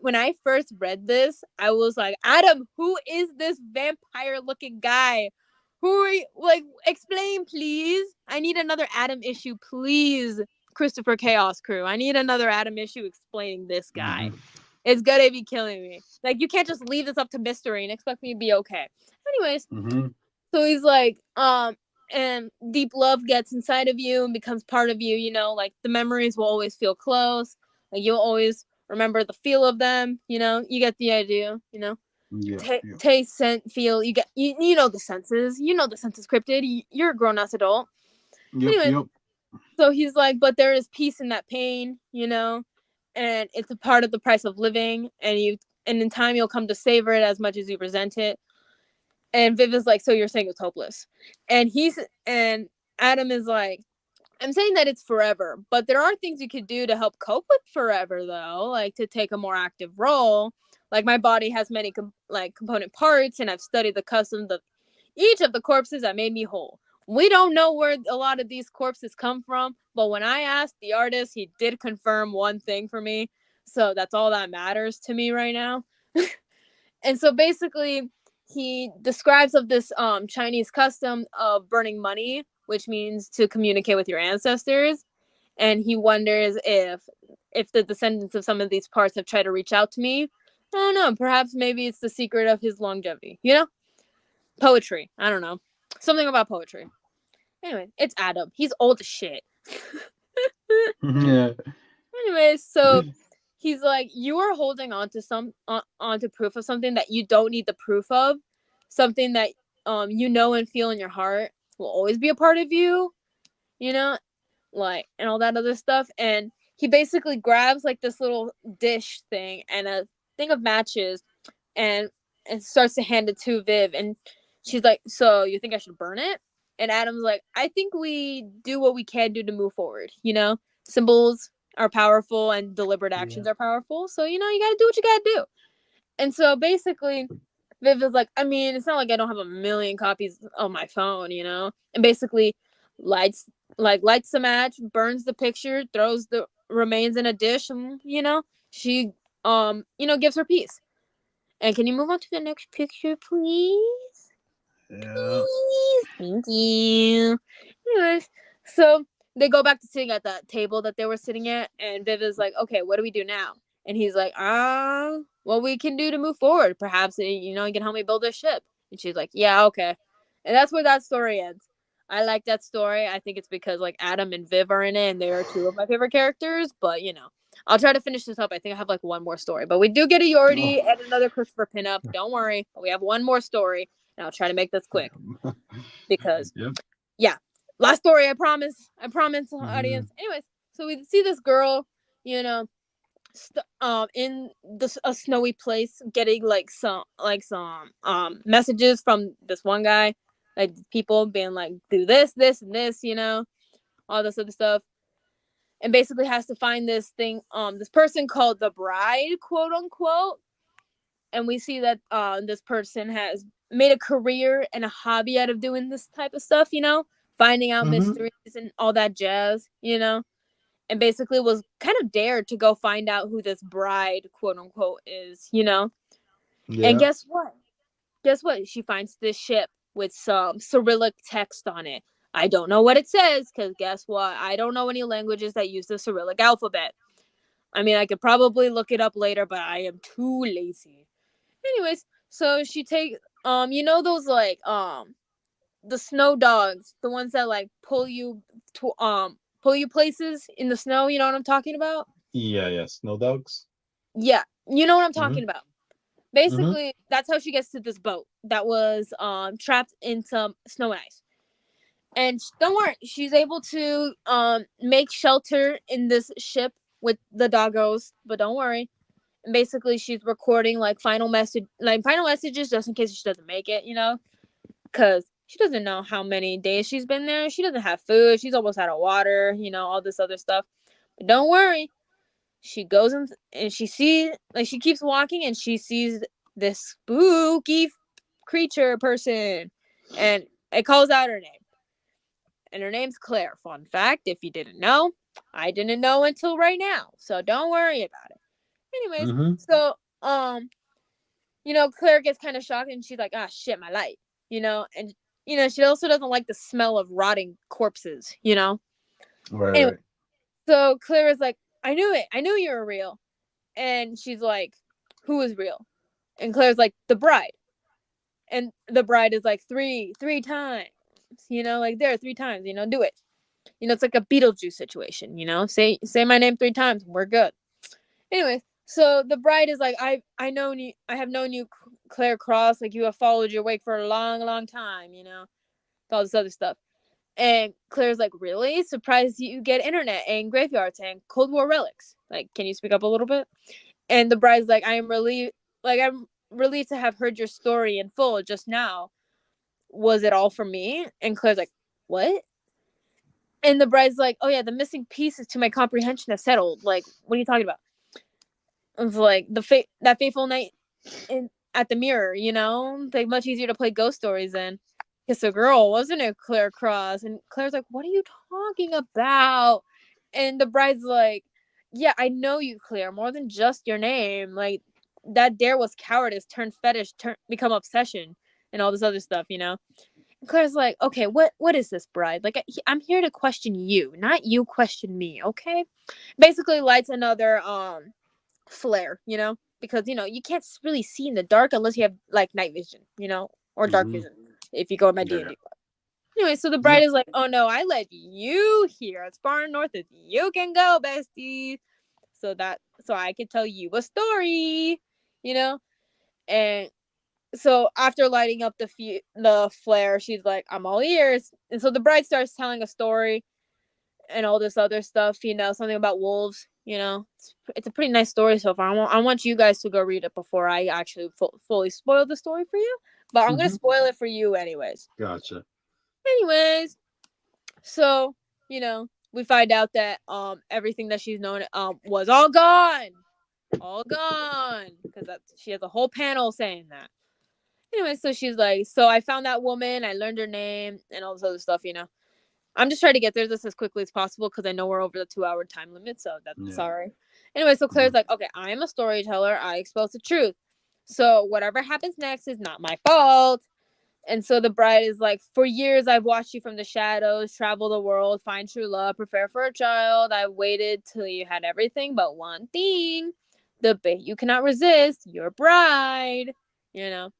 when I first read this, I was like, Adam, who is this vampire looking guy? Who are you? Like, explain, please. I need another Adam issue, please. Christopher Chaos Crew, I need another Adam issue explaining this guy. It's gonna be killing me. Like, you can't just leave this up to mystery and expect me to be okay. Anyways, so he's like, and deep love gets inside of you and becomes part of you, like, the memories will always feel close. Like, you'll always remember the feel of them, you get the idea, taste, scent, feel, you get, you know the senses, the senses cryptid. You're a grown-ass adult. Anyway, so he's like, but there is peace in that pain, and it's a part of the price of living, and in time you'll come to savor it as much as you resent it. And Viv is like, so you're saying it's hopeless? And Adam is like, I'm saying that it's forever, but there are things you could do to help cope with forever, though, like to take a more active role. Like, my body has many component parts, and I've studied the customs of each of the corpses that made me whole. We don't know where a lot of these corpses come from, but when I asked the artist, he did confirm one thing for me. So that's all that matters to me right now. And so basically, he describes of this Chinese custom of burning money, which means to communicate with your ancestors. And he wonders if the descendants of some of these parts have tried to reach out to me. I don't know. Perhaps maybe it's the secret of his longevity. Poetry. I don't know. Something about poetry. Anyway, it's Adam. He's old as shit. Yeah. Anyways, so he's like, you are holding on to onto proof of something that you don't need the proof of. Something that and feel in your heart will always be a part of you. Like, and all that other stuff. And he basically grabs like this little dish thing and a thing of matches, and starts to hand it to Viv, and she's like, so you think I should burn it? And Adam's like, I think we do what we can do to move forward. Symbols are powerful and deliberate actions are powerful. So, you gotta do what you gotta do. And so basically, Viv is like, I mean, it's not like I don't have a million copies on my phone, and basically lights the match, burns the picture, throws the remains in a dish, and she gives her peace. And can you move on to the next picture, please? Yeah. Please. Thank you. Anyways, so they go back to sitting at that table that they were sitting at, and Viv is like, okay, what do we do now? And he's like, what we can do to move forward. Perhaps, you can help me build a ship. And she's like, yeah, okay. And that's where that story ends. I like that story. I think it's because, like, Adam and Viv are in it, and they are two of my favorite characters. But, I'll try to finish this up. I think I have, like, one more story. But we do get a Yordi and another Christopher pinup. Don't worry. We have one more story. And I'll try to make this quick. Because, yeah. Last story, I promise. Audience. Anyways, so we see this girl, in a snowy place, getting some messages from this one guy, like people being like, do this, and this, all this other stuff, and basically has to find this thing, this person called the bride, quote unquote, and we see that this person has made a career and a hobby out of doing this type of stuff, finding out mysteries and all that jazz, and basically was kind of dared to go find out who this bride, quote unquote, is, Yeah. And guess what? She finds this ship with some Cyrillic text on it. I don't know what it says, because guess what? I don't know any languages that use the Cyrillic alphabet. I mean, I could probably look it up later, but I am too lazy. Anyways, so she takes, those, like, the snow dogs, the ones that, like, pull you places in the snow, you know what I'm talking about? Yeah, snow dogs. Yeah, you know what I'm talking about. Basically, that's how she gets to this boat that was trapped in some snow and ice. And don't worry, she's able to make shelter in this ship with the doggos, but don't worry. And basically, she's recording like final messages just in case she doesn't make it, because she doesn't know how many days she's been there. She doesn't have food. She's almost out of water, all this other stuff. But don't worry. She goes in and she keeps walking and she sees this spooky creature person. And it calls out her name. And her name's Claire. Fun fact, if you didn't know, I didn't know until right now. So don't worry about it. Anyways, so Claire gets kind of shocked and she's like, shit, my light. And she also doesn't like the smell of rotting corpses, Right, anyway, right. So Claire is like, I knew it. I knew you were real. And she's like, who is real? And Claire's like, the bride. And the bride is like, three times. Like, there 3 times, do it. It's like a Beetlejuice situation, say my name 3 times, we're good. Anyway, so the bride is like, I have known you, Claire Cross, like you have followed your wake for a long, long time, all this other stuff. And Claire's like, really? Surprised you get internet and graveyards and Cold War relics. Like, can you speak up a little bit? And the bride's like, I'm relieved to have heard your story in full just now. Was it all for me? And Claire's like, what? And the bride's like, oh yeah, the missing pieces to my comprehension have settled. Like, what are you talking about? It was like that fateful night at the mirror, like much easier to play ghost stories than Kiss a Girl, wasn't it, Claire Cross? And Claire's like, what are you talking about? And the bride's like, yeah, I know you, Claire, more than just your name. Like, that dare was cowardice turned fetish, become obsession, and all this other stuff, And Claire's like, okay, what is this, bride? Like, I'm here to question you, not you question me, okay? Basically lights another flare, because you can't really see in the dark unless you have like night vision, or dark vision if you go to my D&D club. Anyway, so the bride is like, oh no, I let you here as far north as you can go, bestie, so I can tell you a story, and so after lighting up the flare, she's like, I'm all ears. And so the bride starts telling a story and all this other stuff, something about wolves, it's a pretty nice story so far. I want you guys to go read it before I actually fully spoil the story for you, but I'm gonna spoil it for you anyways. Gotcha. Anyways, so we find out that everything that she's known was all gone, because she has a whole panel saying that. Anyway, so she's like, so I found that woman, I learned her name, and all this other stuff, you know. I'm just trying to get through this as quickly as possible because I know we're over the 2-hour time limit, so that's sorry. Anyway, so Claire's like, okay, I am a storyteller. I expose the truth. So whatever happens next is not my fault. And so the bride is like, for years I've watched you from the shadows, travel the world, find true love, prepare for a child. I waited till you had everything but one thing. The bait you cannot resist, your bride. You know,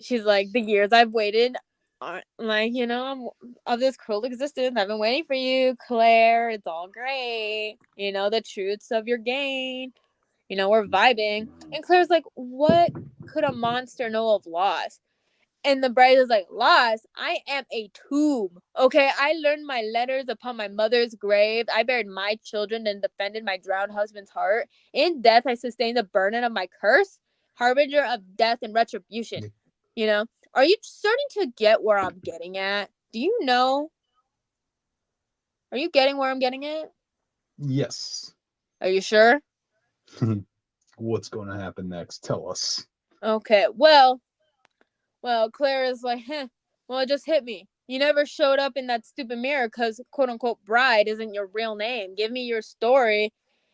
she's like, the years I've waited aren't like, you know, of this cruel existence. I've been waiting for you, Claire. It's all great. You know, the truths of your game. You know, we're vibing. And Claire's like, what could a monster know of loss? And the bride is like, loss? I am a tomb. Okay, I learned my letters upon my mother's grave. I buried my children and defended my drowned husband's heart. In death, I sustained the burden of my curse, harbinger of death and retribution. You know, are you starting to get where I'm getting at? Do you know? Are you getting where I'm getting at? Yes. Are you sure? What's going to happen next? Tell us. Okay, well, Claire is like, well, it just hit me. You never showed up in that stupid mirror because, quote unquote, bride isn't your real name. Give me your story.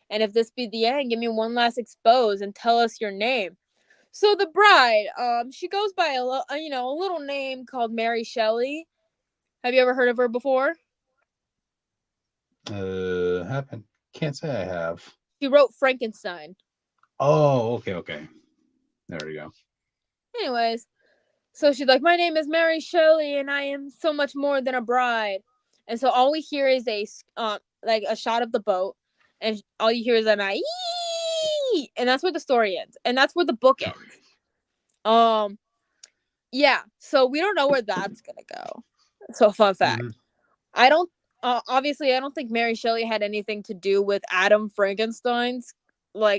And if this be the end, give me one last expose and tell us your name. So the bride, she goes by a little name called Mary Shelley. Have you ever heard of her before? Haven't. Can't say I have. She wrote Frankenstein. Oh, okay. There we go. Anyways, so she's like, my name is Mary Shelley, and I am so much more than a bride. And so all we hear is a shot of the boat, and all you hear is an "ee," and that's where the story ends, and that's where the book ends. Yeah. So we don't know where that's gonna go. So fun fact, I don't. Obviously, I don't think Mary Shelley had anything to do with Adam Frankenstein's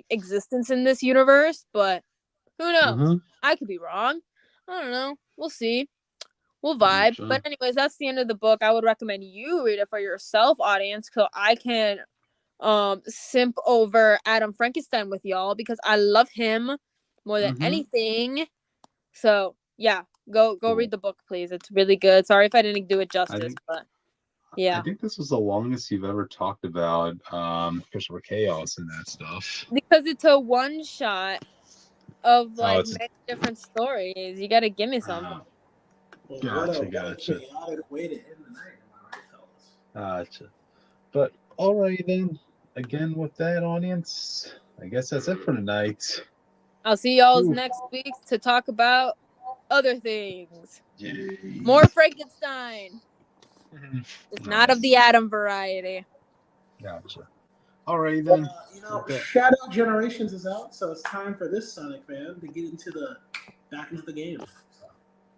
existence in this universe, but who knows? I could be wrong. I don't know. We'll see. We'll vibe. Sure. But anyways, that's the end of the book. I would recommend you read it for yourself, audience, so I can simp over Adam Frankenstein with y'all because I love him more than anything. So yeah, go read the book, please. It's really good. Sorry if I didn't do it justice, but yeah. I think this was the longest you've ever talked about Christopher Chaos and that stuff. Because it's a one shot of many different stories. You gotta give me something. Gotcha. Chaotic way to end the night, am I right, fellas? Gotcha. But alrighty then. Again, with that, audience, I guess that's it for tonight. I'll see y'all next week to talk about other things. Yay. More Frankenstein. It's not of the Adam variety. Gotcha. Alrighty then. Shadow Generations is out, so it's time for this Sonic fan to get back into the game.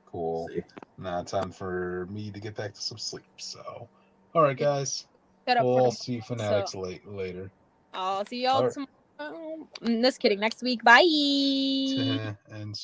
Cool. Now time for me to get back to some sleep. So, all right, guys. We'll see you Fanatics later. I'll see y'all tomorrow. Just kidding. Next week. Bye. And